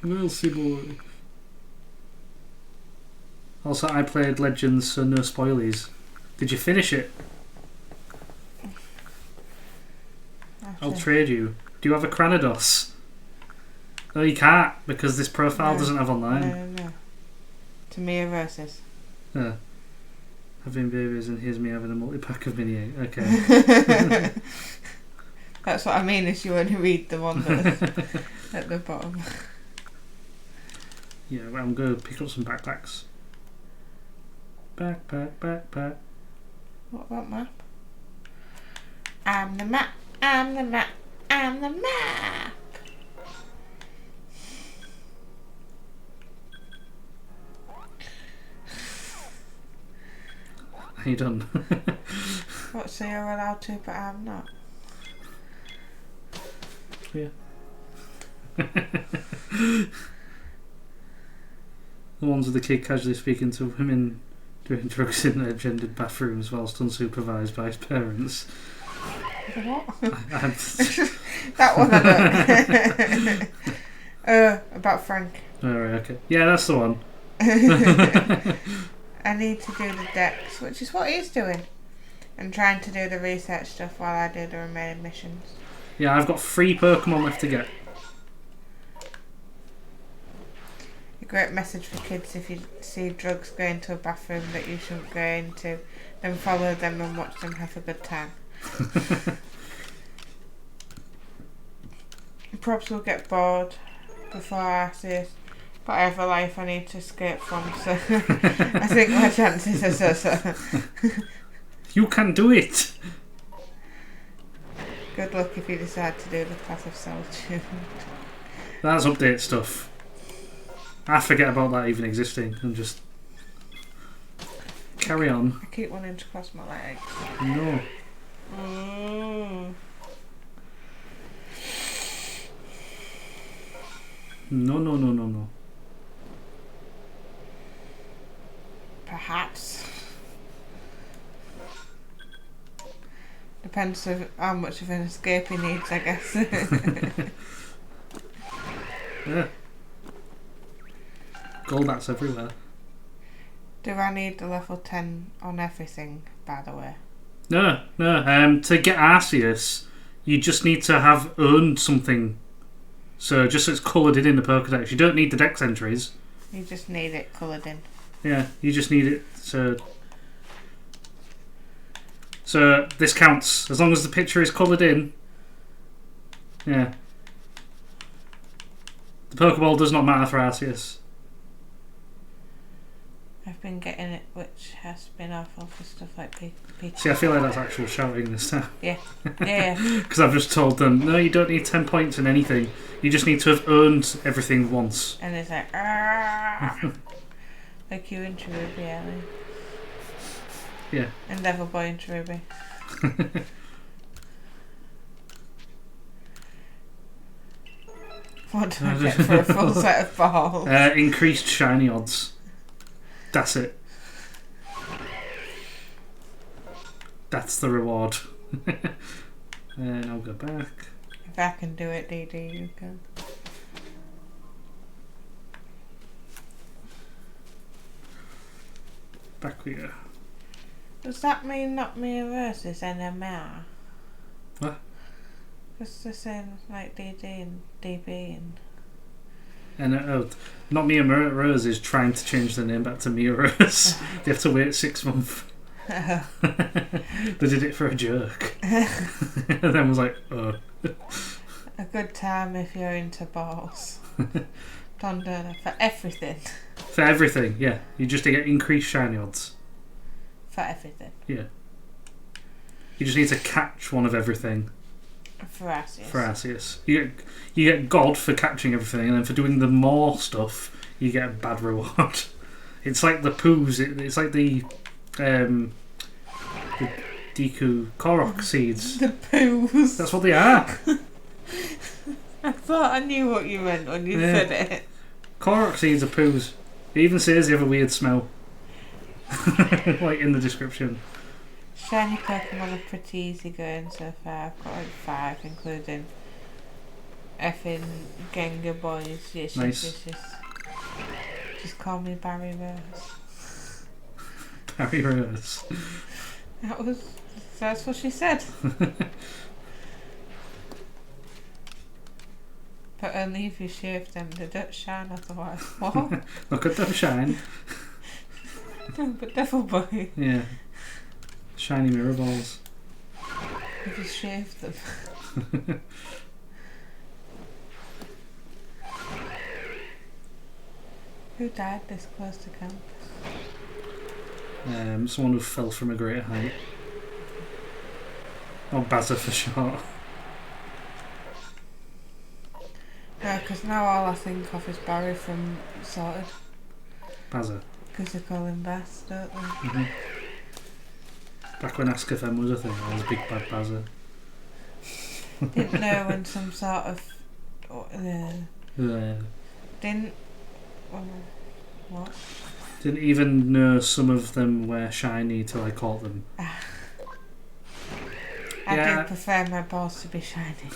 We'll boy. Also, I played Legends, so no spoilies. Did you finish it? I'll trade you. Do you have a Cranidos? No, you can't, because this profile doesn't have online. No. To me, versus. Having babies and here's me having a multi-pack of mini 8. Okay. That's what I mean, is you only read the one that's at the bottom. Yeah, well, I'm going to pick up some backpacks. Backpack. What about map? I'm the map. I'm the map. I'm the map. Are you done? What, so you're allowed to, but I'm not? Yeah. The ones with the kid casually speaking to women doing drugs in their gendered bathrooms whilst unsupervised by his parents. What? That one I don't. About Frank. Alright, okay. Yeah, that's the one. I need to do the decks, which is what he's doing. And trying to do the research stuff while I do the remaining missions. Yeah, I've got 3 Pokemon left to get. A great message for kids: if you see drugs go into a bathroom that you shouldn't go into, then follow them and watch them have a good time. Probs will get bored before Arceus, but I have a life I need to escape from, so I think my chances are so. You can do it! Good luck if you decide to do the Path of Solitude. That's update stuff. I forget about that even existing and just carry on. I keep wanting to cross my legs. No. No. Perhaps. Depends on how much of an escape he needs, I guess. Yeah. Goldats everywhere. Do I need the level 10 on everything, by the way? No. To get Arceus, you just need to have earned something. So just so it's coloured in the Pokédex. You don't need the Dex entries. You just need it coloured in. Yeah, you just need it. So this counts as long as the picture is coloured in. Yeah. The Pokeball does not matter for Arceus. I've been getting it, which has been awful for stuff like Peach. See, I feel like that's actual shouting this time. Yeah. Because I've just told them, no, you don't need 10 points in anything. You just need to have earned everything once. And it's like, ah, like you and Cherubi, Ellie. Yeah. And Devil Boy and Cherubi. What do I get for a full set of balls? Increased shiny odds. That's it. That's the reward. And I'll go back. If I can do it, DD, you can. Back we go. Does that mean not me versus NMR? What? Because they're saying like DD and DB and... And not Mia Rose is trying to change the name back to Mia Rose. They have to wait 6 months. They did it for a jerk. And then was like, oh. A good time if you're into balls. Don Durner for everything. For everything, yeah. You just get increased shiny odds. For everything. Yeah. You just need to catch one of everything. For Arceus. For Arceus. You get God for catching everything, and then for doing the more stuff, you get a bad reward. It's like the poos. It's like the Deku Korok seeds. The poos. That's what they are. I thought I knew what you meant when you said it. Korok seeds are poos. It even says they have a weird smell. Like in the description. Shiny Pokemon are pretty easy going so far. I've got like 5, including effing Gengar boys. Yeah, nice. Just call me Barry Rose. Barry Rose. That's what she said. But only if you shave them, they don't shine otherwise. What? Look at them shine. No, but Devil Boy. Yeah. Shiny mirror balls. If you shave them. Who died this close to camp? Someone who fell from a great height. Or Bazza for short. No, because now all I think of is Barry from Sorted. Bazza. Because they call him Bass, don't they? Mm-hmm. Back when Ask FM was a thing, I was Big Bad Bazza. Didn't know when some sort of... Didn't... What? Didn't even know some of them were shiny till I caught them. I do prefer my balls to be shiny.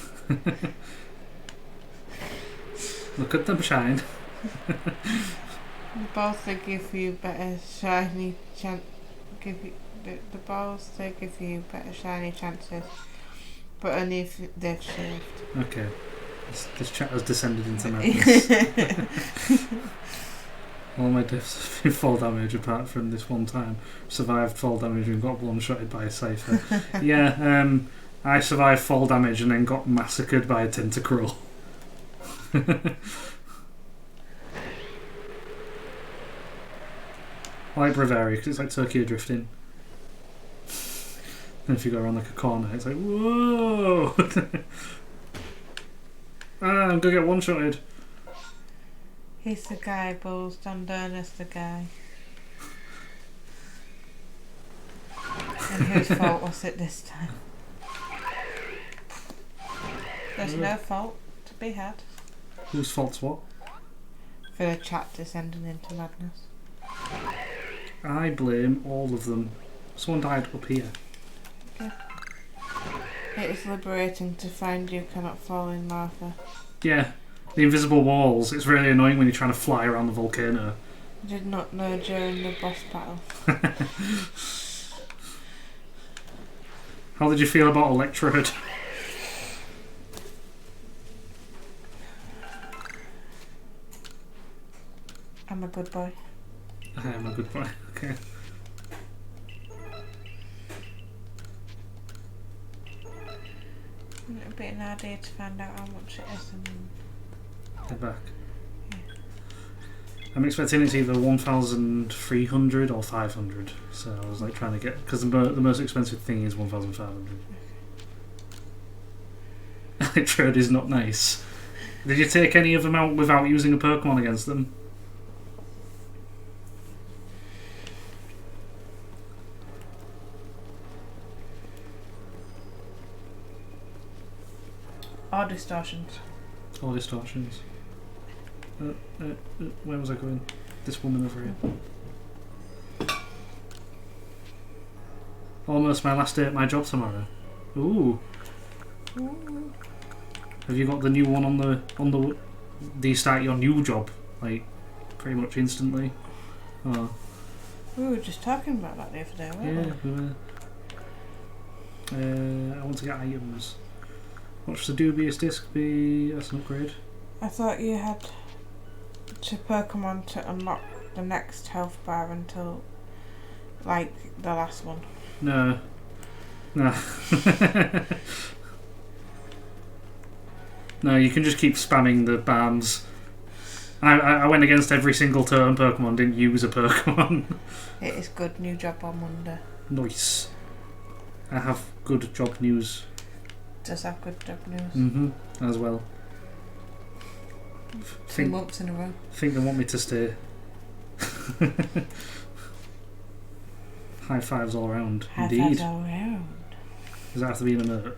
Look at them shine. The balls they give you better shiny the balls they give you better shiny chances, but only if they've shaved. Okay, this chat has descended into madness. All my deaths have been fall damage apart from this one time. Survived fall damage and got one-shotted by a Cypher. Yeah, I survived fall damage and then got massacred by a Tentacruel. I like Braveria because it's like Tokyo drifting. And if you go around like a corner, it's like, whoa! I'm gonna get one-shotted. He's the guy, Bulls. Don Durner's the guy. And whose fault was it this time? There's no fault to be had. Whose fault's what? For the chat descending into madness. I blame all of them. Someone died up here. Okay. It is liberating to find you cannot fall in lava. Yeah, the invisible walls. It's really annoying when you're trying to fly around the volcano. I did not know during the boss battle. How did you feel about Electrode? I'm a good boy. I am a good boy, okay. It would be an idea to find out how much it is and then... Head back. I'm expecting it's either 1,300 or 500. So I was like trying to get, because the most expensive thing is 1,500. Electrode is not nice. Did you take any of them out without using a Pokemon against them? Or distortions. Or distortions. Where was I going? This woman over here. Almost my last day at my job tomorrow. Ooh. Ooh. Have you got the new one on the? Do you start your new job like pretty much instantly? Oh. We were just talking about that the other day, weren't we? Yeah. I want to get items. Watch the dubious disc be. That's an upgrade. I thought you had to Pokemon to unlock the next health bar until, like, the last one. No. No. No, you can just keep spamming the bams. I went against every single turn Pokemon, didn't use a Pokemon. It is good. New job on Monday. Nice. I have good job news. Does have good job news. Mm-hmm. As well. 2 months in a row. Think they want me to stay. High fives all around. High Indeed. fives all around. Does that have to be an alert?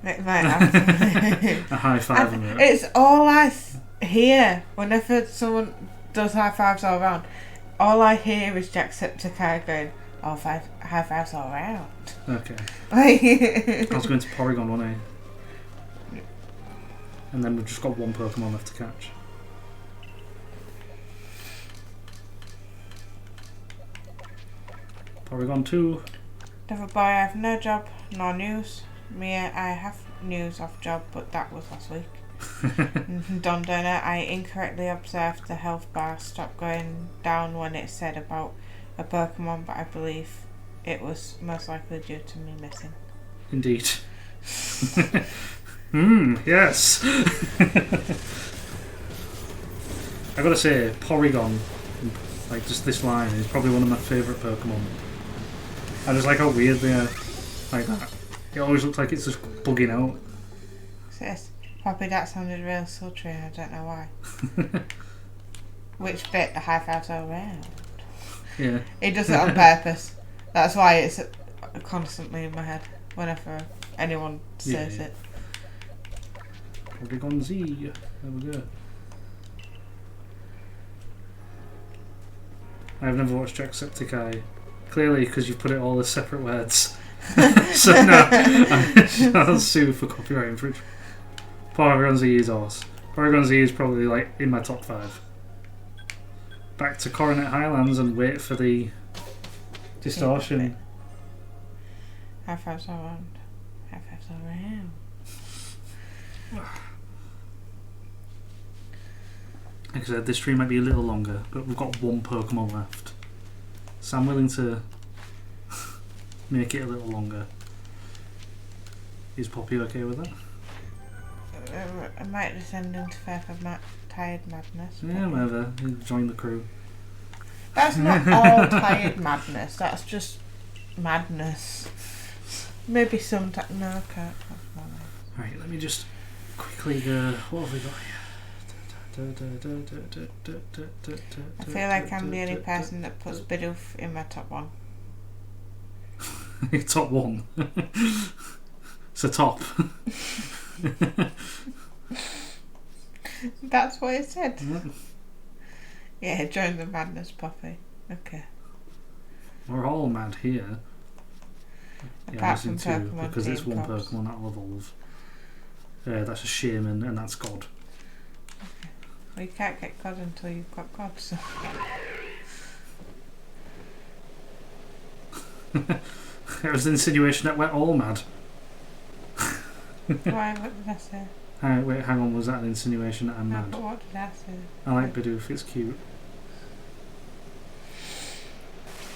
It might have to. A high five alert. It's all I hear whenever someone does high fives all around. All I hear is Jacksepticeye going, "Oh, high fives all around." Okay. I was going to Porygon, wasn't I? And then we've just got one Pokemon left to catch. Porygon 2. Devil boy, I have no job, no news. Mia, I have news off job, but that was last week. Don Donor, I incorrectly observed the health bar stop going down when it said about a Pokemon, but I believe it was most likely due to me missing. Indeed. Yes. I gotta say, Porygon, like just this line, is probably one of my favourite Pokemon. I just like how weird they are. Like that. It always looks like it's just bugging out. Sis, Poppy, that sounded real sultry, I don't know why. Which bit? The high fives all around. Yeah. He does it on purpose. That's why it's constantly in my head whenever anyone says it. Porygon Z. There we go. I've never watched Jacksepticeye. Clearly, because you've put it all as separate words. So no, I'll sue for copyright infringement. Porygon Z is awesome. Porygon Z is probably like in my top 5. Back to Coronet Highlands and wait for the distortion. High fives all around. High fives all around. Like I said, this stream might be a little longer, but we've got one Pokemon left. So I'm willing to make it a little longer. Is Poppy okay with that? I might descend into further tired madness. Yeah, whatever. Join the crew. That's not all tired madness. That's just madness. Maybe some no, I can't. Alright, let me just quickly go. What have we got here? I feel like I'm the only person that puts Bidoof in my top 1. Top 1. It's a top. That's what it said. Yeah, join the madness, Poppy. Okay. We're all mad here. Apart from two, Pokemon because it's one Pops. Pokemon that'll evolve. That's a Shaman, and that's God. Okay. Well, you can't get God until you've got God, so. It was the insinuation that we're all mad. Why? What did I say? Wait, hang on, was that an insinuation that I'm No, mad? but what did I say? I like Bidoof, it's cute.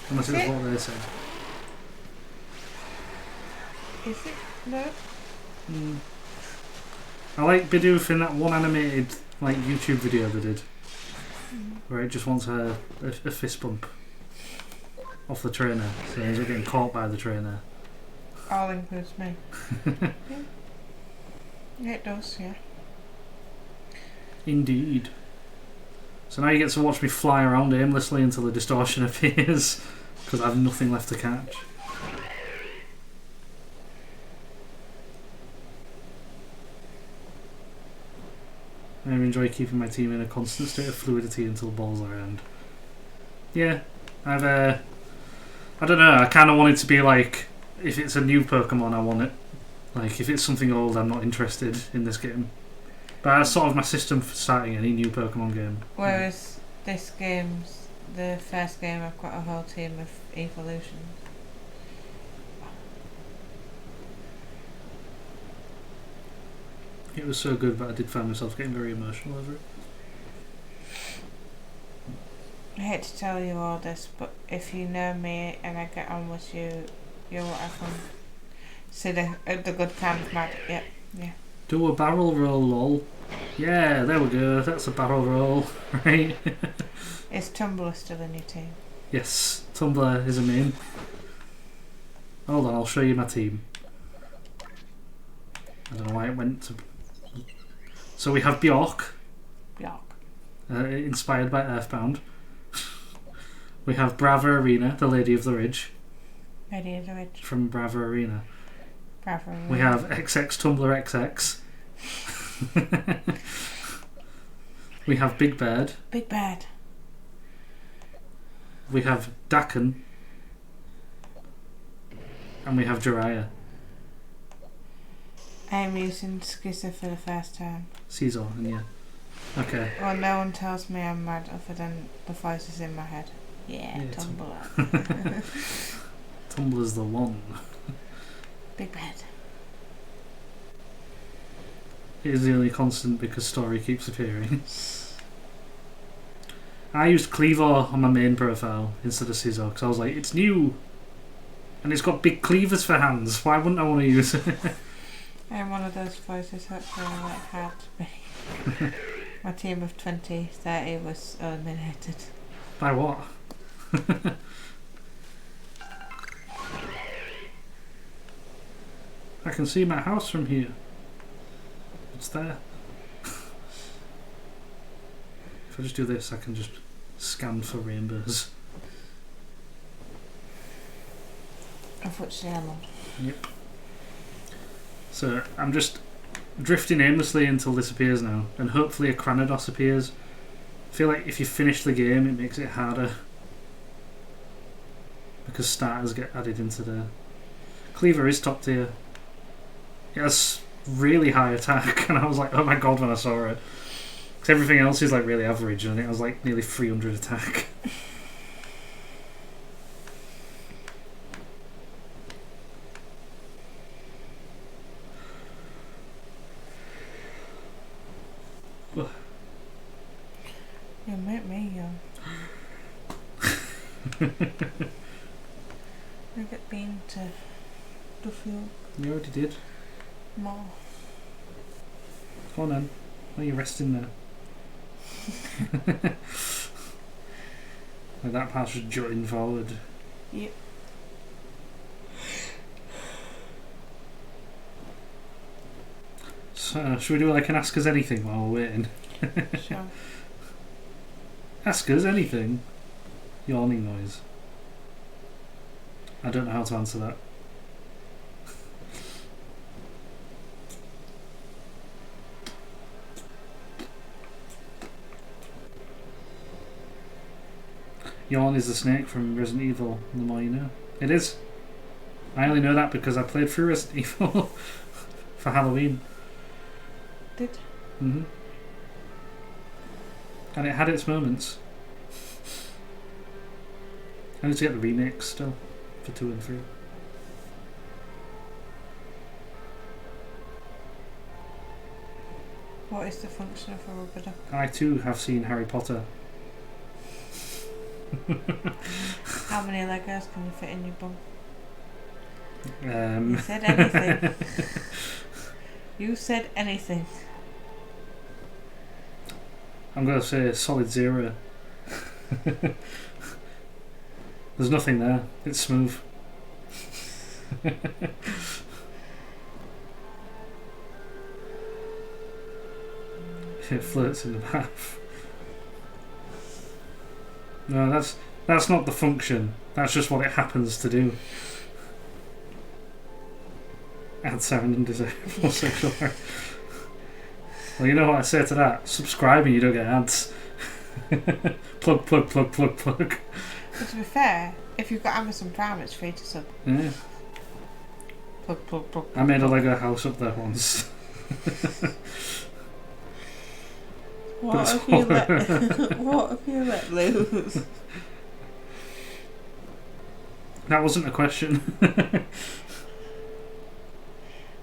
Unless it's what they said. Is it? No? I like Bidoof in that one animated like YouTube video they did. where it just wants a fist bump off the trainer, so he's getting caught by the trainer. All includes me. Yeah, it does, yeah. Indeed. So now you get to watch me fly around aimlessly until the distortion appears, because I have nothing left to catch. I enjoy keeping my team in a constant state of fluidity until balls are earned. Yeah, I don't know, I kind of want it to be like, if it's a new Pokemon I want it. Like, if it's something old I'm not interested in this game. But that's sort of my system for starting any new Pokemon game. Whereas this game's, the first game, I've got a whole team of evolutions. It was so good, but I did find myself getting very emotional over it. I hate to tell you all this, but if you know me and I get on with you, you're what I can see the good kind of mad. Yep, yeah. Do a barrel roll, lol. Yeah, there we go. That's a barrel roll, right? Is Tumblr still in your team? Yes, Tumblr is a main. Hold on, I'll show you my team. I don't know why it went to... So we have Bjork. Bjork. Inspired by Earthbound. We have Brava Arena, the Lady of the Ridge. Lady of the Ridge. From Brava Arena. Brava Arena. We have XX Tumblr XX. We have Big Bird. Big Bird. We have Dakin. And we have Jiraiya. I am using Skizzer for the first time. Caesar, and yeah. Okay. Well, no one tells me I'm mad other than the voices in my head. Yeah, Tumblr. Tumblr's the one. Big Bird. It is the only constant because story keeps appearing. I used Cleaver on my main profile instead of Scizor because I was like, it's new! And it's got big cleavers for hands, why wouldn't I want to use it? I'm one of those voices that feel like hard to be. My team of 20, 30 was eliminated. By what? I can see my house from here. It's there. If I just do this, I can just scan for rainbows. Unfortunately, I'm on. Yep. So I'm just drifting aimlessly until this appears now, and hopefully a Cranados appears. I feel like if you finish the game, it makes it harder because starters get added into the. Cleaver is top tier. It has really high attack, and I was like, oh my god, when I saw it. Because everything else is like really average, and it has like nearly 300 attack. You make me young. I get been to Duffield. You already did. More. Come on then. Why are you resting there? Like that part's just jutting forward. Yep. So, should we do like an Ask Us Anything while we're waiting? Sure. Ask us anything. Yawning noise. I don't know how to answer that. Yawn is the snake from Resident Evil, the more you know. It is. I only know that because I played through Resident Evil for Halloween. Did? Mm-hmm. And it had its moments. I need to get the remix still for 2 and 3. What is the function of a rubber duck? I too have seen Harry Potter. How many Legos can you fit in your bum? You You said anything. You said anything. I'm going to say solid 0. There's nothing there. It's smooth. It floats in the bath. No, that's not the function. That's just what it happens to do. Add sound and disable sexual harassment. Well, you know what I say to that? Subscribe and you don't get ads. Plug. But to be fair, if you've got Amazon Prime, it's free to sub. Yeah. Plug. I made a Lego house up there once. What have you let loose? That wasn't a question.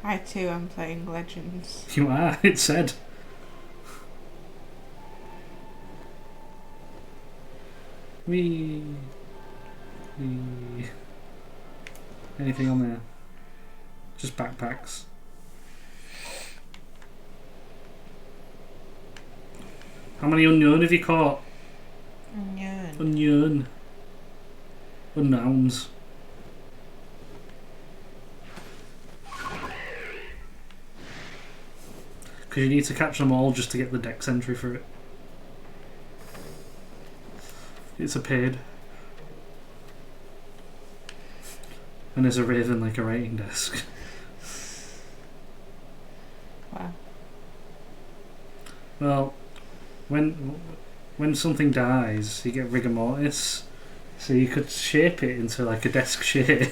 I too am playing Legends. You are, it said. Wee. Anything on there? Just backpacks. How many unknown have you caught? Unknown. Unknowns. Because you need to catch them all just to get the dex entry for it. It's a paid. And there's a raven like a writing desk. Wow. Well, when something dies, you get rigor mortis. So you could shape it into like a desk shape.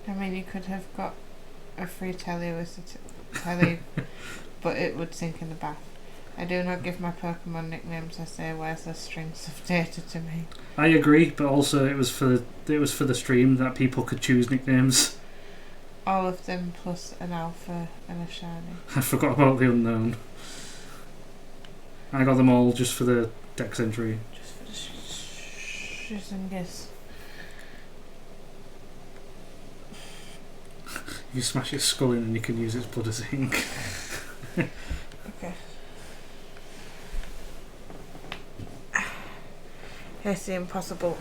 I mean, you could have got a free telly with a telly, but it would sink in the bath. I do not give my Pokemon nicknames. I say worthless strings of data to me. I agree, but also it was for the stream that people could choose nicknames. All of them plus an alpha and a shiny. I forgot about the unknown. I got them all just for the dex entry. Just for the shiz and giz. You smash its skull in and you can use its blood as ink. Okay. Here's the impossible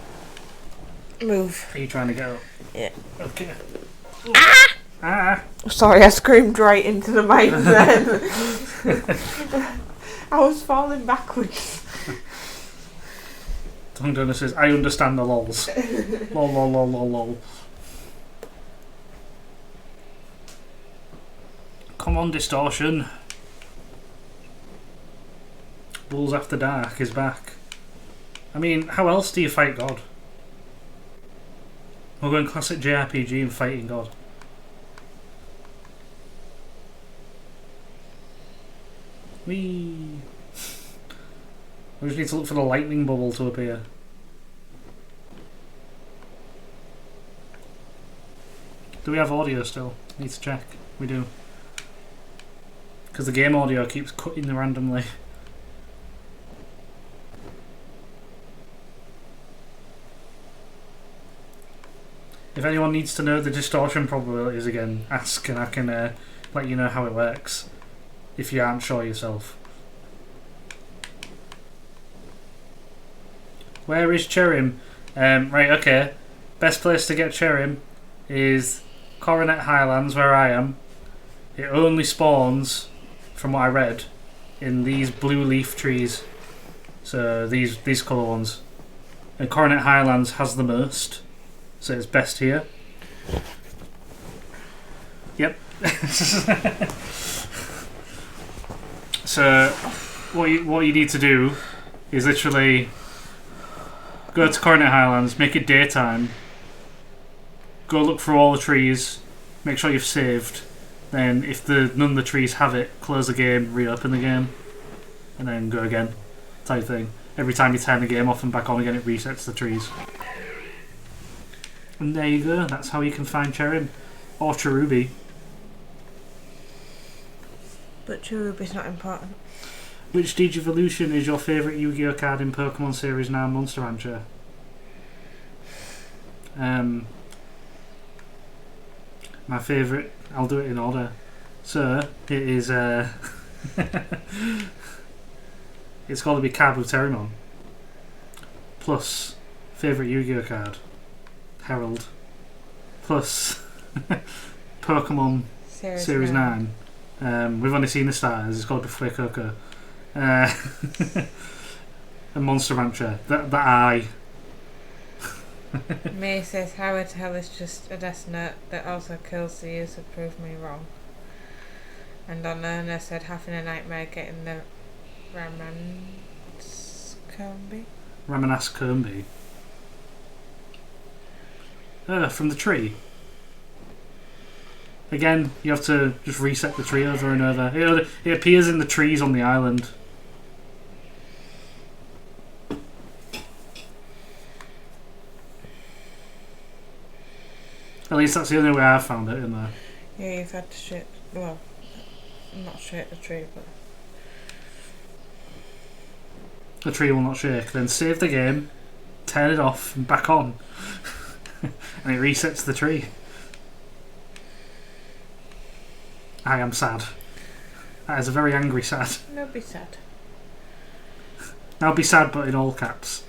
move. Are you trying to get up? Yeah. Okay. Ah! Sorry, I screamed right into the mic then. I was falling backwards. Tongue Donor says, I understand the lols. Lol. Come on, Distortion. Bulls After Dark is back. I mean, how else do you fight God? We're going classic JRPG and fighting God. Whee! We just need to look for the lightning bubble to appear. Do we have audio still? Need to check. We do. Because the game audio keeps cutting randomly. If anyone needs to know the distortion probabilities again, ask and I can let you know how it works. If you aren't sure yourself. Where is Cherim? Right, okay. Best place to get Cherim is Coronet Highlands, where I am. It only spawns, from what I read, in these blue leaf trees. So these colour ones. And Coronet Highlands has the most. So it's best here. Yep. So what you need to do is literally go to Coronet Highlands, make it daytime, go look through all the trees, make sure you've saved, then if none of the trees have it, close the game, reopen the game, and then go again, type thing. Every time you turn the game off and back on again, it resets the trees. And there you go, that's how you can find Cherim. Or Cherubi. But Cherubi's not important. Which Digivolution is your favourite Yu-Gi-Oh card in Pokemon Series 9 Monster Rancher? My favourite, I'll do it in order. So, it is it's got to be Card with Terramon. Plus, favourite Yu-Gi-Oh card, Herald. Plus, Pokemon Series 9. We've only seen the stars. It's got to be Fuecoco. And Monster Rancher. That eye. May says Howard Hell is just a Death Note that also kills the user. Prove me wrong. And Donna said having a nightmare getting the Ramanas Kirby. From the tree. Again, you have to just reset the tree over and over. It appears in the trees on the island. At least that's the only way I've found it in there. Yeah, you've had to shake. Well, not shake the tree, but the tree will not shake. Then save the game, turn it off, and back on, and it resets the tree. I am sad. That is a very angry sad. No, be sad. I'll be sad, but in all caps.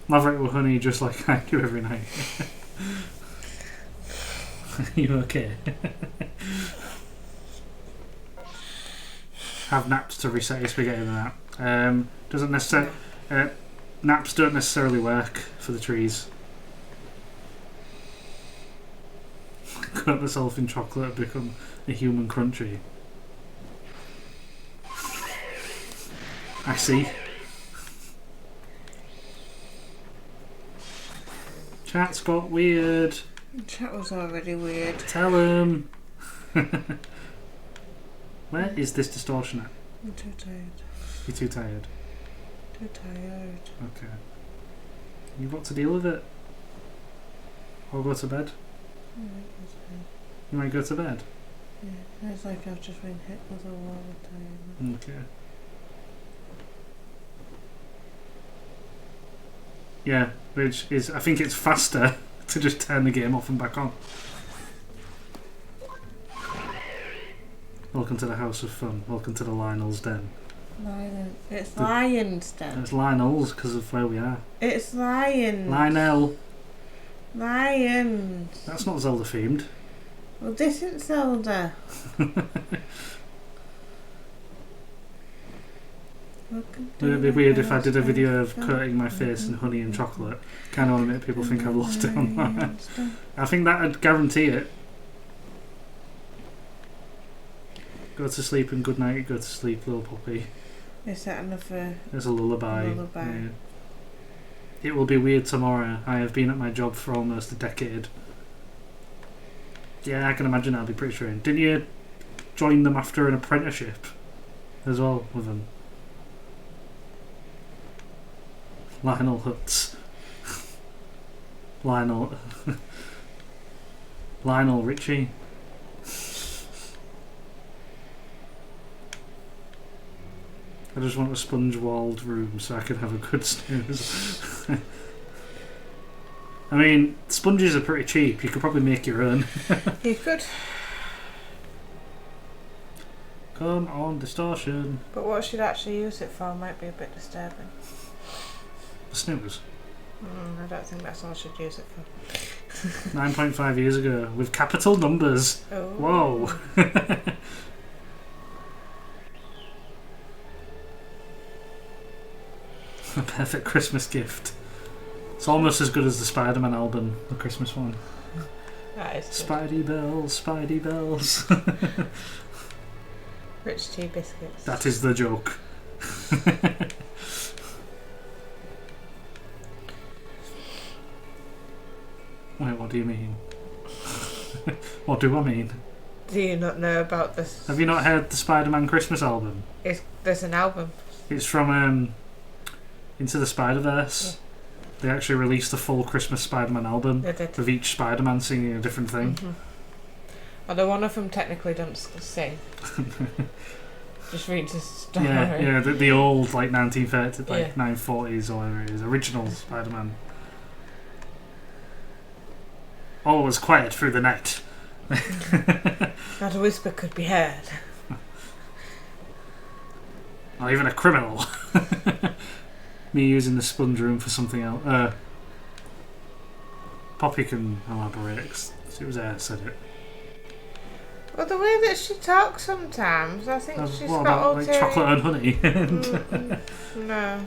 Maverick with honey, just like I do every night. You okay? Have naps to reset your spaghetti and that. Doesn't necessarily. Naps don't necessarily work for the trees. Cut myself in chocolate and become a human crunchy. I see. Chat's got weird. Chat was already weird. Tell him. Where is this distortion at? I'm too tired. You're too tired. Too tired. Okay. You've got to deal with it. Or go to bed. You might go to bed. Yeah, it's like I've just been hit with a wall of time. Okay. Yeah, which is, I think it's faster to just turn the game off and back on. Welcome to the House of Fun. Welcome to the Lionel's Den. It's Lion's Den. It's Lionel's because of where we are. It's Lions. Lionel. Lions. That's not Zelda themed. Well, this isn't Zelda. Would it be weird if I did a video of coating my face in honey and chocolate? Kind of want to make people think I've lost it online. I think that would guarantee it. Go to sleep and good night. Go to sleep, little puppy. Is that another? There's a lullaby. Lullaby. Yeah. It will be weird tomorrow. I have been at my job for almost a decade. Yeah, I can imagine that'll be pretty strange. Didn't you join them after an apprenticeship as well with them? Lionel Hutz. Lionel Richie. I just want a sponge-walled room so I can have a good snooze. I mean, sponges are pretty cheap. You could probably make your own. You could. Come on, distortion. But what she'd actually use it for might be a bit disturbing. A snooze. I don't think that's all she'd use it for. 9.5 years ago, with capital numbers. Oh. Whoa. A perfect Christmas gift. It's almost as good as the Spider-Man album, the Christmas one. That is good. Spidey bells, Spidey bells. Rich tea biscuits. That is the joke. Wait, what do you mean? What do I mean? Do you not know about this? Have you not heard the Spider-Man Christmas album? There's an album. It's from Into the Spider-Verse. Yeah. They actually released the full Christmas Spider-Man album of each Spider-Man singing a different thing. Mm-hmm. Although one of them technically don't sing. Just reads a story. Yeah, the old like 1930s, like 940s or whatever it is, original Spider-Man. All was quiet through the night. Not a whisper could be heard. Or even a criminal. Me using the sponge room for something else. Poppy can elaborate, 'cause it was Air said it. Well, the way that she talks sometimes, I think she's what got about, like, chocolate and honey? No.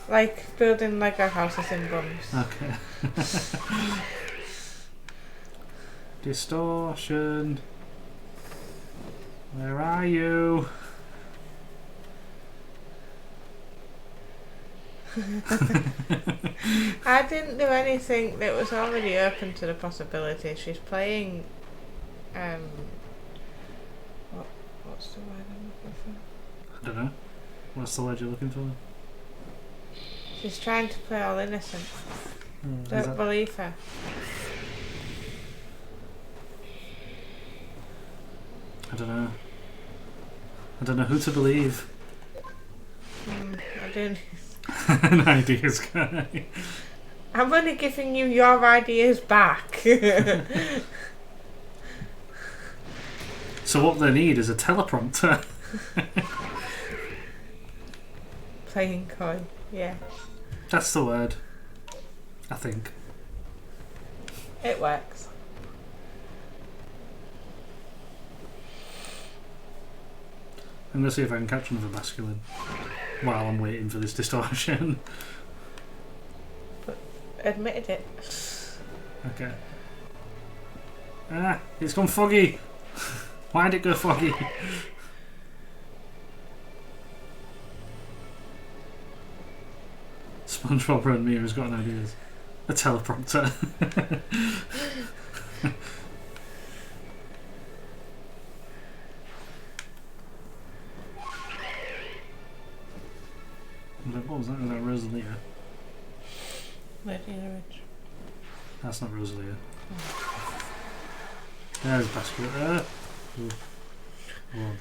Like building Lego houses in bums. Okay. Distortion. Where are you? I didn't do anything that was already open to the possibility. She's playing. What's the word I'm looking for? I don't know. What's the word you're looking for? She's trying to play all innocent. Don't believe her. I don't know. I don't know who to believe. I don't. An ideas guy. I'm only giving you your ideas back. So what they need is a teleprompter. Playing coy, yeah. That's the word. I think. It works. I'm gonna see if I can catch another masculine while I'm waiting for this distortion. But admitted it. Okay. Ah, it's gone foggy. Why did it go foggy? SpongeBob and Mia has got an idea. A teleprompter. What was that? Was that Rosalia? Lydia Ridge. That's not Rosalia. There's basket there. Ooh. Oh.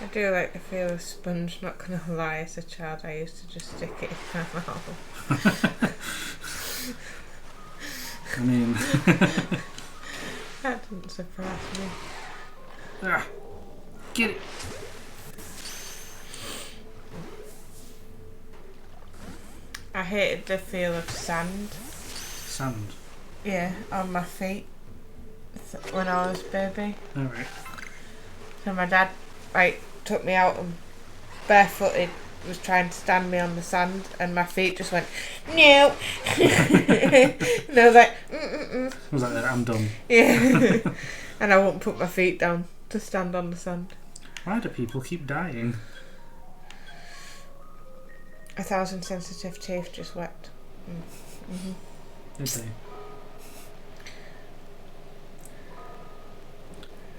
I do like the feel of sponge, not gonna lie, as a child I used to just stick it in my mouth. I mean... That didn't surprise me. Ah, get it! I hated the feel of sand. Sand. Yeah, on my feet when I was a baby. Alright. So my dad took me out and barefooted was trying to stand me on the sand and my feet just went no. And I was like Was that it? I'm done. Yeah. And I won't put my feet down to stand on the sand. Why do people keep dying? 1,000 sensitive teeth just wept. Mm-hmm. Did they?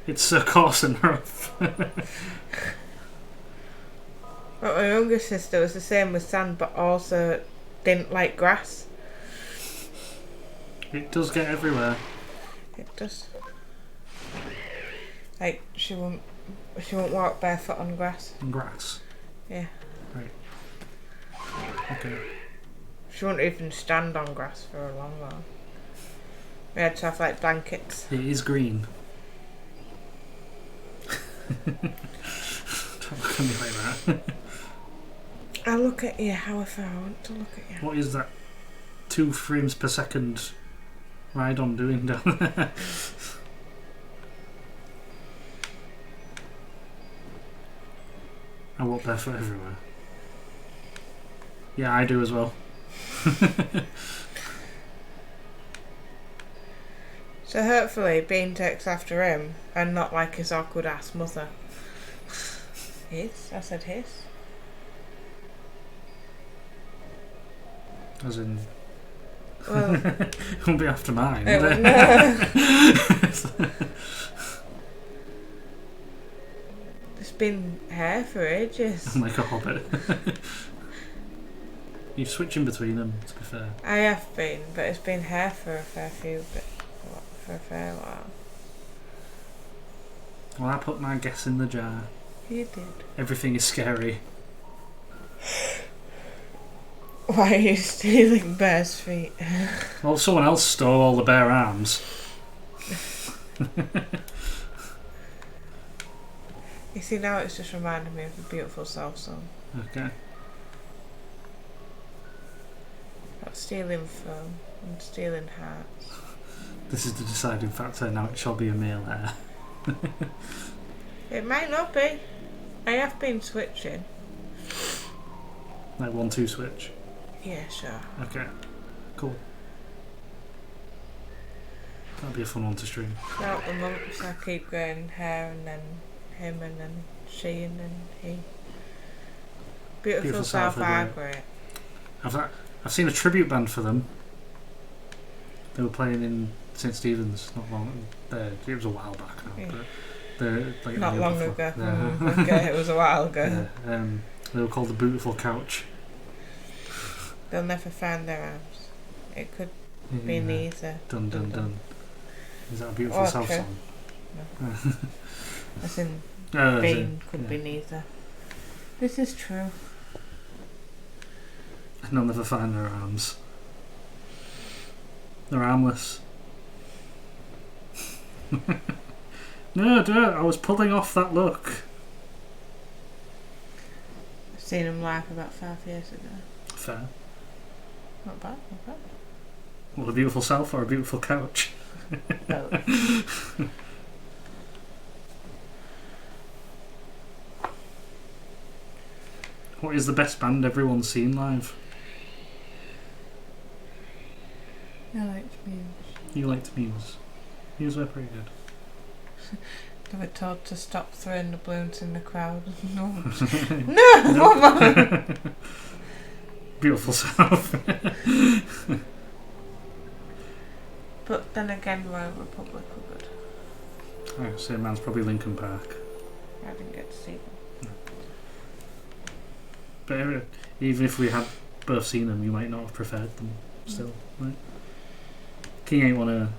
It's so coarse and rough. But my younger sister was the same with sand, but also didn't like grass. It does get everywhere. It does. Like she won't walk barefoot on grass. On grass. Yeah. Right. Okay. She won't even stand on grass for a long while. We had to have like blankets. It is green. Don't look at me like that. I look at you however I want to look at you. What is that 2 frames per second ride on doing down there? I walk barefoot everywhere. Yeah, I do as well. So hopefully Bean takes after him and not like his awkward ass mother. His? I said his. As in... Well, it won't be after mine. it Would would it? It's been hair for ages. I'm like a hobbit. You're switching between them, to be fair. I have been, but it's been hair for a fair while. Well, I put my guess in the jar. You did. Everything is scary. Why are you stealing bear's feet? Well, someone else stole all the bare arms. You see, now it's just reminded me of the Beautiful Self song. Okay. About stealing foam and stealing hearts. This is the deciding factor. Now it shall be a male heir. It might not be. I have been switching. Like 1-2 switch. Yeah, sure. Okay. Cool. That'll be a fun one to stream. Throughout the months, I keep going her and then him and then she and then he. Beautiful South are great. I've seen a tribute band for them. They were playing in St Stephen's not long. It was a while back now. Yeah. But they're like Not long before. ago. Yeah. Okay, it was a while ago. Yeah. They were called the Beautiful Couch. They'll never find their arms. It could be neither. Dun dun dun. Is that a Beautiful Self true. song? No. As in, being could be neither. This is true. And they'll never find their arms. They're armless. No, I was pulling off that look. I've seen them live about 5 years ago. Fair. Not bad, not bad. Well, a beautiful self or a beautiful couch? Well, What is the best band everyone's seen live? I liked Muse. You liked Muse. Muse were pretty good. They were told to stop throwing the balloons in the crowd. No, no, Mama! Beautiful self. But then again, Royal Republic were good. I say man's probably Linkin Park. I didn't get to see them. But even if we had both seen them, you might not have preferred them still, right? King ain't wanna.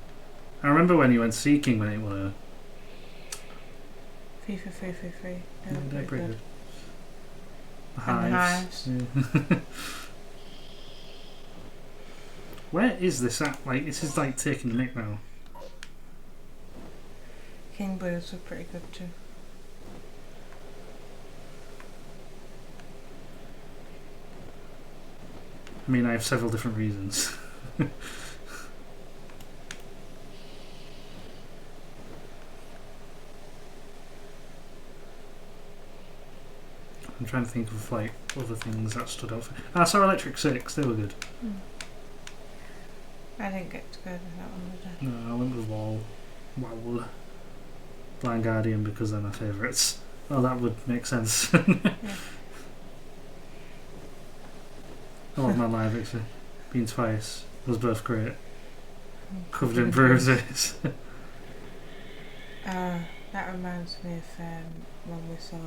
I remember when you went to see King when ain't wanna. FIFA 333. Yeah, they're pretty good. The And the Hives. Yeah. Where is this at? Like, this is like taking the mick now. King Blues were pretty good too. I mean, I have several different reasons. I'm trying to think of like other things that stood out. I saw Electric Six. They were good. I didn't get to go to that one, did I? No, I went with Wow, Blind Guardian because they're my favourites. Oh, that would make sense. Yeah. I love my live actually. Been twice. Was both great. Covered in bruises. That reminds me of when we saw.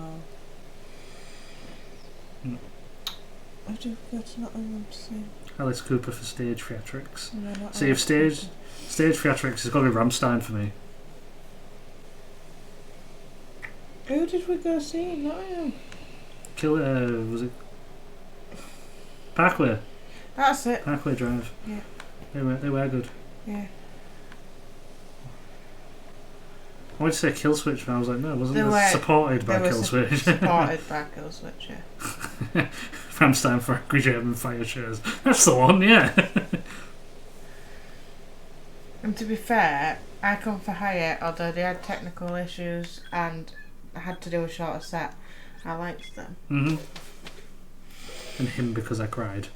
I do forget to not remember to see. Alice Cooper for stage theatrics. No, not See, if Alice stage theatrics has got to be Rammstein for me. Cooper. Who did we go see? Not him. Was it Parkway? That's it. Parkway Drive. Yeah. They were good. Yeah. I wanted to say Killswitch, but I was like, no, wasn't They it were- supported by they were Killswitch? Supported by Killswitch, yeah. Rammstein for Angry German Fire Shares. That's the one, yeah. And to be fair, I Come for Hire, although they had technical issues and I had to do a shorter set, I liked them. Mhm. And Him Because I Cried.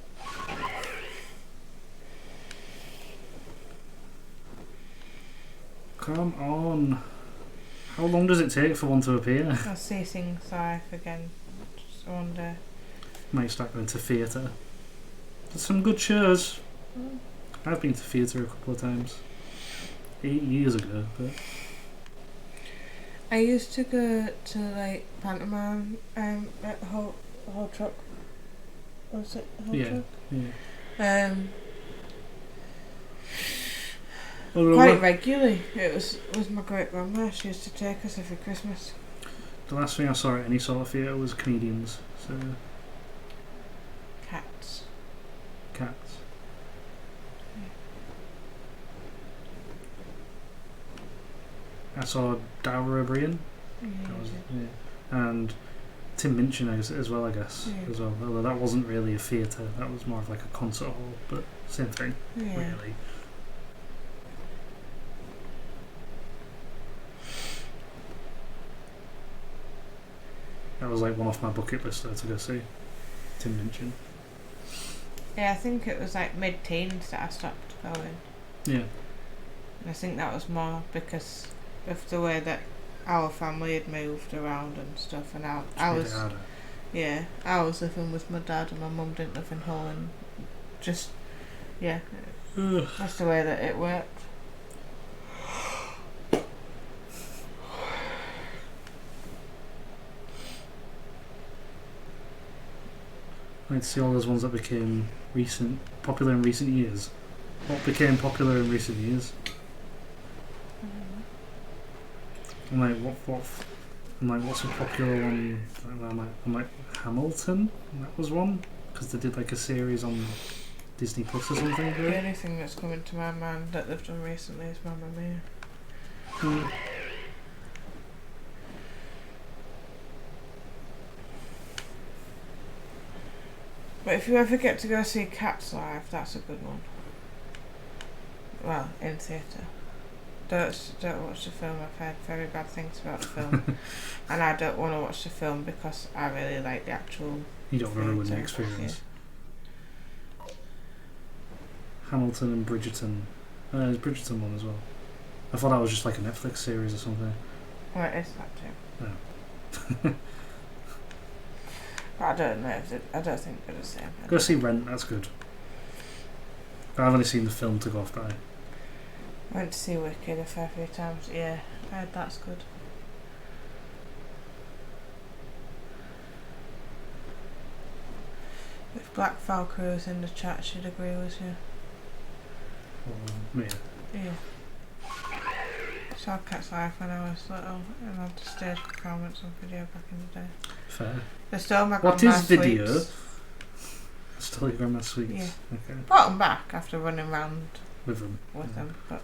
Come on. How long does it take for one to appear? I'll see Things Life again. Just wonder. Might start going to theatre. There's some good shows. I've been to theatre a couple of times. 8 years ago, but I used to go to like pantomime at Whole Truck. Was it Whole yeah, Truck? yeah. Quite regularly. It was my great grandma. She used to take us every Christmas. The last thing I saw at any sort of theatre was comedians. So Cats. Cats. I saw Dara O'Brien. Yeah, That was, you yeah. and Tim Minchin as well, I guess, Yeah. as well. Although that wasn't really a theatre, that was more of like a concert hall, but same thing, Yeah. really. That was like one off my bucket list though, to go see Tim Minchin. Yeah, I think it was like mid-teens that I stopped going. Yeah. And I think that was more because of the way that our family had moved around and stuff, and I Made it was harder. yeah, I was living with my dad and my mum didn't live in Hull, and just yeah, Ugh. that's the way that it worked. I'd see all those ones that became popular in recent years. What became popular in recent years? I'm like, what's a popular one? I'm like, Hamilton? That was one? Because they did like a series on Disney Plus or something. The Right? only thing that's coming to my mind that they've done recently is Mamma Mia. Hmm. But if you ever get to go see Cats live, that's a good one. Well, in theatre. Don't watch the film. I've heard very bad things about the film, and I don't want to watch the film because I really like the actual. You don't want to ruin the theatre. experience. Hamilton and Bridgerton. There's Bridgerton one as well. I thought that was just like a Netflix series or something. Well, it is that too. Yeah. But I don't know. I don't think they're the same. Go see Rent, that's good. I've only seen the film to go off that. I went to see Wicked a fair few times. Yeah, I heard that's good. If Black Falcon was in the chat, she'd agree with you. Yeah. Yeah. Saw Cats Live when I was little, and I had stage performance on video back in the day. Fair. They're still my What grandma's is video? sweets. Still your grandma's sweets. Yeah. Okay. Brought them back after running around With them. with Yeah. them, but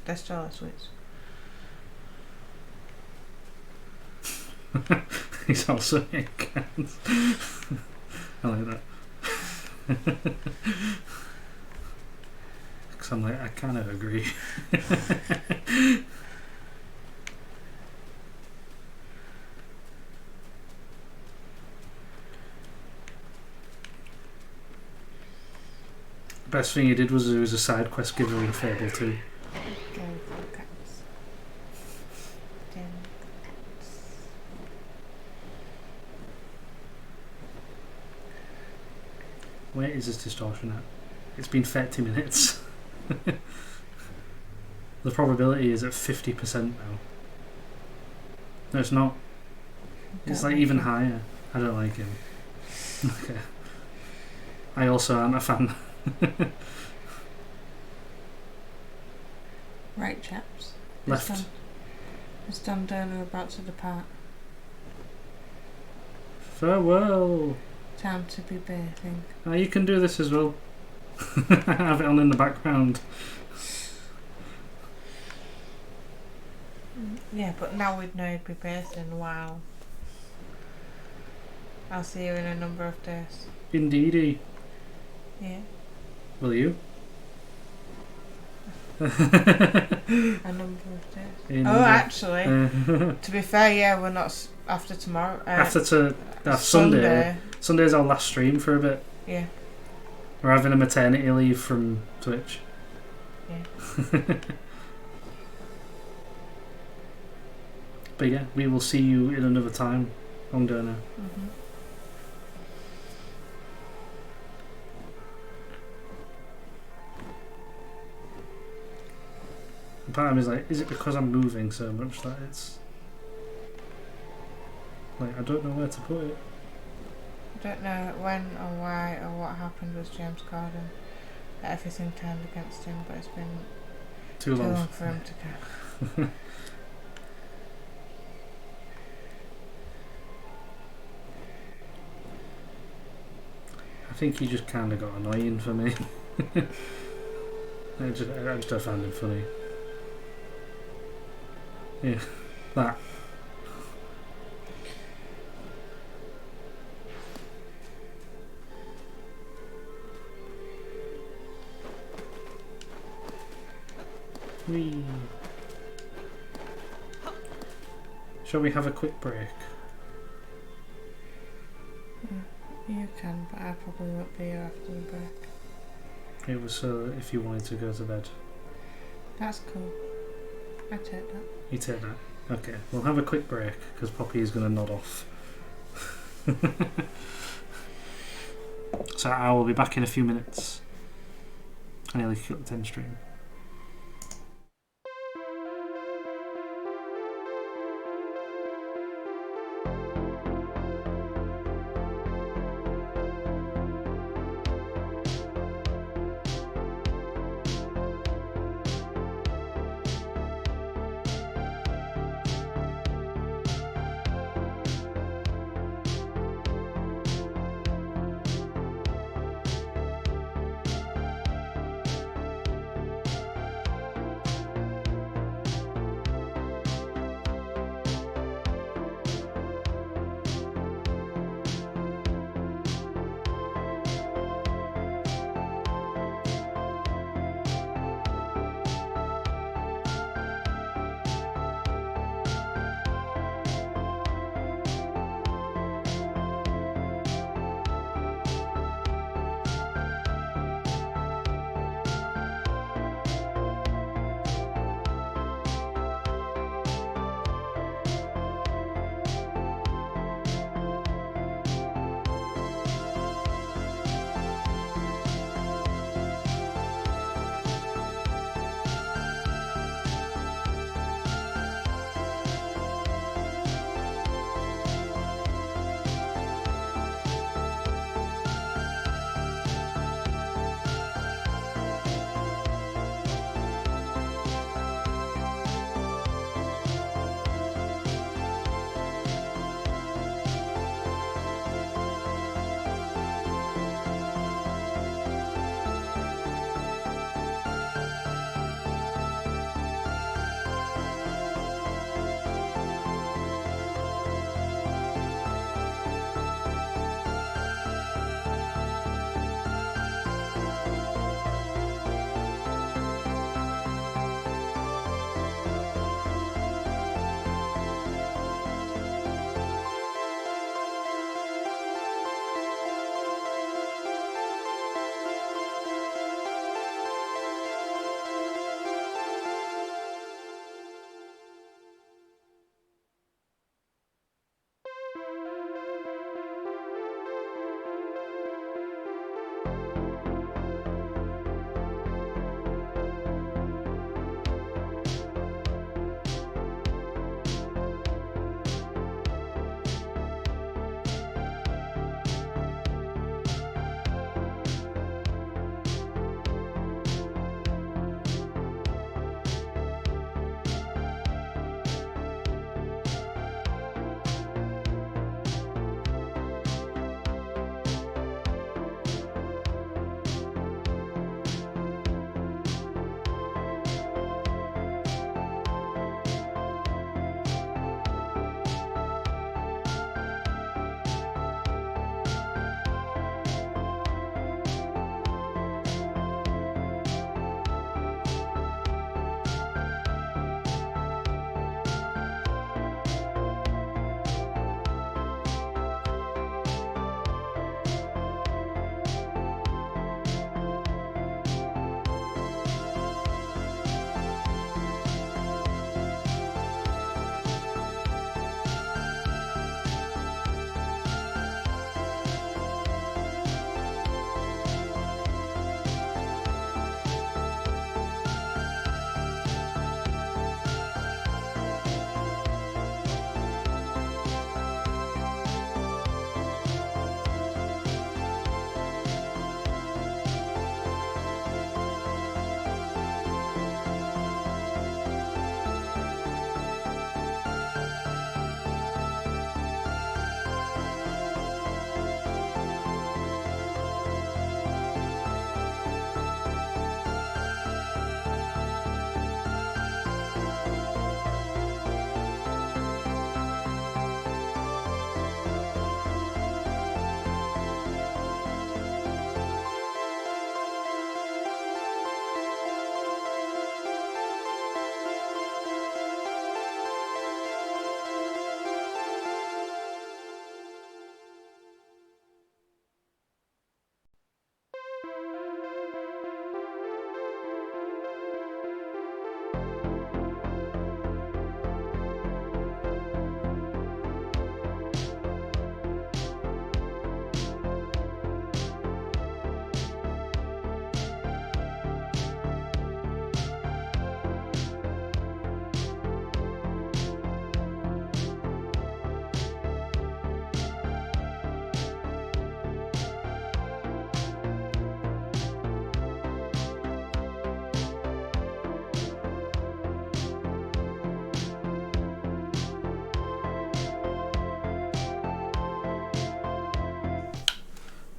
they're still her sweets. He's also in cans. I like that. Because I'm like, I kind of agree. The best thing he did was there was a side quest giver in Fable 2. Go for cats. Dim cats. Where is this distortion at? It's been 30 minutes. The probability is at 50% now. No, it's not. It's Don't like like even him. higher. I don't like him. Okay. I also aren't a fan. Right, chaps. Left. It's done. Donor about to depart. Farewell. Time to be bathing. Oh, you can do this as well. Have it on in the background. Yeah, but now we'd know he'd be bathing. Wow. I'll see you in a number of days. Indeedy. Yeah. Will you? A number of days. Oh, actually, to be fair, yeah, we're not after tomorrow. After Sunday. Sunday's our last stream for a bit. Yeah. We're having a maternity leave from Twitch. Yeah. But yeah, we will see you in another time on Donor. Mhm. And part of me is like, is it because I'm moving so much that it's like I don't know where to put it? I don't know when or why or what happened with James Corden. That everything turned against him, but it's been Too too long. long for him to go. I think he just kind of got annoying for me. I just don't find him funny. Yeah, that. Whee! Shall we have a quick break? You can, but I probably won't be here after the break. It was so if you wanted to go to bed. That's cool. I take that. You take that? Okay, we'll have a quick break because Poppy is going to nod off. So I will be back in a few minutes. I nearly killed the 10 stream.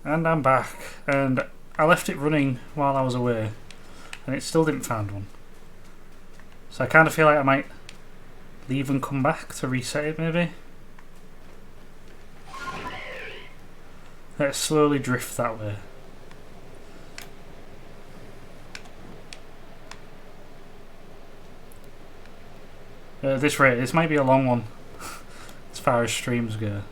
And I'm back. And I left it running while I was away. And it still didn't find one. So I kind of feel like I might leave and come back to reset it maybe. Let's slowly drift that way. At this rate, this might be a long one as far as streams go.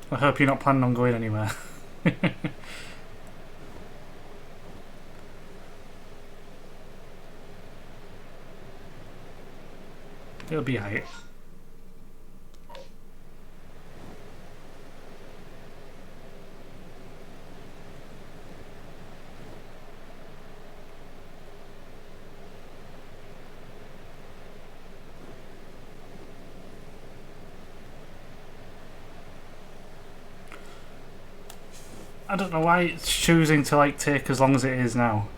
I hope you're not planning on going anywhere. It'll be alright. I don't know why it's choosing to like take as long as it is now.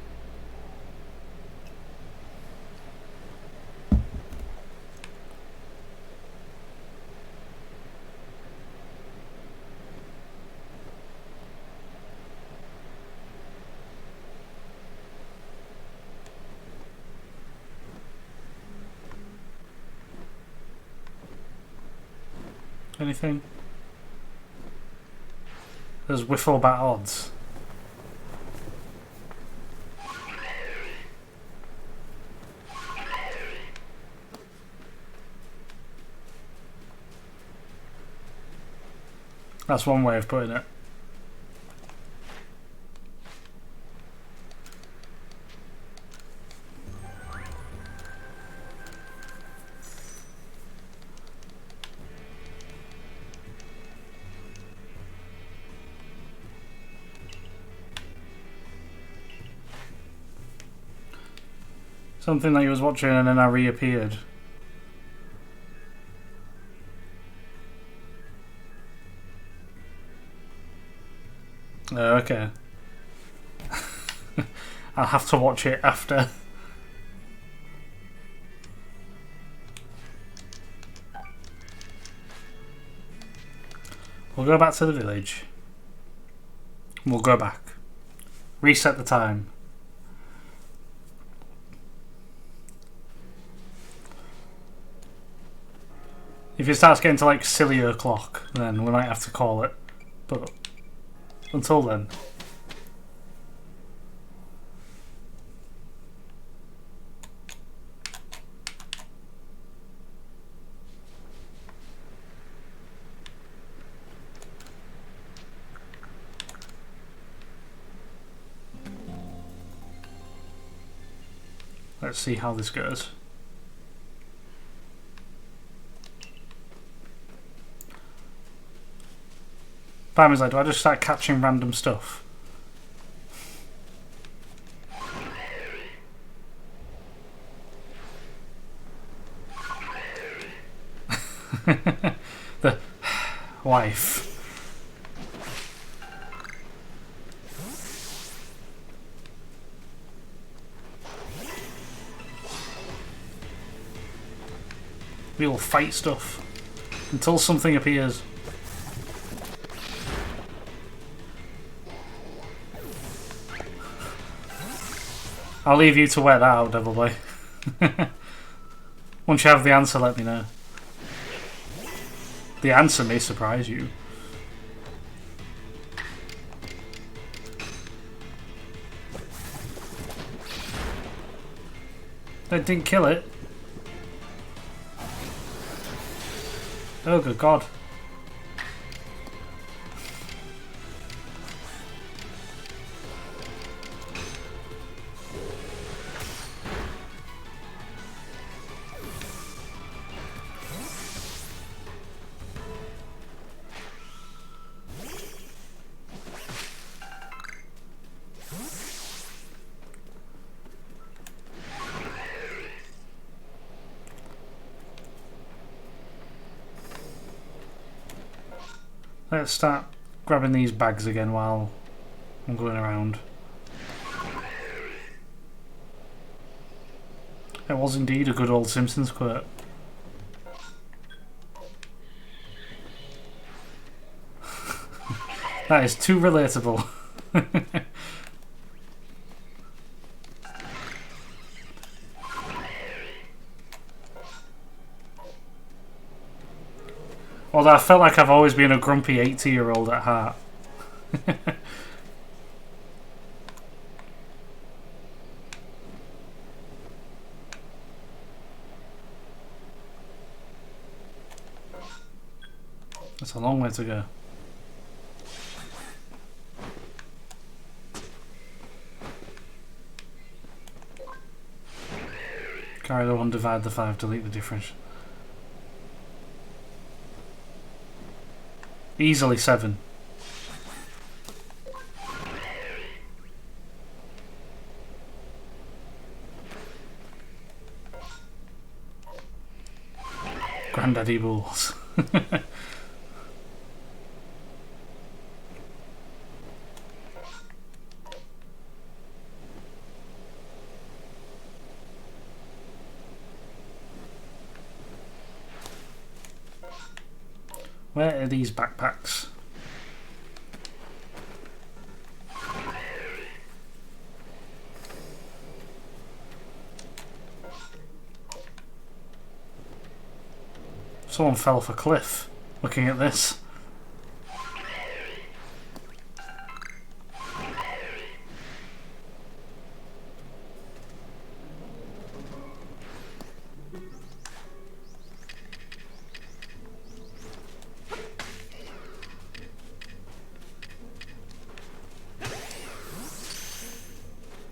Anything? There's wiffle bat odds. That's one way of putting it. Something that you was watching and then I reappeared. Oh, okay. I'll have to watch it after. We'll go back to the village. We'll go back. Reset the time. If it starts getting to like silly o'clock, then we might have to call it. But until then. Let's see how this goes. Bam, like, do I just start catching random stuff? The wife. We will fight stuff until something appears. I'll leave you to work that out, Devil Boy. Once you have the answer, let me know. The answer may surprise you. They didn't kill it. Oh, good God. Let's start grabbing these bags again while I'm going around. It was indeed a good old Simpsons quote. That is too relatable. Although I felt like I've always been a grumpy 80-year-old at heart. That's a long way to go. Carry the 1, divide the 5, delete the difference. Easily 7. Granddaddy Bulls. Where are these backpacks? Someone fell off a cliff looking at this.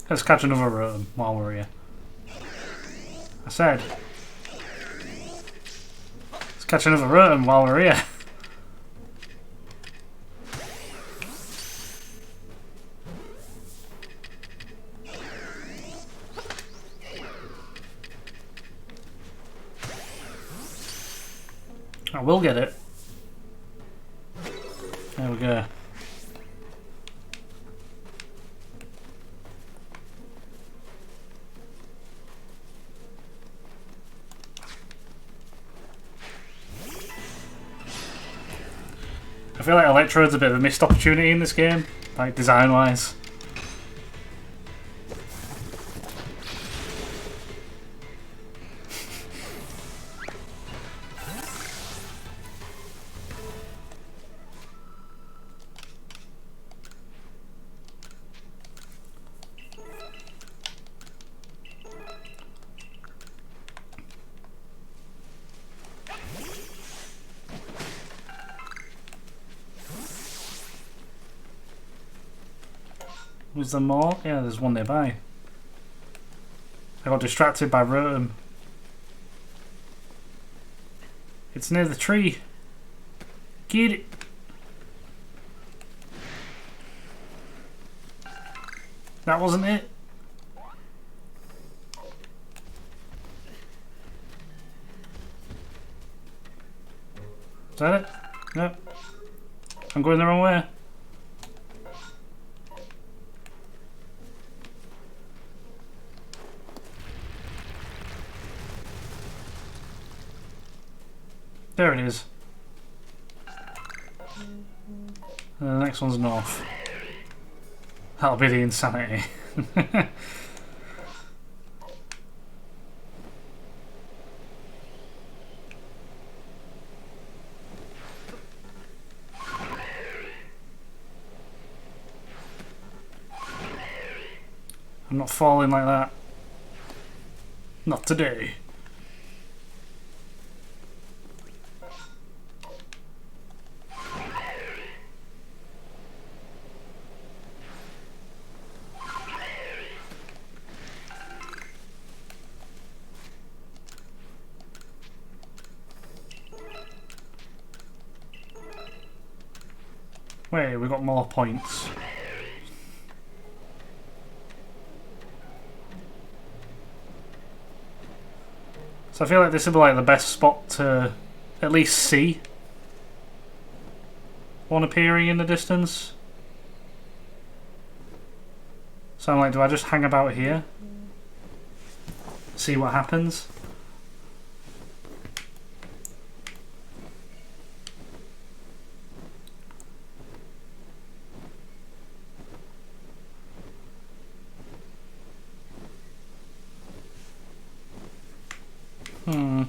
Let's catch another rotom while we're here. I said, let's catch another rotom while we're here. I will get it. There we go. I feel like Electrode's a bit of a missed opportunity in this game, like design-wise. Was there more? Yeah, there's one nearby. I got distracted by Rotom. It's near the tree. Get it. That wasn't it. Is that it? Nope. I'm going the wrong way. There it is. And the next one's north. That'll be the insanity. I'm not falling like that. Not today. Wait, we got more points. So I feel like this would be like the best spot to at least see one appearing in the distance. So I'm like, do I just hang about here? See what happens? You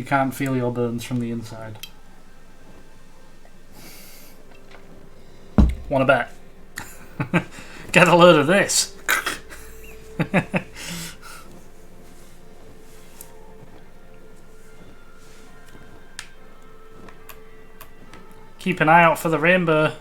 can't feel your burns from the inside. Wanna bet? Get a load of this! Keep an eye out for the rainbow.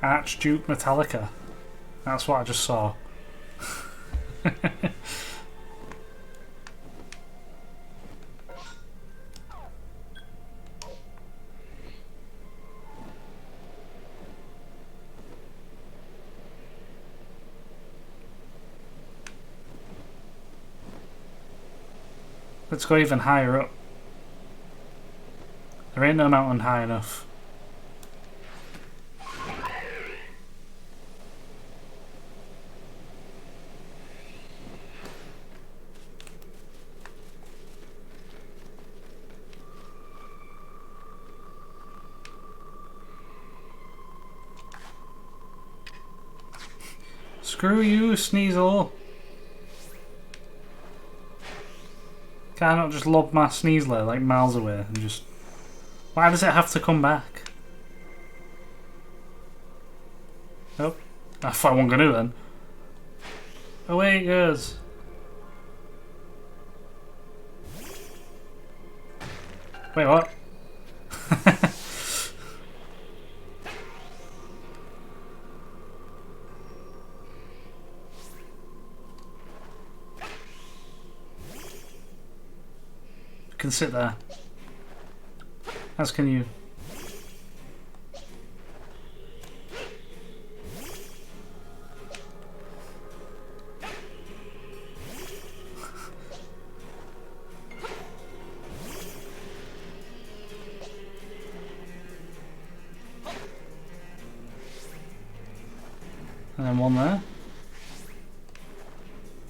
Archduke Metallica. That's what I just saw. Let's go even higher up. There ain't no mountain high enough. Screw you, Sneasel. Can I not just lob my Sneasler like miles away and just... Why does it have to come back? Oh, I thought I wasn't going to then. Away it goes. Wait, what? Can sit there. As can you. And then one there.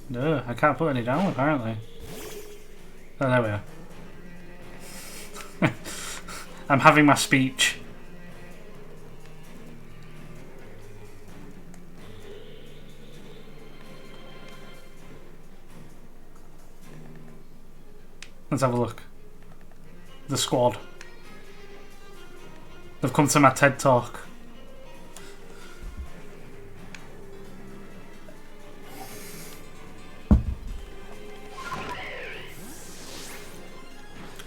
No, I can't put any down apparently. Oh, there we are. I'm having my speech. Let's have a look. The squad. They've come to my TED talk.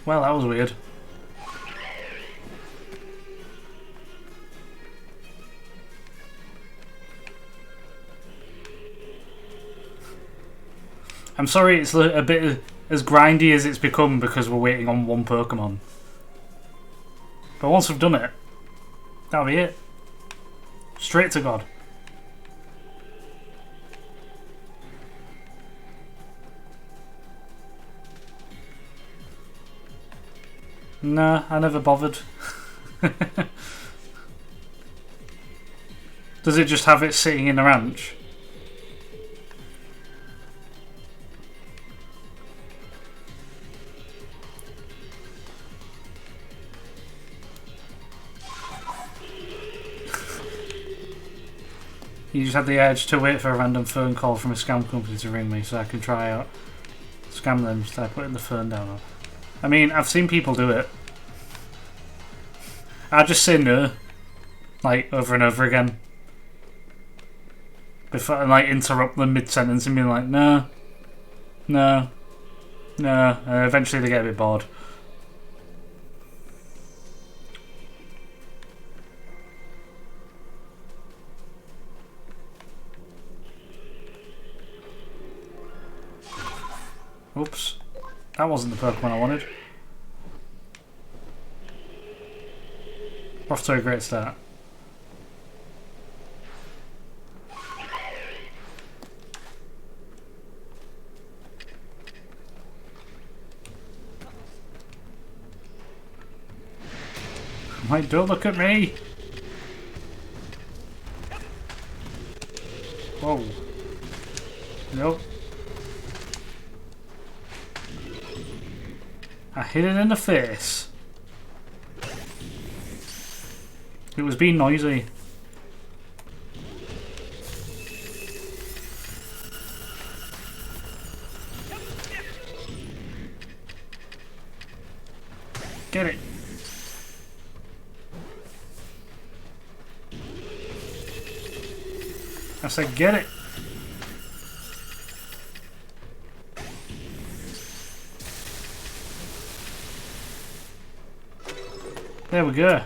Well, that was weird. I'm sorry it's a bit as grindy as it's become because we're waiting on one Pokemon. But once we've done it, that'll be it. Straight to God. No, I never bothered. Does it just have it sitting in the ranch? You just had the urge to wait for a random phone call from a scam company to ring me so I can try out scam them by putting the phone down. I mean, I've seen people do it. I just say no, like over and over again, before I like interrupt them mid-sentence and be like, no, no, no. Eventually they get a bit bored. Oops, that wasn't the Pokemon I wanted. We're off to a great start. Like, don't look at me. Whoa. Nope. I hit it in the face. It was being noisy. Get it. I said get it. There we go.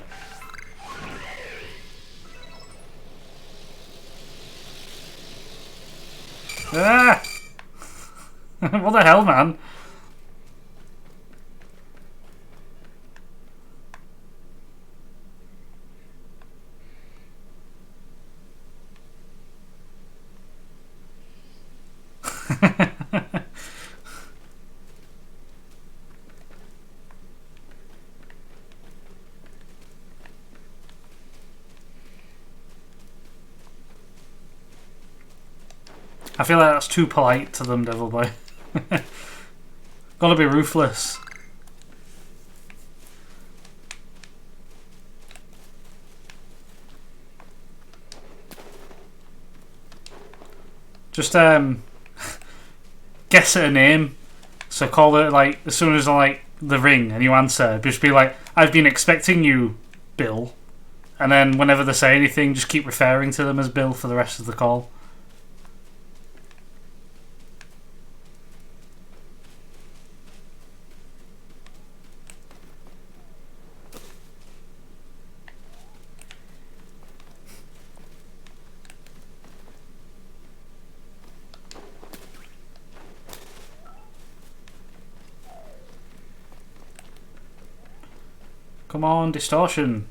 Ah! What the hell, man? I feel like that's too polite to them, Devil Boy. Gotta be ruthless. Just guess at a name. So call it like as soon as I like the ring and you answer, just be like, "I've been expecting you, Bill." And then whenever they say anything, just keep referring to them as Bill for the rest of the call. Come on, distortion.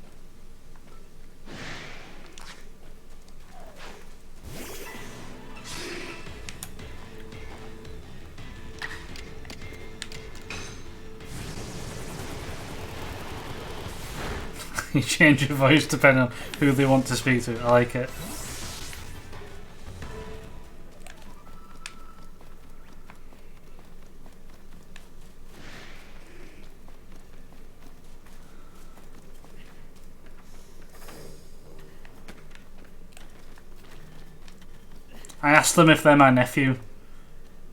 You change your voice depending on who they want to speak to. I like it. I asked them if they're my nephew. You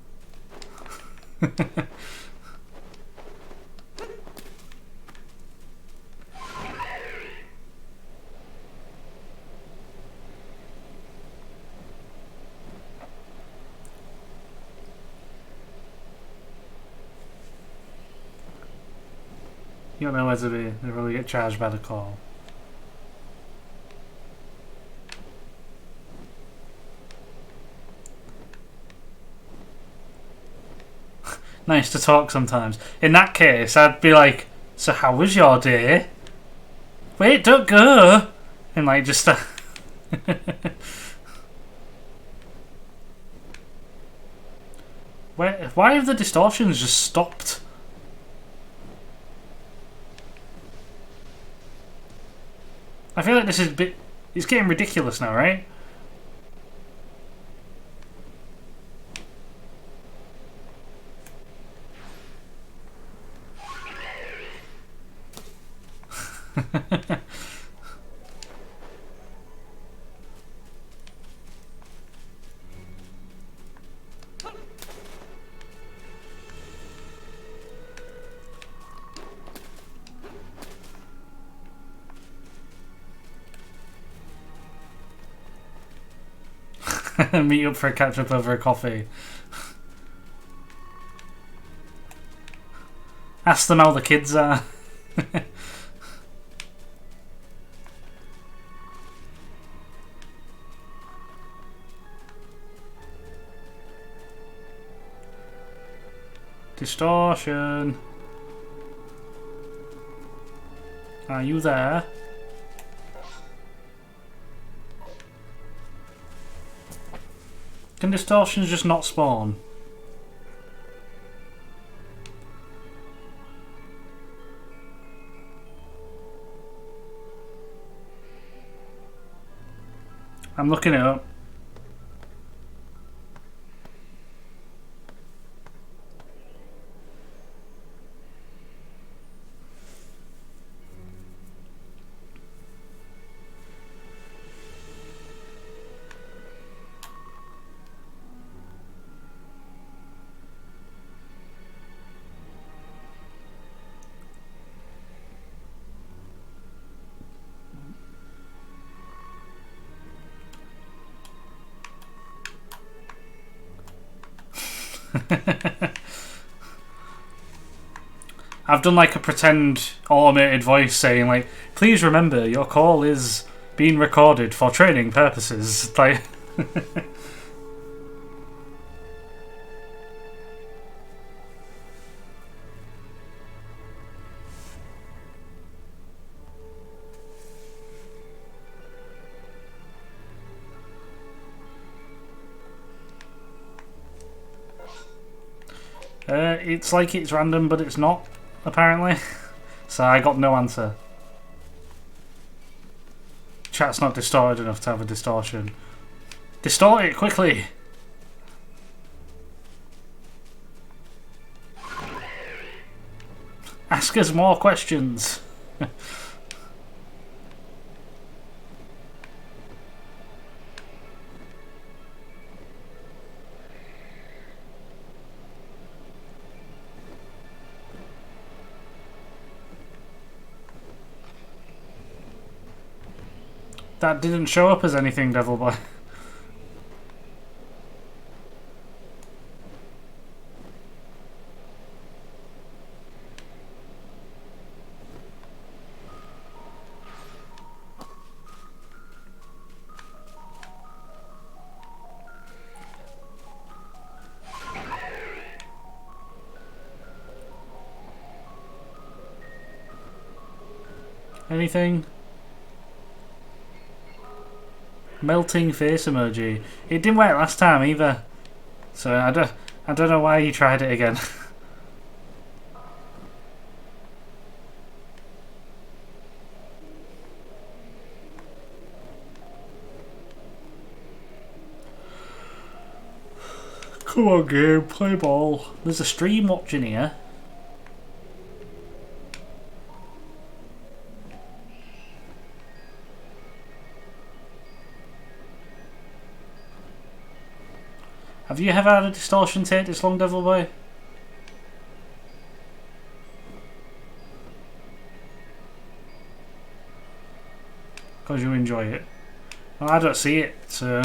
don't know where to be. They really get charged by the call. Nice to talk sometimes. In that case, I'd be like, "So how was your day?" Wait, don't go! And like, just... Why have the distortions just stopped? I feel like this is a bit... It's getting ridiculous now, right? Meet up for a catch up over a coffee. Ask them how the kids are. Distortion. Are you there? Can distortions just not spawn? I'm looking it up. I've done like a pretend automated voice saying like, please remember your call is being recorded for training purposes. Like it's like it's random, but it's not, apparently. So I got no answer. Chat's not distorted enough to have a distortion. Distort it quickly! Ask us more questions! That didn't show up as anything, Devil Boy. Anything? Melting face emoji. It didn't work last time either. So I don't know why you tried it again. Come on, game, play ball. There's a stream watching here. Have you ever had a distortion take this long, Devil Boy? Because you enjoy it. Well, I don't see it, so...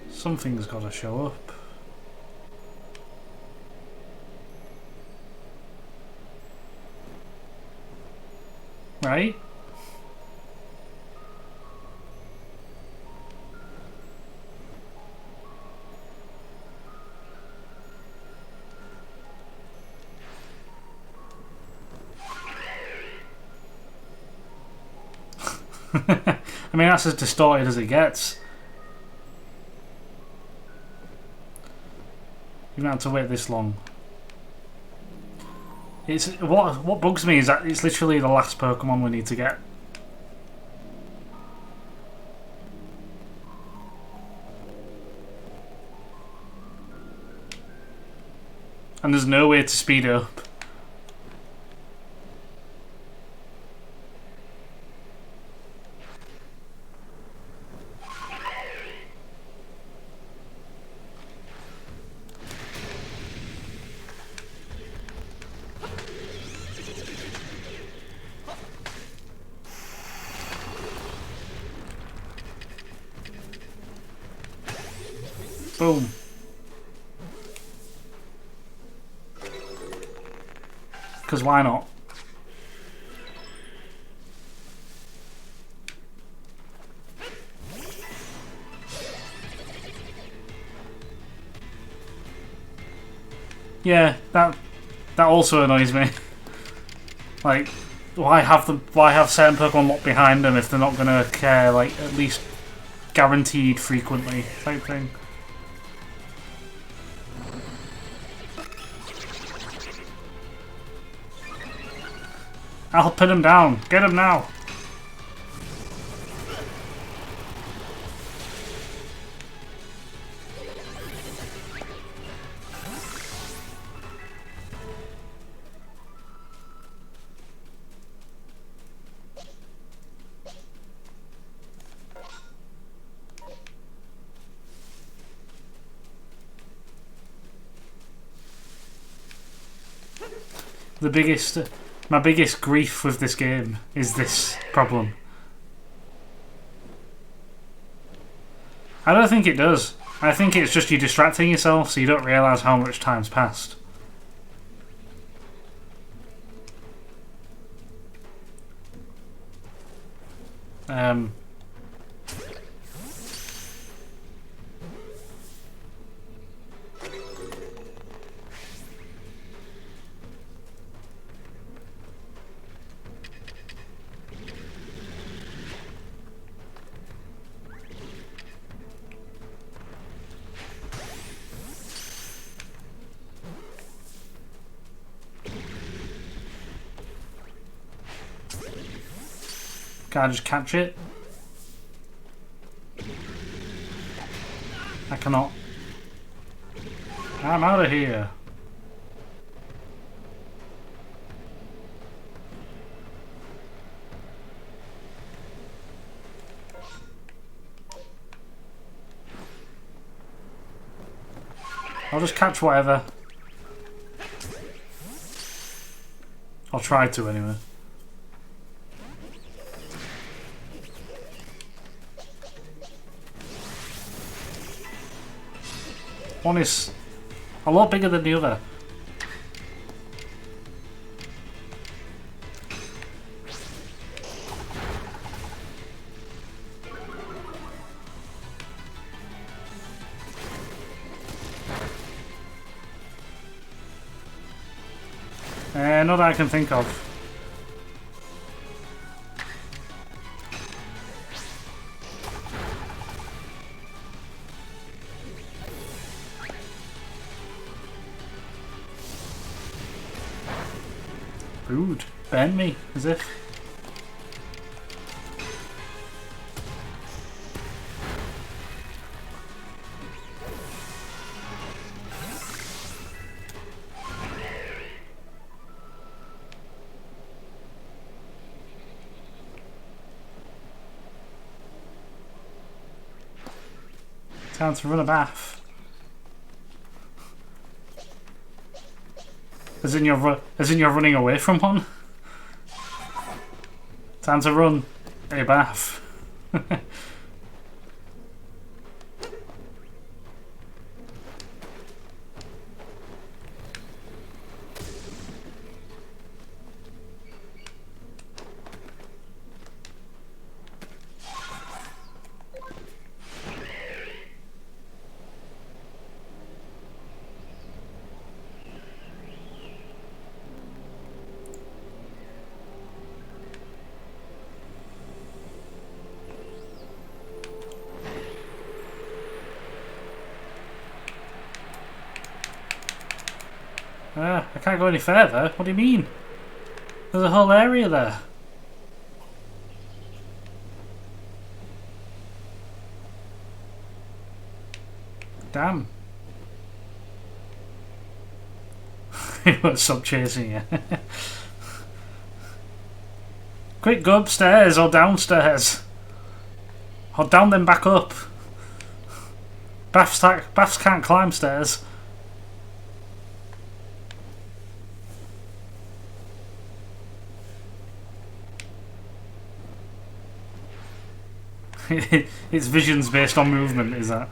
Something's got to show up. Right? I mean, that's as distorted as it gets. You don't have to wait this long. It's what bugs me is that it's literally the last Pokemon we need to get. And there's no way to speed up. Boom. Because why not? Yeah, that also annoys me. Like, why have certain Pokemon locked behind them if they're not gonna care, like, at least guaranteed frequently type thing. I'll pin him down. Get him now. My biggest grief with this game is this problem. I don't think it does. I think it's just you distracting yourself so you don't realise how much time's passed. Can I just catch it? I cannot. I'm out of here. I'll just catch whatever. I'll try to anyway. One is a lot bigger than the other. Not that I can think of. Rude. Burn me, as if. Time to run a bath. As in you're running away from one? Time to run a bath. I can't go any further. What do you mean? There's a whole area there. Damn. He won't stop chasing you. Quick, go upstairs or downstairs. Or down then back up. Baths can't climb stairs. Its vision's based on movement, is that?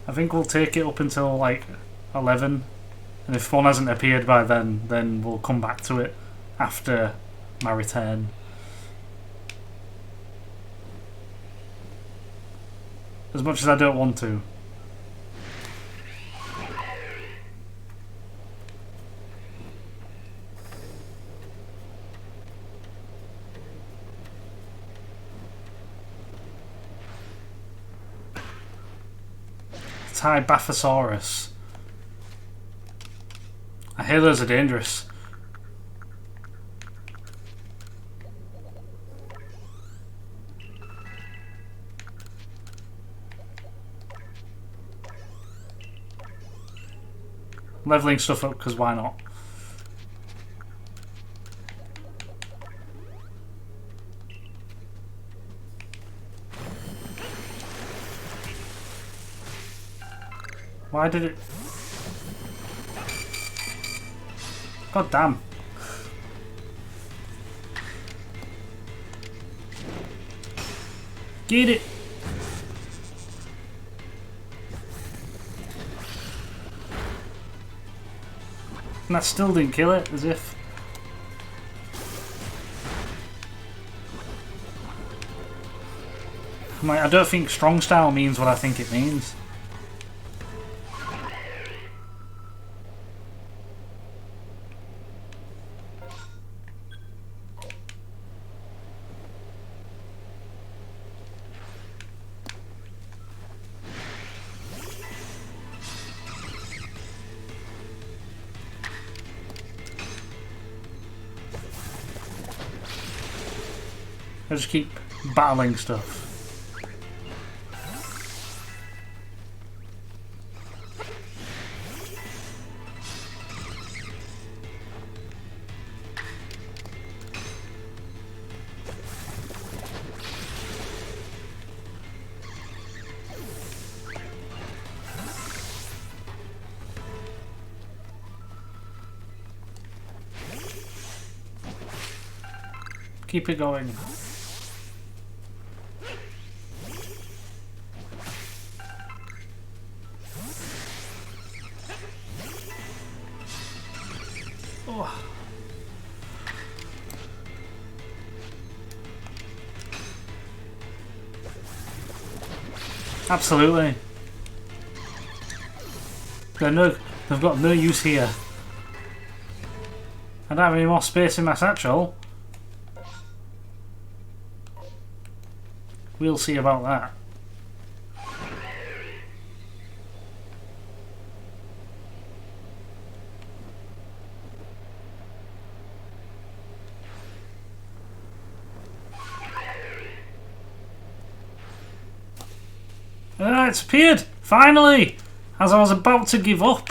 I think we'll take it up until like 11, and if one hasn't appeared by then we'll come back to it after my return. As much as I don't want to. Bathosaurus. I hear those are dangerous. Leveling stuff up because why not? Why did it? God damn. Get it. And that still didn't kill it, as if. I'm like, I don't think strong style means what I think it means. I just keep battling stuff. Keep it going. Oh. Absolutely. They've got no use here. I don't have any more space in my satchel. We'll see about that. Ah, it's appeared! Finally! As I was about to give up.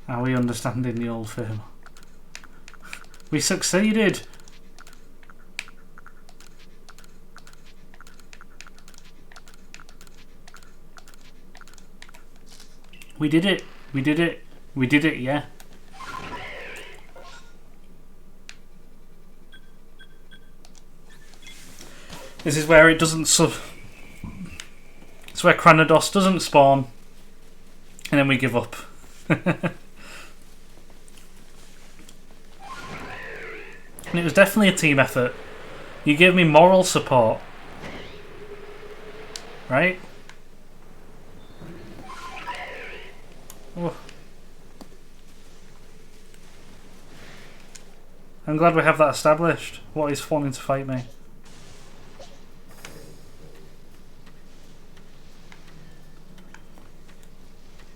Are we understanding the old film? We succeeded! We did it! We did it! We did it, yeah. This is where it doesn't it's where Cranados doesn't spawn. And then we give up. And it was definitely a team effort. You gave me moral support. Right? Oh. I'm glad we have that established. What is wanting to fight me?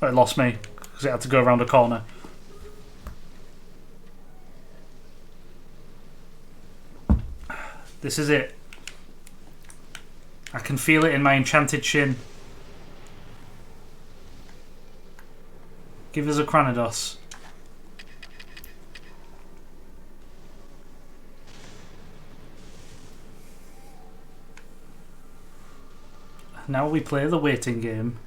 Oh, it lost me because it had to go around a corner. This is it. I can feel it in my enchanted shin. Give us a Cranados. Now we play the waiting game.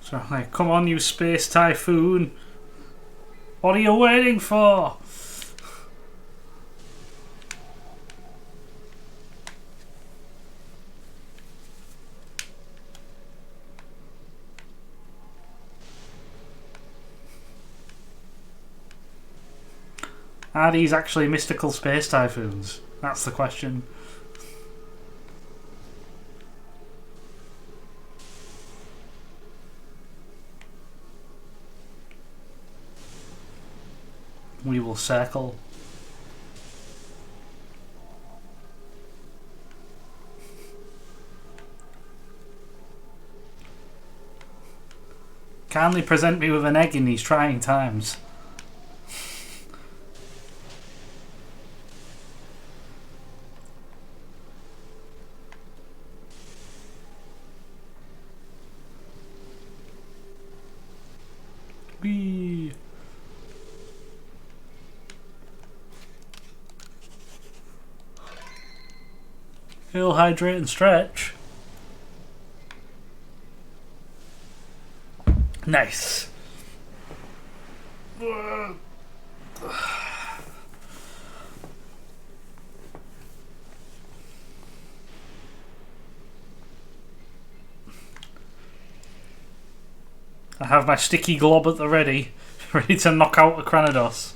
So, like, come on, you space typhoon. What are you waiting for? Are these actually mystical space typhoons? That's the question. We will circle. Kindly present me with an egg in these trying times. Whee! Heal, hydrate, and stretch. Nice. I have my sticky glob at the ready, ready to knock out a Cranados.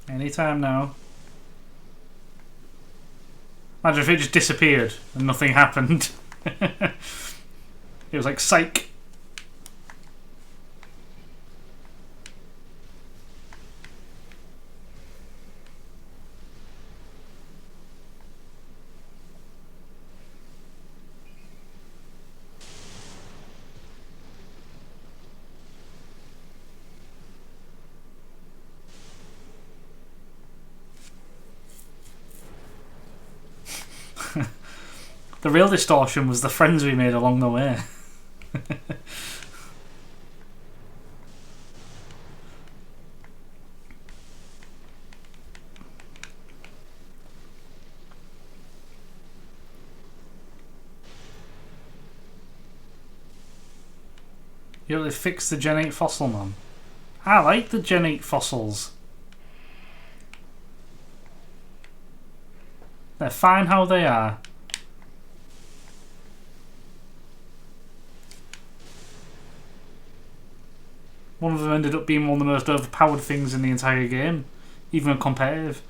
Anytime now. Imagine if it just disappeared and nothing happened. It was like, psych. The real distortion was the friends we made along the way. You know, they fixed the Gen 8 fossil, man. I like the Gen 8 fossils. They're fine how they are. One of them ended up being one of the most overpowered things in the entire game, even in competitive.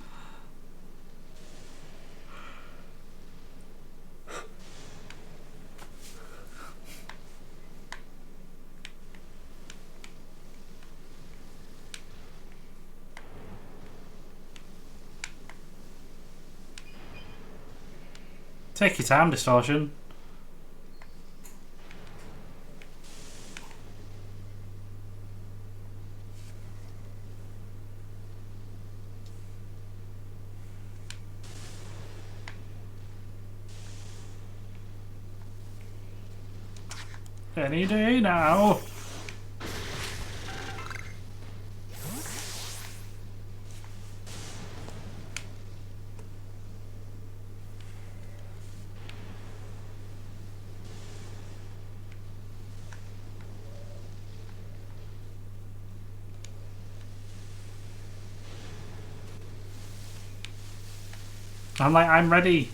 Take your time, Distortion. Any day now. I'm like, I'm ready.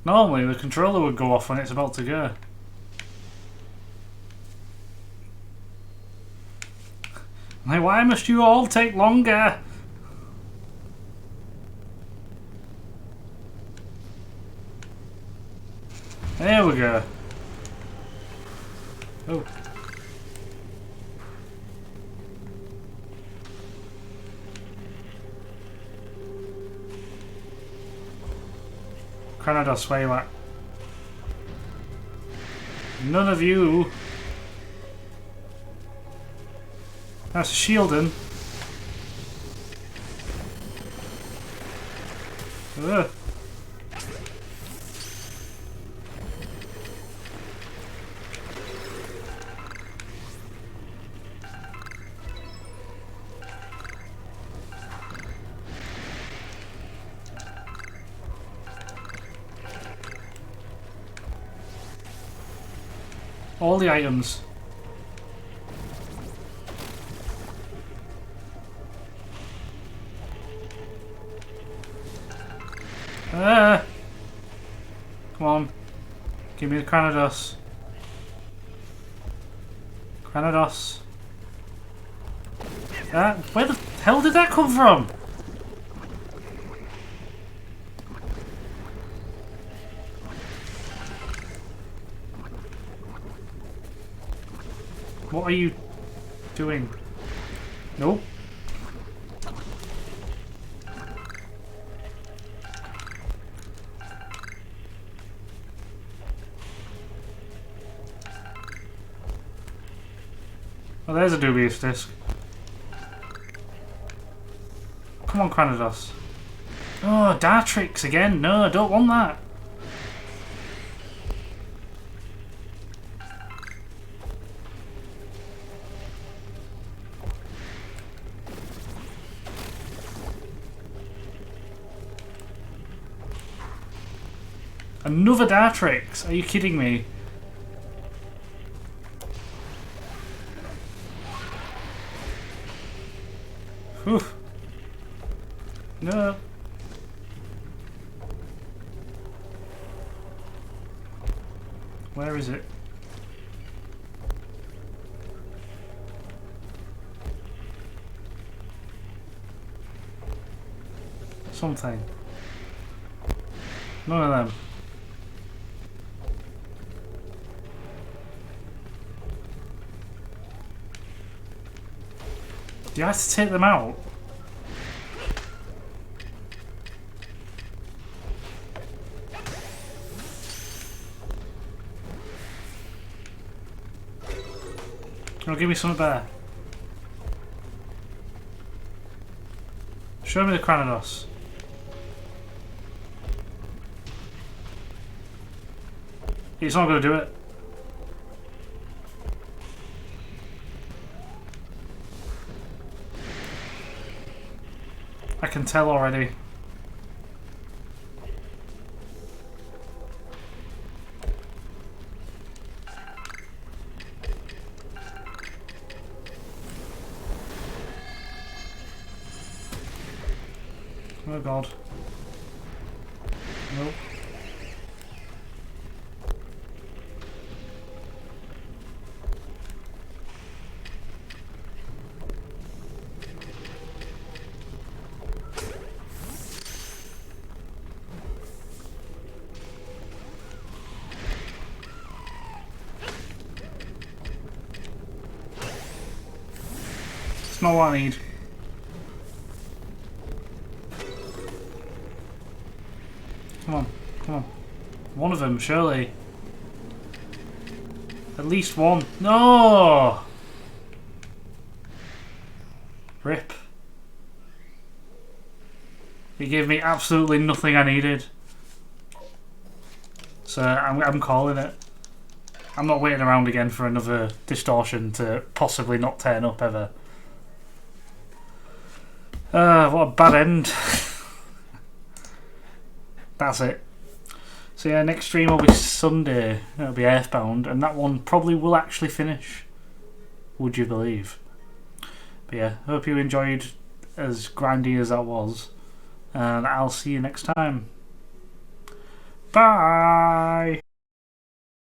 Normally the controller would go off when it's about to go. Like, why must you all take longer? There we go. Oh. Granados, where you at? None of you. That's shielding. Ugh. All the items. Come on. Give me the Granados. Granados. Where the hell did that come from? What are you doing? Nope. Oh, there's a dubious disc. Come on, Granados. Oh, Dartrix again. No, I don't want that. Another Dartrix? Are you kidding me? Whew. No. Where is it? Something. None of them. Do you have to take them out? Oh, give me something better. Show me the Granados. It's not going to do it. I can tell already. Oh god. Nope. It's not what I need. Come on, come on. One of them, surely. At least one. No! Rip. He gave me absolutely nothing I needed. So I'm calling it. I'm not waiting around again for another distortion to possibly not turn up ever. What a bad end. That's it. So yeah, next stream will be Sunday. It'll be Earthbound, and that one probably will actually finish. Would you believe? But yeah, hope you enjoyed as grindy as that was, and I'll see you next time. Bye.